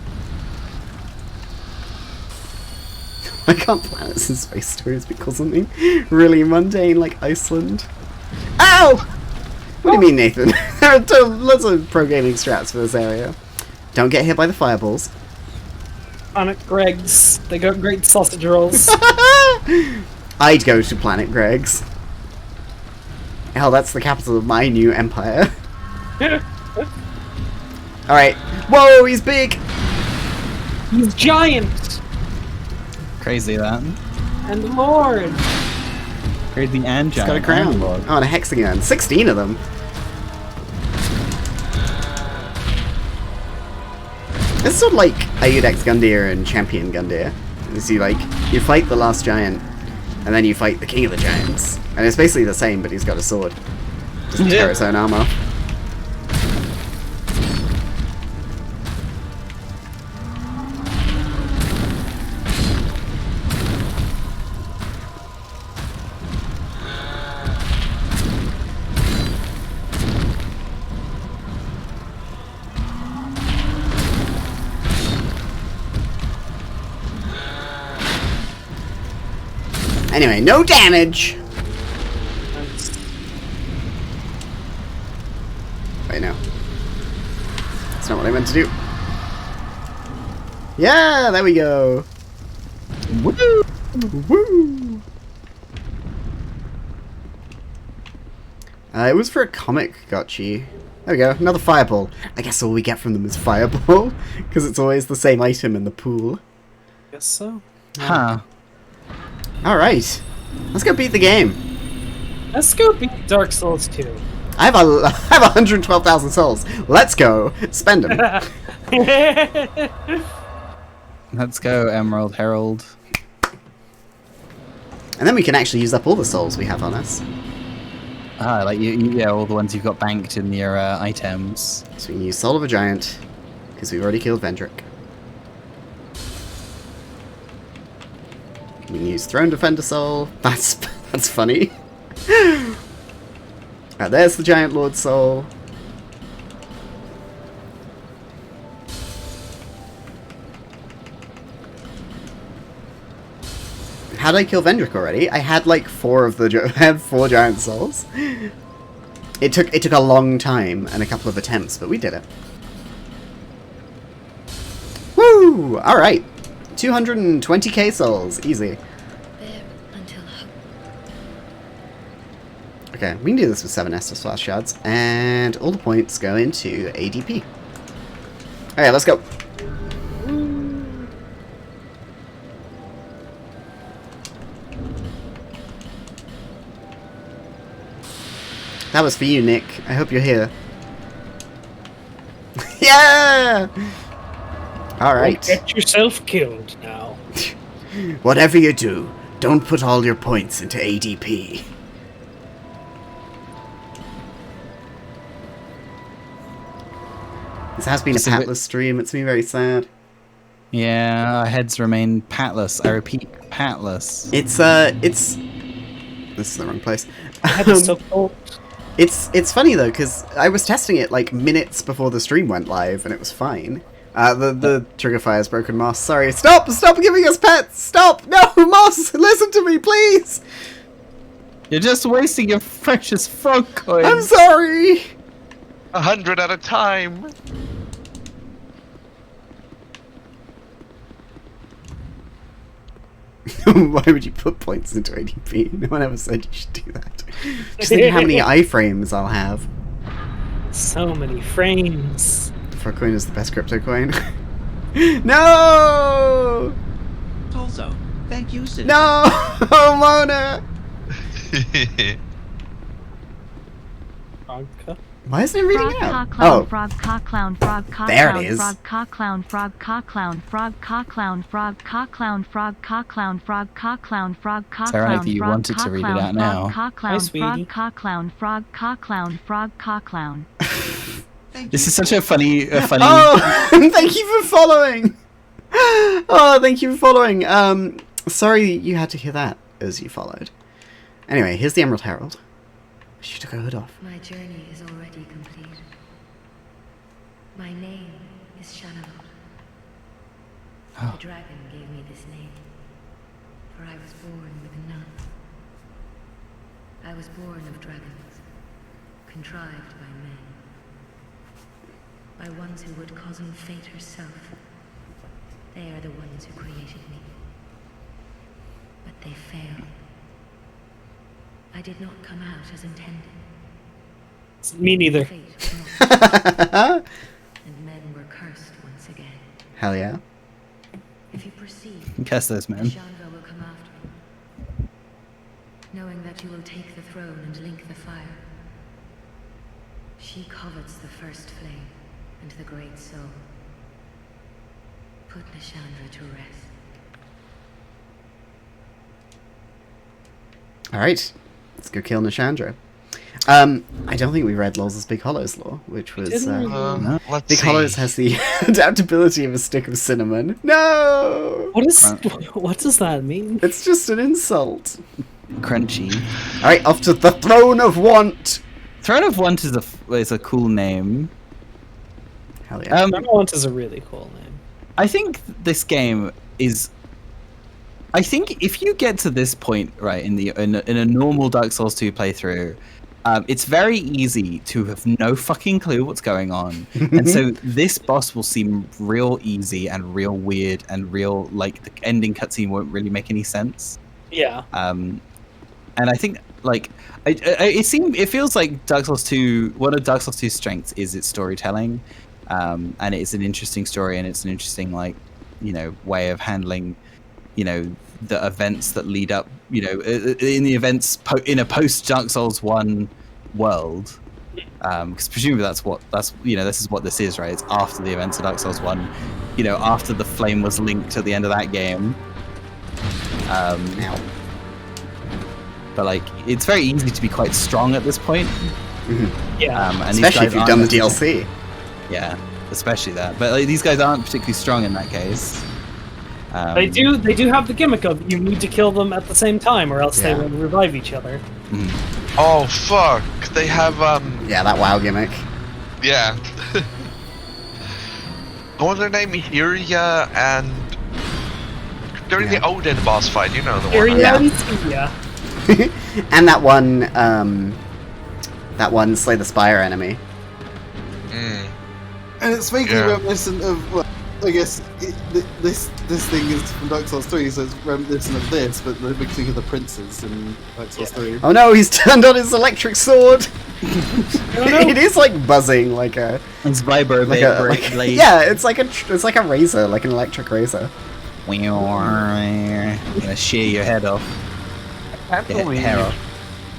I can't planets in space stories because something really mundane like Iceland. Ow! What do you mean, Nathan? There are lots of pro gaming strats for this area. Don't get hit by the fireballs. Planet Greg's. They got great sausage rolls. I'd go to Planet Greg's. Hell, that's the capital of my new empire. Alright. Whoa, he's big! He's giant Crazy that. and lord. Crazy and He's got a giant. crown. and lord. Oh, and a hexagon. 16 of them. This is sort of like Ayudex Gundyr and Champion Gundyr. You fight the last giant, and then you fight the king of the giants. And it's basically the same, but he's got a sword. Just to tear his own armor. Anyway, no damage! Wait, no. That's not what I meant to do. Yeah, there we go! Woo! Woo! It was for a comic, gotchi. There we go, another fireball. I guess all we get from them is fireball, because it's always the same item in the pool. Guess so. Huh. Alright, let's go beat the game. Let's go beat Dark Souls 2. I have 112,000 souls. Let's go spend them. Let's go, Emerald Herald. And then we can actually use up all the souls we have on us. Ah, like yeah, all the ones you've got banked in your items. So we can use Soul of a Giant, because we've already killed Vendrick. We can use Throne Defender Soul. That's funny. There's the Giant Lord Soul. How did I kill Vendrick already? I had like 4 of the I had 4 Giant Souls. It took a long time and a couple of attempts, but we did it. Woo! All right. 220k souls, easy. There until hope. Okay, we can do this with 7 Estus Flash Shards, and all the points go into ADP. Okay, let's go. That was for you, Nick. I hope you're here. Yeah! Alright. Get yourself killed now. Whatever you do, don't put all your points into ADP. This has been a patless stream. It's been very sad. Yeah, our heads remain patless. I repeat, patless. It's This is the wrong place. That is so cold. It's funny though, because I was testing it like minutes before the stream went live, and it was fine. The trigger fire's broken, Moss. Sorry. Stop giving us pets! Stop! No, Moss! Listen to me, please! You're just wasting your precious frog coins. I'm sorry! 100 at a time. Why would you put points into ADP? No one ever said you should do that. Just think how many iframes I'll have. So many frames. Frog coin is the best crypto coin. No! Also, thank you, citizen. No! Mona! Vodka. Why isn't it reading Frog out? cock clown, Oh, frog cock clown, frog cock There it clown, is. frog cock clown, frog cock clown, frog cock clown, frog cock clown, frog cock clown, frog cock clown, frog cock It's alright clown, that you frog wanted to cock read it clown, out now. frog cock Hi, clown, sweetie. frog cock clown, frog cock clown, frog cock clown. Thank This you. is such a funny. Oh, thank you for following. Oh, thank you for following. Sorry you had to hear that as you followed. Anyway, here's the Emerald Herald. She took her hood off. My journey is already complete. My name is Shannon. Oh. The dragon gave me this name, for I was born with none. I was born of dragons, contrived by men, by ones who would cozen fate herself. They are the ones who created me. But they failed. I did not come out as intended. Me neither. Fate was not, and men were cursed once again. Hell yeah. If you proceed, Curse those men. Chandra will come after you. Knowing that you will take the throne and link the fire. She covets the first flame and the great soul. Put Nishandra to rest. Alright, let's go kill Nishandra. I don't think we read Lol's Big Hollows lore, which was... Let's Big see. Hollows has the adaptability of a stick of cinnamon. No! What does that mean? It's just an insult. Crunchy. Alright, off to the Throne of Want! Throne of Want is a cool name. Hell yeah. Want is a really cool name. I think this game is. I think if you get to this point, right, in a normal Dark Souls 2 playthrough, it's very easy to have no fucking clue what's going on, and so this boss will seem real easy and real weird and real like the ending cutscene won't really make any sense. Yeah. And I think like it feels like Dark Souls 2. One of Dark Souls 2's strengths is its storytelling, and it's an interesting story and it's an interesting like way of handling the events that lead up in the events in a post Dark Souls 1 world, because presumably this is what this is, right? It's after the events of Dark Souls 1, after the flame was linked at the end of that game. But like it's very easy to be quite strong at this point. Yeah. And Especially if you've done the DLC. Yeah, especially that. But like, these guys aren't particularly strong in that case. They do have the gimmick of you need to kill them at the same time or else they will revive each other. Oh fuck! They have Yeah, that WoW gimmick. Yeah. What was their name? Iria and during the Odin boss fight, the one. Yeah. And that one Slay the Spire enemy. And it's vaguely reminiscent of, well, I guess this thing is from Dark Souls 3, so it's reminiscent of this, but the mixing of the princes in Dark Souls 3. Oh no, he's turned on his electric sword! It is like buzzing, like a... It's vibrating. Yeah, it's like a razor, like an electric razor. I'm gonna shear your head off. I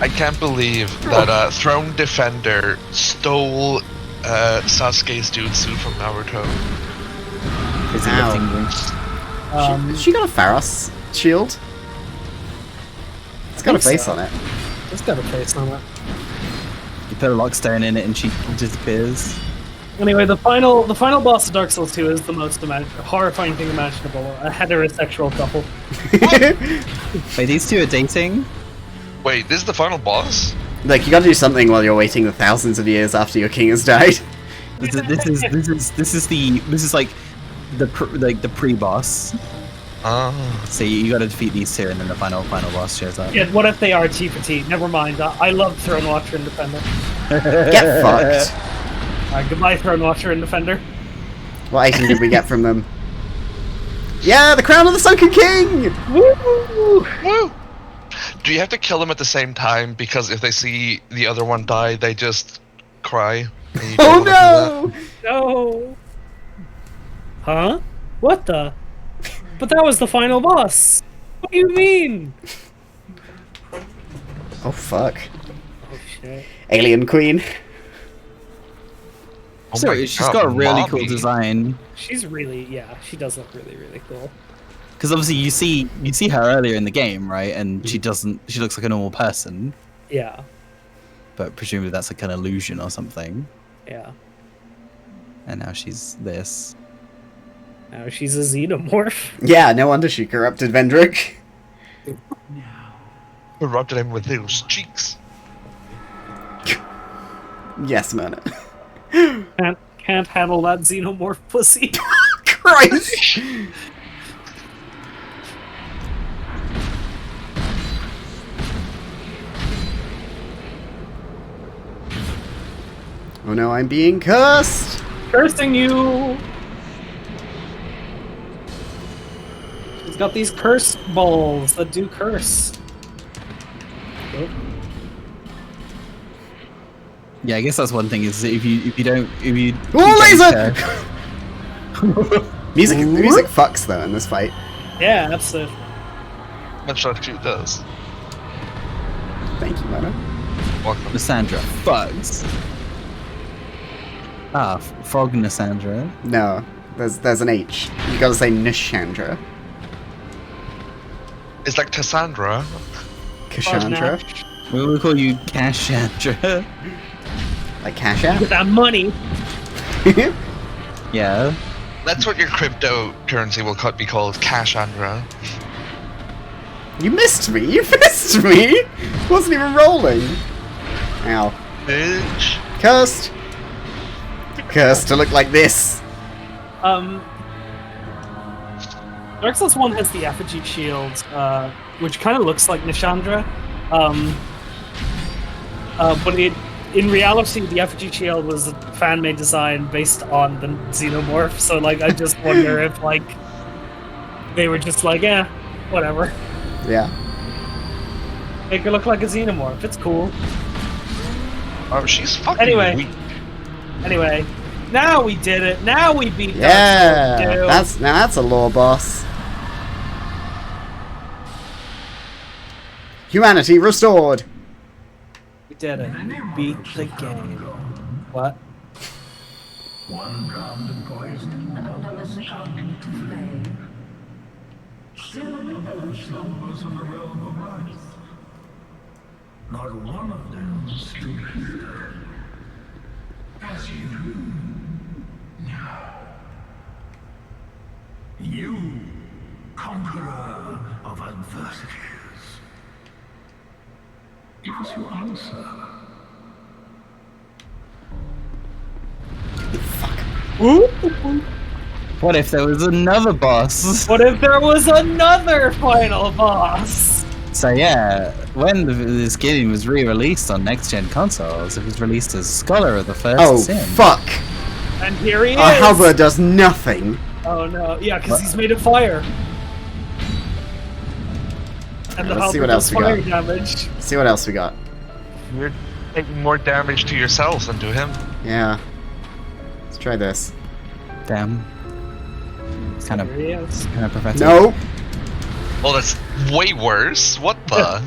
can't believe that Throne Defender stole Sasuke's jutsu from Naruto. She got a Pharos shield. It's got a face on it. It's got a face on it. You put a lockstone in it and she disappears. Anyway, the final boss of Dark Souls 2 is the most horrifying thing imaginable. A heterosexual couple. Wait, these two are dating? Wait, this is the final boss? Like, you gotta do something while you're waiting the thousands of years after your king has died. This is like the pre-boss. Oh. So you gotta defeat these two and then the final boss shows up. Yeah, what if they are T for T? Never mind. I love Throne Watcher and Defender. Get fucked. Goodbye, Throne Watcher and Defender. What item did we get from them? Yeah, the Crown of the Sunken King! Woo! Woo! Do you have to kill them at the same time? Because if they see the other one die, they just cry. Oh no! No! Huh? What the? But that was the final boss! What do you mean? Oh fuck. Oh shit. Alien Queen. Oh So my she's God, got a really Mommy. cool design. She's really, she does look really, really cool. Because obviously you see her earlier in the game, right? And she looks like a normal person. Yeah. But presumably that's like an illusion or something. Yeah. And now she's this. Now she's a xenomorph. Yeah, no wonder she corrupted Vendrick. Corrupted him with those cheeks. Yes, Myrna. Can't handle that xenomorph pussy. Christ! Oh no, I'm being cursed! Cursing you! He's got these curse balls that do curse. Oh. Yeah, I guess that's one thing is if you don't if you Oh, laser! The music fucks though in this fight. Yeah, absolutely. Much like she does. Thank you, Mona. Welcome. Lysandra fucks. Frog Lysandra. No, there's an H. You gotta say Nishandra. It's like Cassandra. Kashandra. We will call you Cashandra. Like Cash App? With that money. Yeah. That's what your cryptocurrency will be called, Cashandra. You missed me! You missed me! Wasn't even rolling! Ow. Bitch. Cursed! Cursed to look like this! Dark Souls 1 has the effigy shield, which kind of looks like Nishandra. But in reality, the effigy shield was a fan-made design based on the xenomorph, so like I just wonder if like they were just like, yeah, whatever. Yeah. Make her look like a xenomorph. It's cool. Oh, she's fucking Anyway. weak. Anyway, now we did it. Now we beat Yeah! Dark Souls 2. That's a lore boss. Humanity restored! We did it. We beat the game. What? One round of poison, another succumbing to flame. Still another slumbers in the realm of life. Not one of them stood here. As you do now. You, conqueror of adversities. Give us your answer. What if there was another boss? What if there was another final boss? So yeah, when this game was re-released on next-gen consoles, it was released as Scholar of the First Sin. Fuck! And here he is. Our halberd does nothing. Oh no, yeah, because he's made of fire. And the Let's see halberd what else does we fire got. damage. See what else we got. You're taking more damage to yourselves than to him. Yeah. Let's try this. Damn. It's kind of Here he is. pathetic. No! Well, that's way worse. What the?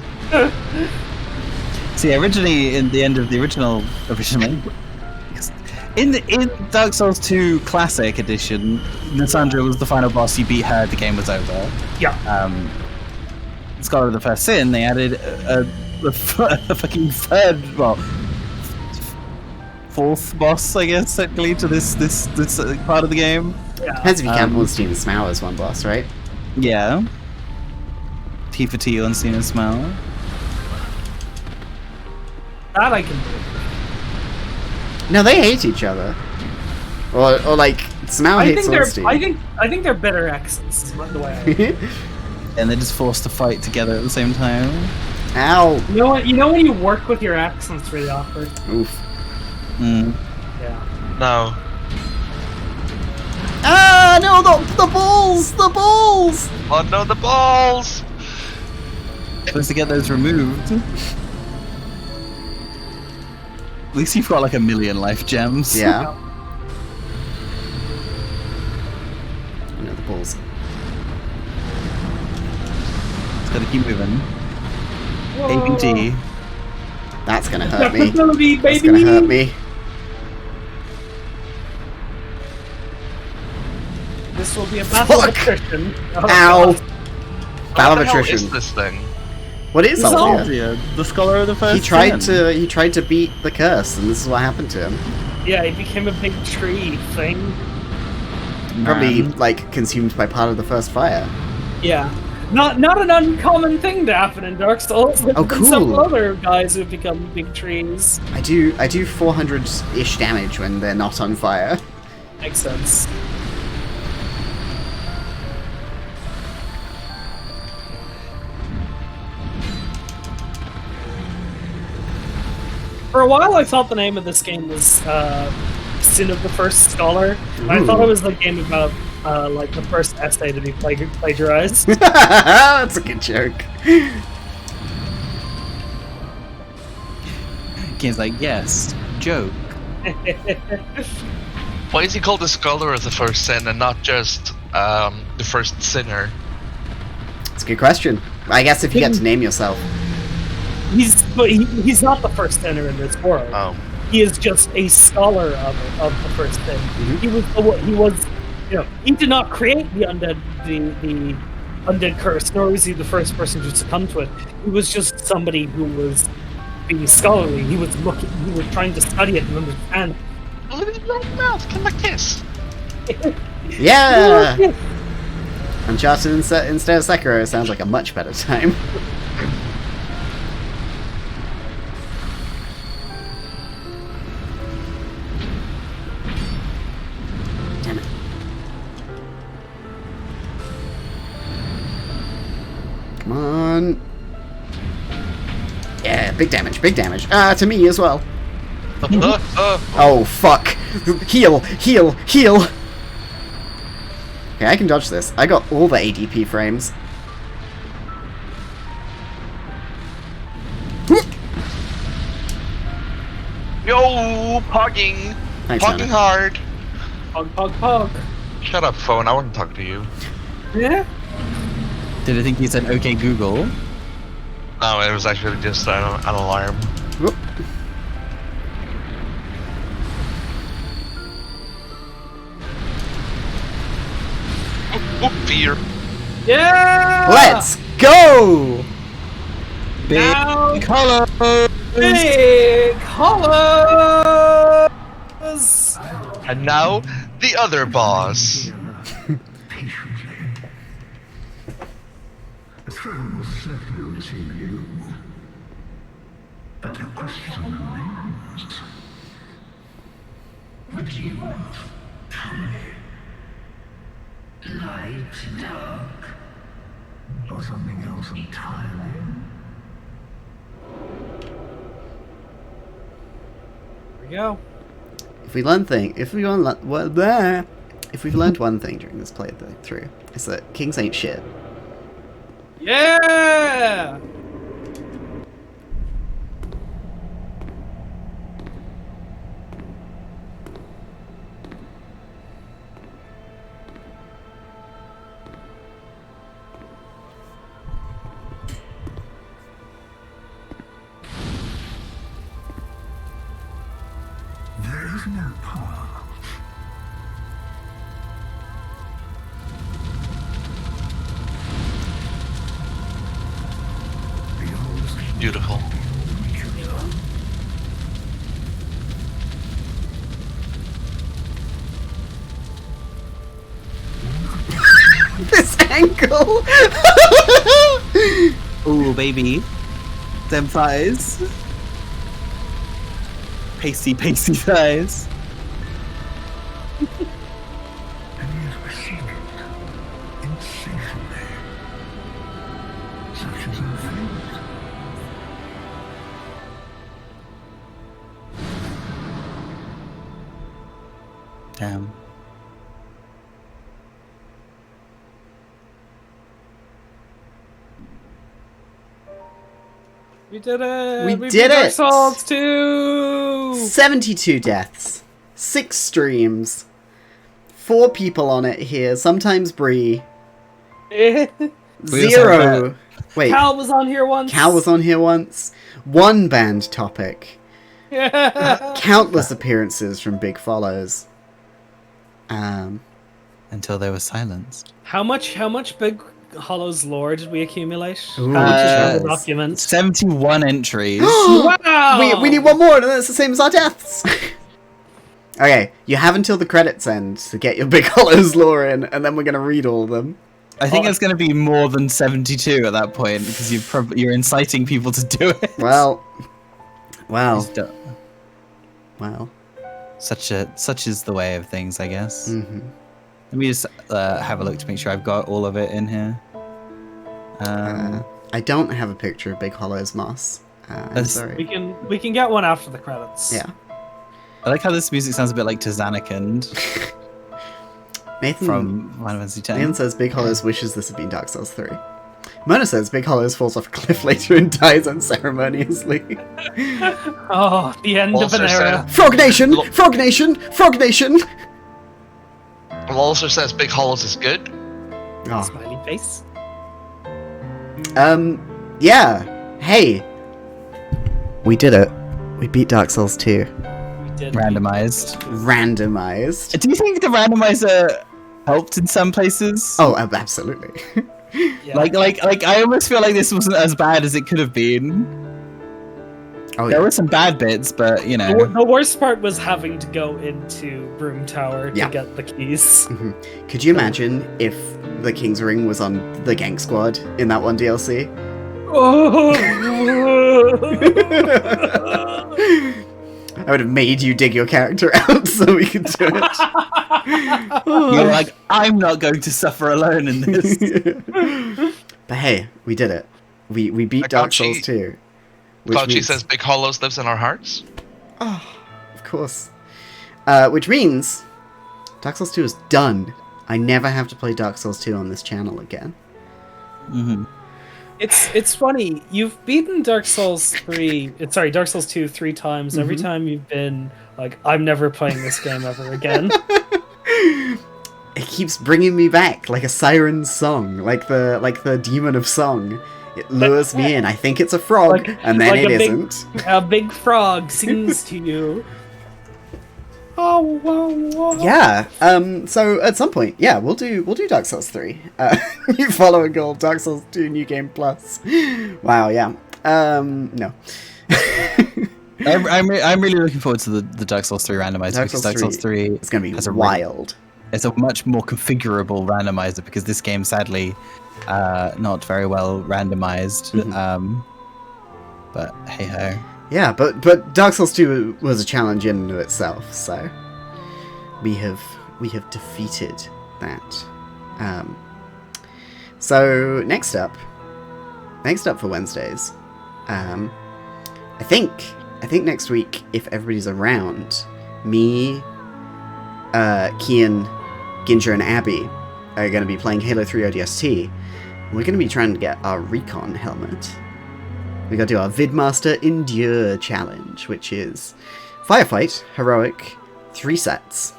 See, originally in the end of the original, in Dark Souls 2 Classic Edition, Lysandra was the final boss. You beat her, the game was over. Yeah. Scholar of the First Sin, they added a fucking third, well, fourth boss, I guess, technically, to this part of the game. Yeah. Depends if you count Ornstein and Smaug as one boss, right? Yeah. T for T, Unseen and Smell. That I can do. No, they hate each other. Or like, Smaug hates Ornstein. I think they're better exes, is the way I And they're just forced to fight together at the same time. Ow! You know what? You know when you work with your accents, it's really awkward. Oof. Mm. Yeah. No. Ah, no, the balls! The balls! Oh no, the balls! Supposed to get those removed. At least you've got like 1,000,000 life gems. Yeah. Oh no, the balls. Just gotta keep moving. ABG. That's gonna hurt me. Baby. That's gonna hurt me. This will be a battle of Fuck! attrition. Oh, Ow! God. Battle What of the hell attrition. is this thing? What is Althea? Althea, the Scholar of the First He tried to beat the curse, and this is what happened to him. Yeah, he became a big tree thing. Probably like consumed by part of the first fire. Yeah. Not an uncommon thing to happen in Dark Souls. There's Oh, been several cool. other guys who've become big trees. I do 400-ish damage when they're not on fire. Makes sense. For a while, I thought the name of this game was Sin of the First Scholar. And I thought it was the game about like the first essay to be plagiarized. That's a good joke. Game's like, yes, joke. Why is he called the Scholar of the First Sin and not just the First Sinner? It's a good question. I guess if you get to name yourself. He's not the first sinner in this world. Oh. He is just a scholar of the first thing. Mm-hmm. He was, he did not create the undead the undead curse, nor was he the first person to succumb to it. He was just somebody who was being scholarly. He was trying to study it and understand. Look at his right mouth, kind of like this. Yeah! Uncharted instead of Sekiro sounds like a much better time. Damn it. Come on. Yeah, big damage, big damage. To me as well. Oh, fuck. Heal, heal, heal. Okay, I can dodge this. I got all the ADP frames. Yo, pogging. Thanks, Pogging Nana. hard. Pog. Shut up, phone. I want to talk to you. Yeah. Did I think you said okay Google? No, it was actually just an alarm. Whoop. Fear. Yeah. Let's go! Now, Big hollow. big hollows. And now, the other boss. Patiently. The throne will certainly receive you. But the question remains. What do you want? Tell me. Light, dark, or something else entirely? Here we go. If we've learned one thing during this playthrough, it's that kings ain't shit. Yeah. There is no path. Beautiful. This angle! Ooh, baby. Them thighs. Pasty thighs. And yet we seek it insatiably. Such is our fate. Damn. We did it. We beat did Dark it! Souls 2. 72 deaths, 6 streams, 4 people on it here, sometimes Bree, 0. Wait, Cal was on here once. Cal was on here once, 1 banned topic, countless appearances from Big Follows. Until there was silence. How much Big Hollow's lore did we accumulate? Ooh. How much is in the document? 71 entries. Wow! we need 1 more, and that's the same as our deaths. Okay, you have until the credits end to get your Big Hollows lore in, and then we're gonna read all of them. I think it's going to be more than 72 at that point because you're inciting people to do it. Well. He's done. Well. Such is the way of things, I guess. Mm-hmm. Let me just have a look to make sure I've got all of it in here. I don't have a picture of Big Hollow's moss. I'm sorry. We can get one after the credits. Yeah. I like how this music sounds a bit like Tizanakand Nathan from Final Fantasy X. Nathan says Big Hollow's wishes this had been Dark Souls 3. Mona says Big Hollows falls off a cliff later and dies unceremoniously. Oh, the end of an Walter era. said- Frog Nation! Frog Nation! Frog Nation! Walter says Big Hollows is good. Oh. Smiley face. Yeah. Hey. We did it. We beat Dark Souls 2. We did. Randomized. Randomized. Do you think the randomizer helped in some places? Oh, absolutely. Yeah. Like, I almost feel like this wasn't as bad as it could have been. Oh, There yeah. were some bad bits, but you know. The worst part was having to go into Broom Tower to Yeah. get the keys. Could you imagine if the King's Ring was on the Gank Squad in that one DLC? I would have made you dig your character out so we could do it. You're like, I'm not going to suffer alone in this. But hey, we did it. We beat Dark Souls 2. Fauci means- says Big Hollows lives in our hearts. Oh, of course. Which means Dark Souls 2 is done. I never have to play Dark Souls 2 on this channel again. Mm-hmm. It's funny. You've beaten Dark Souls 2 3 times. Every time you've been like, I'm never playing this game ever again. It keeps bringing me back like a siren song, like the demon of song. It lures me in. I think it's a frog, and then like it a big- isn't. A big frog sings to you. Oh, wow, wow. Yeah. So at some point, yeah, we'll do Dark Souls 3. New following goal, Dark Souls 2 New Game Plus. Wow. Yeah. No. I'm really looking forward to the Dark Souls 3 randomizer because Dark Souls 3 It's gonna be has a wild. It's a much more configurable randomizer because this game sadly not very well randomized. But hey ho. Yeah, but Dark Souls 2 was a challenge in and of itself, so we have defeated that. So next up for Wednesdays, I think next week, if everybody's around, me, Kian, Ginger, and Abby are going to be playing Halo 3 ODST. And we're going to be trying to get our Recon helmet. We got to do our Vidmaster Endure challenge, which is Firefight, Heroic, 3 sets.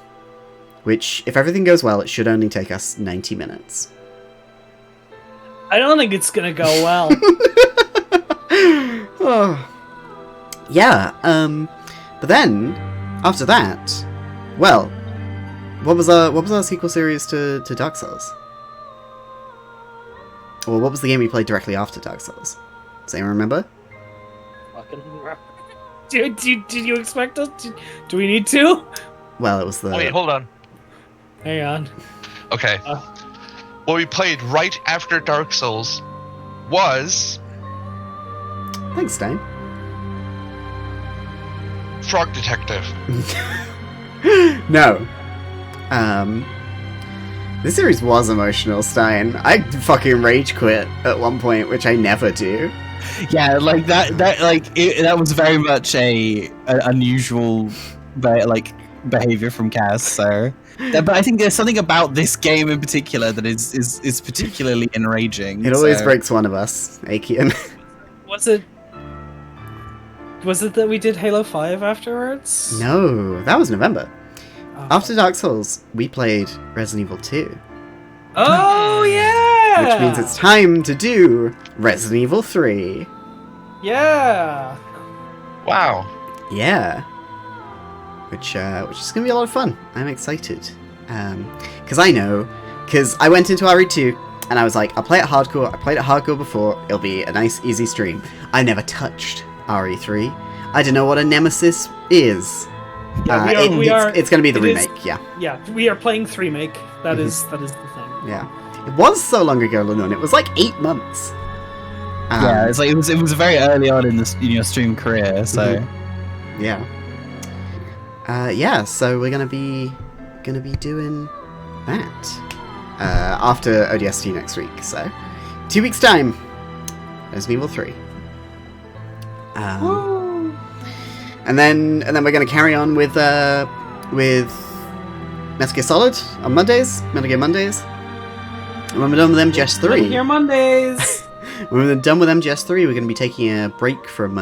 Which, if everything goes well, it should only take us 90 minutes. I don't think it's gonna go well. Oh. Yeah, but then, after that, well, what was our sequel series to Dark Souls? Or what was the game we played directly after Dark Souls? Does anyone remember? Did you expect us to? Do we need to? Well, it was the... Wait, hold on. Hang on. Okay. What we played right after Dark Souls was Thanks, Stein. Frog Detective. No. This series was emotional, Stein. I fucking rage quit at one point, which I never do. Yeah, like that was very much an unusual behavior from Kaz. So, but I think there's something about this game in particular that is particularly enraging. It always breaks one of us, Akian. Was it that we did Halo 5 afterwards? No, that was November. Oh. After Dark Souls, we played Resident Evil 2. Oh yeah! Which means it's time to do Resident Evil 3. Yeah. Wow. Yeah. Which is gonna be a lot of fun. I'm excited. Because I went into RE2 and I was like, I'll play it hardcore. I played it hardcore before. It'll be a nice, easy stream. I never touched RE3. I don't know what a nemesis is. Yeah, it's going to be the it is- remake, yeah. Yeah, we are playing 3-make. That is the thing. Yeah. It was so long ago, Lennon. It was like 8 months. Yeah, it's like it was very early on in your stream career, so Yeah. So we're gonna be doing that after ODST next week. So 2 weeks time, Resident Evil 3. And then we're gonna carry on with Metal Gear Solid on Mondays, Metal Gear Mondays. And when we're done with MGS3, Here Mondays. when we're done with MGS3, we're going to be taking a break from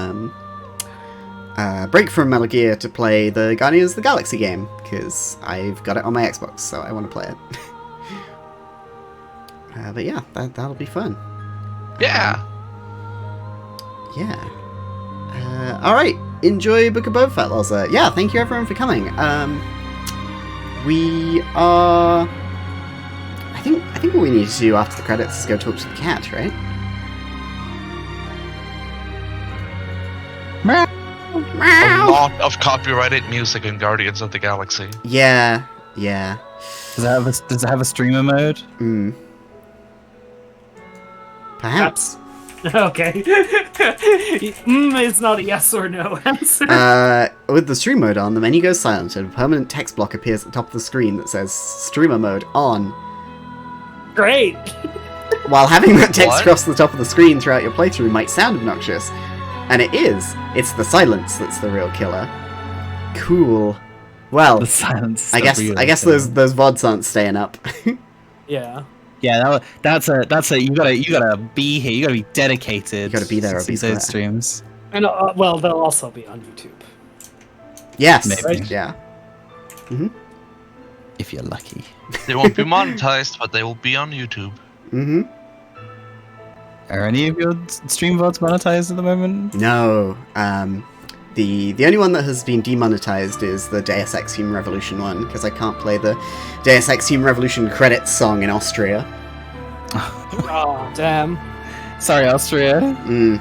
Metal Gear to play the Guardians of the Galaxy game, because I've got it on my Xbox, so I want to play it. But yeah, that'll be fun. Yeah. Yeah. Alright, enjoy Book of Boba Fett, Loza. Yeah, thank you everyone for coming. We are... I think what we need to do after the credits is go talk to the cat, right? A Meow! lot of copyrighted music in Guardians of the Galaxy. Yeah. Does it have a streamer mode? Perhaps. Okay. It's not a yes or no answer. With the stream mode on, the menu goes silent and a permanent text block appears at the top of the screen that says streamer mode on. Great. While having that text What? across the top of the screen throughout your playthrough might sound obnoxious, and it is. It's the silence that's the real killer. Cool. Well, The silence. I guess those VODs aren't staying up. Yeah. Yeah, that's a you gotta be here. You gotta be dedicated. You gotta be there or to be these there. streams. And well, they'll also be on YouTube. Yes. Maybe. Yeah. If you're lucky. They won't be monetized, but they will be on YouTube. Mm-hmm. Are any of your stream VODs monetized at the moment? No. The only one that has been demonetized is the Deus Ex Human Revolution one, because I can't play the Deus Ex Human Revolution credits song in Austria. Oh, damn. Sorry, Austria. Mm,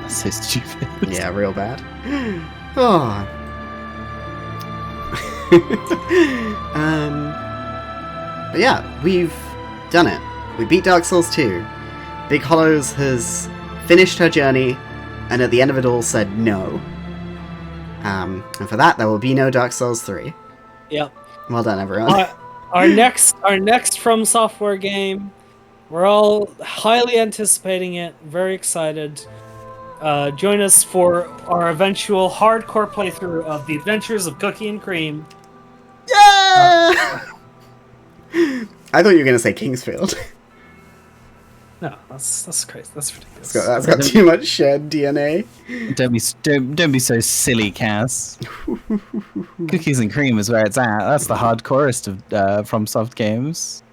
That's so stupid. yeah, real bad. Oh. But yeah, we've done it. We beat Dark Souls 2. Big Hollows has finished her journey, and at the end of it all said no. And for that, there will be no Dark Souls 3. Yep. Well done, everyone. Our next From Software game. We're all highly anticipating it. Very excited. Join us for our eventual hardcore playthrough of The Adventures of Cookie and Cream. Yeah! I thought you were going to say Kingsfield. No, that's crazy. That's ridiculous. That's got too much shared DNA. Don't be so silly, Cass. Cookies and cream is where it's at. That's the hardcorest of FromSoft games.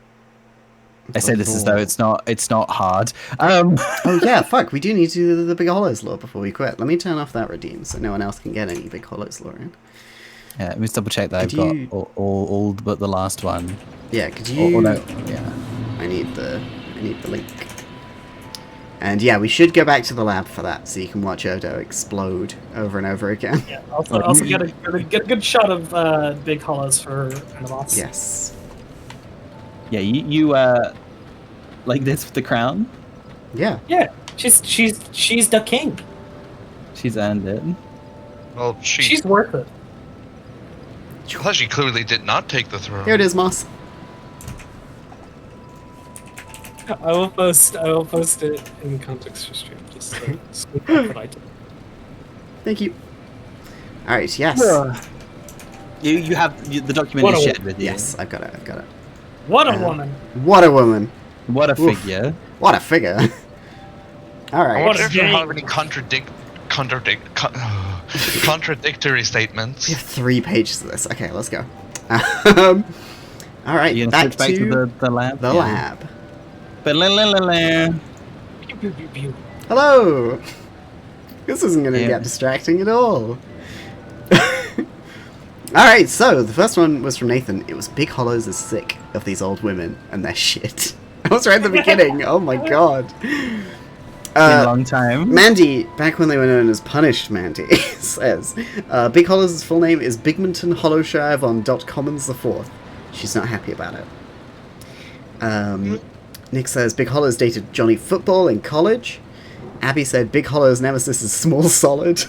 I say this as though it's not hard. Oh yeah, fuck. We do need to do the Big Hollows lore before we quit. Let me turn off that redeem so no one else can get any Big Hollows lore in. Yeah, let me just double check that Could I've you- got all but the last one. Yeah, could you? Or no, yeah. I need the link. And yeah, we should go back to the lab for that, so you can watch Odo explode over and over again. Yeah, also get a good shot of Big Hollows for Randomised. Yes. Yeah, you like this with the crown? Yeah. Yeah, she's the king. She's earned it. Well, She's worth it. well, she clearly did not take the throne. Here it is, Moss. I will post it in context for stream. Just so what I did. Thank you. All right. Yes. You have the document What is a- shared with you. Yes, I've got it. What a woman! What a woman. What a Oof. figure. What a figure. All I right. wonder if you dang. have any contradictory statements. We have 3 pages of this. Okay, let's go. All right. You Back can switch back to the lab. the Yeah. lab. Ba-la-la-la-la. Pew, pew, pew, pew. Hello. This isn't going to Yeah. get distracting at all. Alright, so the first one was from Nathan. It was Big Hollows is sick of these old women and their shit. I was right at the beginning. Oh my god. Been a long time. Mandy, back when they were known as Punished Mandy, says, Big Hollows' full name is Bigmonton Hollowshire von Commons IV. She's not happy about it. Nick says, Big Hollows dated Johnny Football in college. Abby said, Big Hollow's nemesis is Small Solid.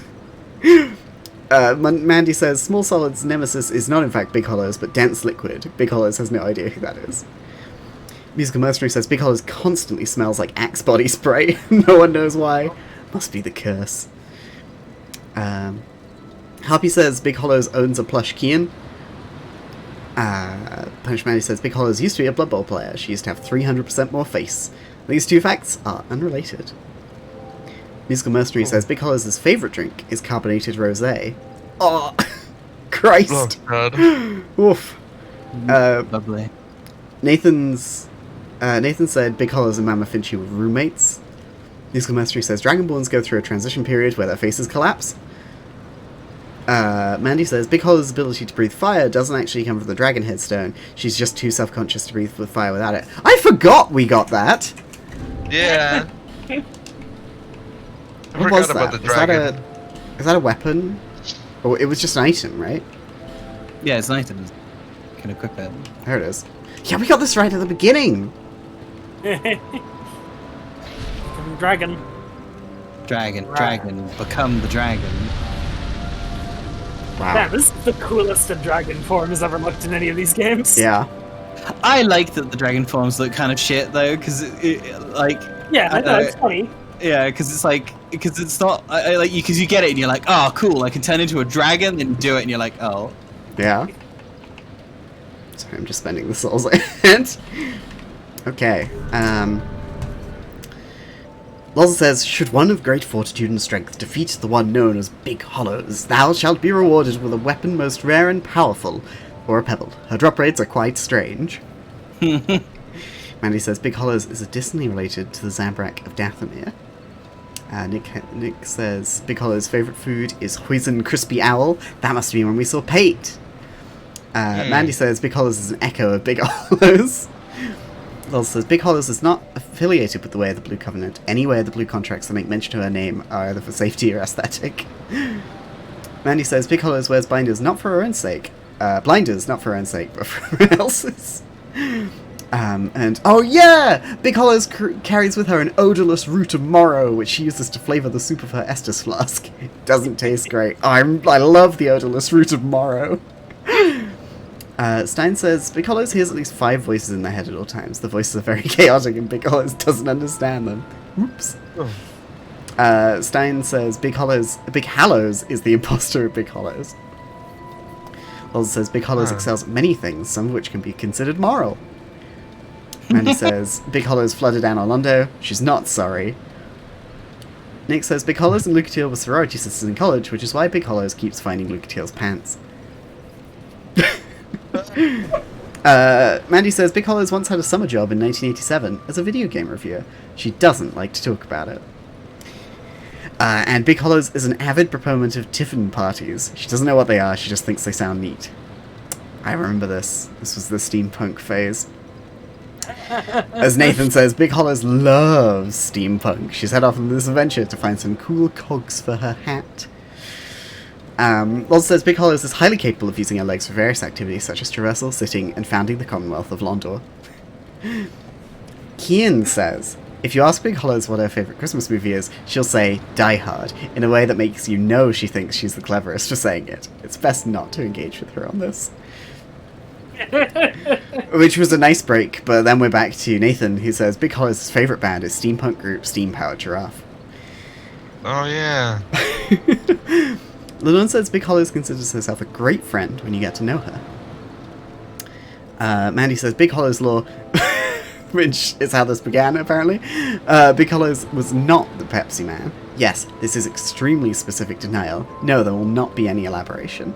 Mandy says, Small Solid's nemesis is not in fact Big Hollow's, but Dense Liquid. Big Hollow's has no idea who that is. Musical Mercenary says, Big Hollow's constantly smells like Axe body spray. No one knows why. Must be the curse. Harpy says, Big Hollow's owns a plush Kian. Punish Mandy says Big Hollow's used to be a Blood Bowl player. She used to have 300% more face. These two facts are unrelated. Musical Mercenary says Big Hollow's favourite drink is carbonated rosé. Oh, Christ! Oh, God. Oof. Lovely. Nathan said Big Hollow's and Mama Finchie were roommates. Musical Mercenary says Dragonborns go through a transition period where their faces collapse. Mandy says Big Hollow's ability to breathe fire doesn't actually come from the dragon headstone. She's just too self-conscious to breathe with fire without it. I forgot we got that! Yeah. I What forgot was about that? the dragon. Is that a weapon? Or it was just an item, right? Yeah, it's an item. You can equip it. There it is. Yeah, we got this right at the beginning! Dragon. Dragon. Become the dragon. Wow. Yeah, this is the coolest a dragon form has ever looked in any of these games. Yeah. I like that the dragon forms look kind of shit, though, because Yeah, I know, it's funny. Yeah, because it's like, because it's not, because you get it and you're like, oh, cool, I can turn into a dragon, then you do it and you're like, oh. Yeah. Sorry, I'm just spending the souls ahead. Okay. Loza says, should one of great fortitude and strength defeat the one known as Big Hollows, thou shalt be rewarded with a weapon most rare and powerful, or a pebble. Her drop rates are quite strange. Mandy says, Big Hollows is distantly related to the Zabrak of Dathomir. Nick says, Big Hollow's favourite food is Huizen Crispy Owl. That must be when we saw Pate. Mandy says, Big Hollows is an echo of Big Hollows. Loza says, Big Hollows is not affiliated with the Way of the Blue Covenant. Any Way of the Blue contracts that make mention to her name are either for safety or aesthetic. Mandy says, Big Hollows wears blinders not for her own sake. Blinders, not for her own sake, but for everyone else's. And, oh yeah! Big Hollows carries with her an odorless root of morrow, which she uses to flavour the soup of her Estus flask. It doesn't taste great. I love the odorless root of morrow. Stein says, Big Hollows hears at least 5 voices in their head at all times. The voices are very chaotic and Big Hollows doesn't understand them. Oops. Stein says, Big Hallows is the imposter of Big Hollows. Loza says, Big Hollows excels at many things, some of which can be considered moral. Mandy says, Big Hollows flooded Anne Orlando. She's not sorry. Nick says, Big Hollows and Lucatiel were sorority sisters in college, which is why Big Hollows keeps finding Lucatiel's pants. Mandy says, Big Hollows once had a summer job in 1987 as a video game reviewer. She doesn't like to talk about it. And Big Hollows is an avid proponent of Tiffin parties. She doesn't know what they are, she just thinks they sound neat. I remember this. This was the steampunk phase. As Nathan says, Big Hollows loves steampunk. She's head off on this adventure to find some cool cogs for her hat. Loza says, Big Hollows is highly capable of using her legs for various activities such as traversal, sitting, and founding the Commonwealth of Londor. Kian says, if you ask Big Hollows what her favourite Christmas movie is, she'll say Die Hard, in a way that makes you know she thinks she's the cleverest for saying it. It's best not to engage with her on this. Which was a nice break, but then we're back to Nathan, who says Big Hollows' favourite band is steampunk group Steam Powered Giraffe. Oh, yeah. Lenore says Big Hollows considers herself a great friend when you get to know her. Mandy says Big Hollows lore, which is how this began, apparently. Big Hollows was not the Pepsi Man. Yes, this is extremely specific denial. No, there will not be any elaboration.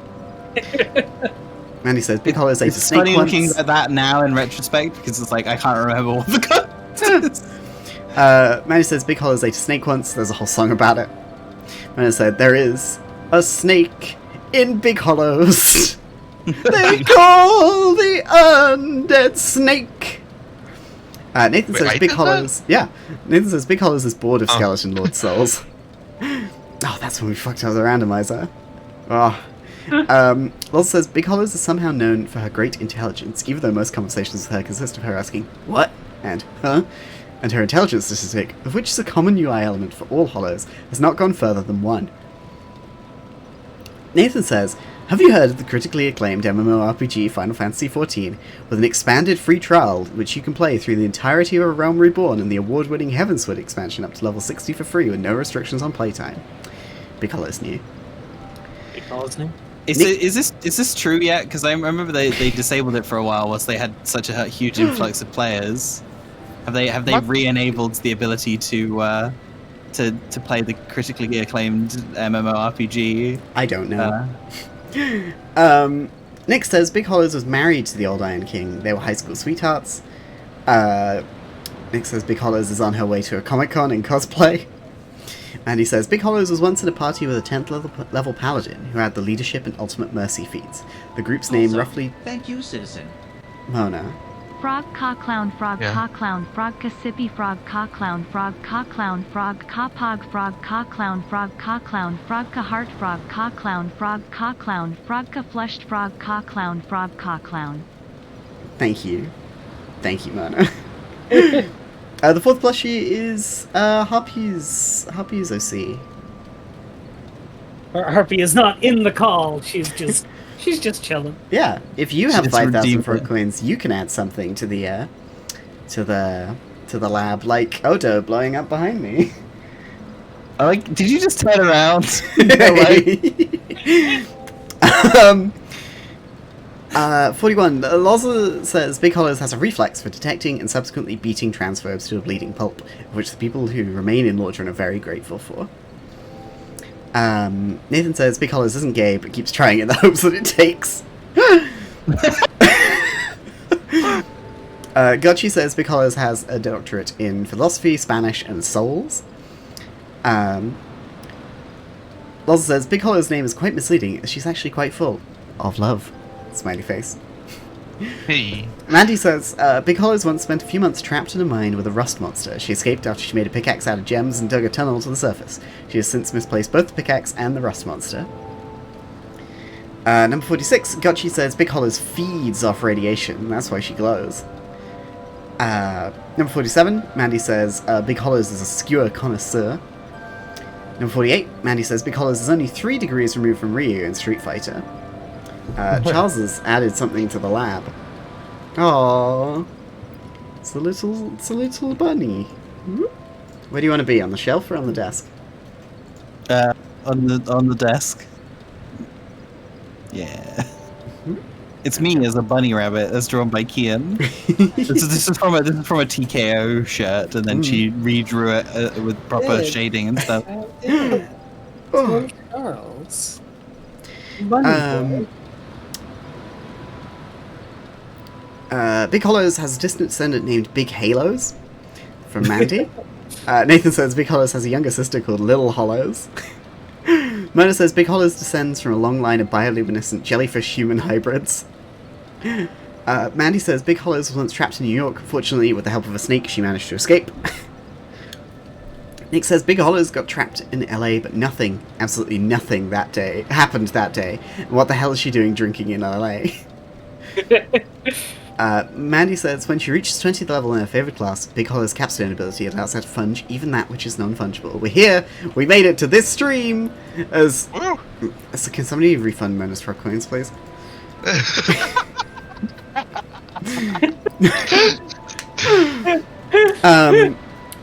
Mandy says Big Hollows ate a snake funny once. looking at that now in retrospect, because it's like, I can't remember what the context. Mandy says Big Hollows ate a snake once. There's a whole song about it. Mandy said, there is a snake in Big Hollows. They call the undead snake. Nathan says Big Hollows. Yeah, Nathan says Big Hollows is bored of Skeleton Lord souls. Oh, that's when we fucked up the randomizer. Oh. Loza says Big Hollows is somehow known for her great intelligence, even though most conversations with her consist of her asking what and huh, and her intelligence statistic, of which is a common UI element for all Hollows, has not gone further than 1. Nathan says, have you heard of the critically acclaimed MMORPG Final Fantasy XIV, with an expanded free trial which you can play through the entirety of A Realm Reborn and the award-winning Heavensward expansion up to level 60 for free with no restrictions on playtime? Big Hollows new. Big Hollows new? Is this true yet? Because I remember they disabled it for a while whilst they had such a huge influx of players. Have they re-enabled the ability to play the critically acclaimed MMORPG? I don't know. Nick says Big Hollows was married to the Old Iron King. They were high school sweethearts. Nick says Big Hollows is on her way to a Comic-Con in cosplay. And he says, Big Hollows was once in a party with a 10th level paladin who had the leadership and ultimate mercy feats. The group's name roughly... Thank you, citizen. Mona. Frog caw clown frog Yeah. caw clown frog cassippy frog caw clown frog caw clown frog caw pog frog caw clown frog caw clown frog ca heart frog caw clown frog caw clown frog ca flushed frog caw clown frog caw clown. Thank you. Thank you, Mona. The fourth plushie is Harpy's OC. Harpy is not in the call. She's just chilling. Yeah, if you have Just 5,000 redeem frog it. coins, you can add something to the lab, like Odo blowing up behind me. Did you just turn around? No way. 41. Loza says Big Hollows has a reflex for detecting and subsequently beating transphobes to a bleeding pulp, which the people who remain in Lordran are very grateful for. Nathan says Big Hollows isn't gay, but keeps trying in the hopes that it takes. Gotchi says Big Hollows has a doctorate in philosophy, Spanish, and souls. Loza says Big Hollow's name is quite misleading, as she's actually quite full of love. Smiley face. Hey. Mandy says, Big Hollows once spent a few months trapped in a mine with a rust monster. She escaped after she made a pickaxe out of gems and dug a tunnel to the surface. She has since misplaced both the pickaxe and the rust monster. Number 46, Gotchi says Big Hollows feeds off radiation, that's why she glows. Number 47, Mandy says Big Hollows is a skewer connoisseur. Number 48, Mandy says Big Hollows is only 3 degrees removed from Ryu in Street Fighter. Charles has added something to the lab. Aww. It's a little bunny. Where do you want to be? On the shelf or on the desk? On the desk. Yeah. It's me as a bunny rabbit, as drawn by Kian. this is from a TKO shirt, and then she redrew it with proper shading and stuff. Oh, Charles. Bunny Big Hollows has a distant descendant named Big Halos, from Mandy. Nathan says Big Hollows has a younger sister called Little Hollows. Mona says Big Hollows descends from a long line of bioluminescent jellyfish-human hybrids. Mandy says Big Hollows was once trapped in New York. Fortunately, with the help of a snake, she managed to escape. Nick says Big Hollows got trapped in LA, but nothing, absolutely nothing happened that day. What the hell is she doing drinking in LA? Mandy says when she reaches 20th level in her favourite class, Big Hollow's capstone ability allows her to funge even that which is non-fungible. We're here! We made it to this stream! So can somebody refund Mona's frog coins, please?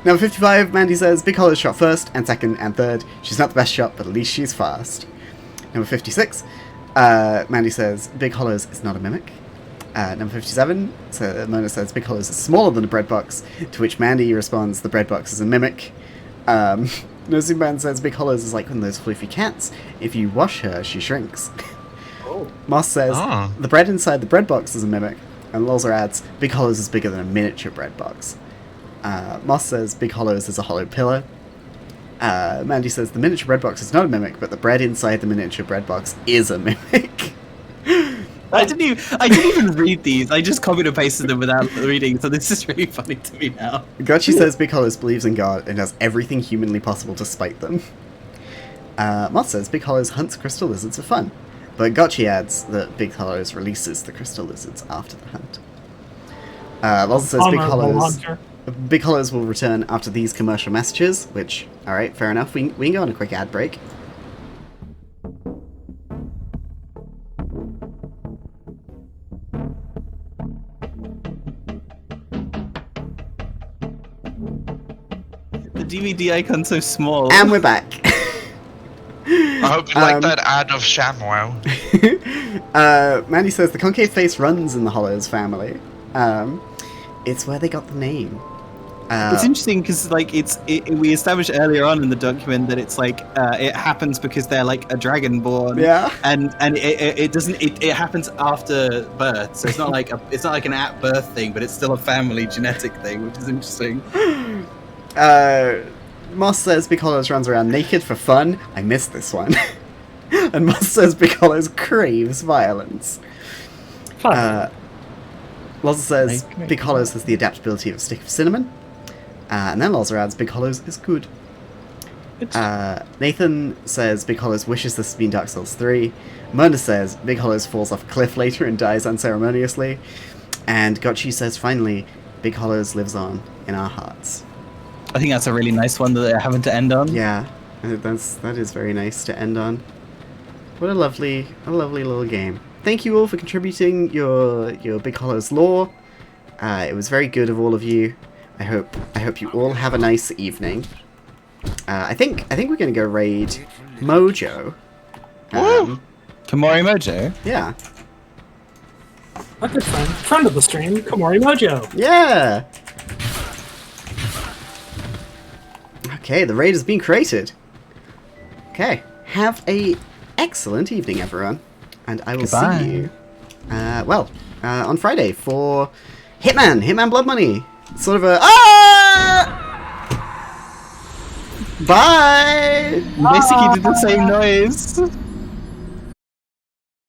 Number 55, Mandy says Big Hollows shot first and second and third. She's not the best shot, but at least she's fast. Number 56, Mandy says Big Hollows is not a mimic. Number 57, Mona says Big Hollows is smaller than a bread box, to which Mandy responds the bread box is a mimic. Nozuman says Big Hollows is like one of those fluffy cats. If you wash her, she shrinks. Moss says the bread inside the bread box is a mimic. And Lolzer adds Big Hollows is bigger than a miniature bread box. Moss says Big Hollows is a hollow pillar. Mandy says the miniature bread box is not a mimic, but the bread inside the miniature bread box is a mimic. I didn't even read these. I just copied and pasted them without reading, so this is really funny to me now. Gotchi says Big Hollows believes in God and does everything humanly possible to spite them. Moss says Big Hollows hunts crystal lizards for fun, but Gotchi adds that Big Hollows releases the crystal lizards after the hunt. Loza says Big Hollows will return after these commercial messages, which, alright, fair enough. We can go on a quick ad break. The DVD icon's so small. And we're back. I hope you like that ad of ShamWow. Mandy says the concave face runs in the Hollows family. It's where they got the name. It's interesting because like we established earlier on in the document that it's like it happens because they're like a dragonborn. Yeah. And it doesn't it happens after birth, so it's not like an at birth thing, but it's still a family genetic thing, which is interesting. Moss says Big Hollows runs around naked for fun. I missed this one. And Moss says Big Hollows craves violence. Loza says Big Hollows has the adaptability of a stick of cinnamon. And then Loza adds Big Hollows is good. Nathan says Big Hollows wishes this had been Dark Souls 3. Myrna says Big Hollows falls off a cliff later and dies unceremoniously. And Gotchi says finally Big Hollows lives on in our hearts. I think that's a really nice one that they're having to end on. Yeah, that is very nice to end on. What a lovely little game. Thank you all for contributing your Big Hollows lore. It was very good of all of you. I hope you all have a nice evening. I think we're gonna go raid Mojo. Komori Mojo? Yeah. A good friend of the stream, Komori Mojo. Yeah. Okay, the raid has been created. Okay, have a excellent evening, everyone, and I will see you. On Friday for Hitman Blood Money. Sort of a Bye. You basically did the same noise.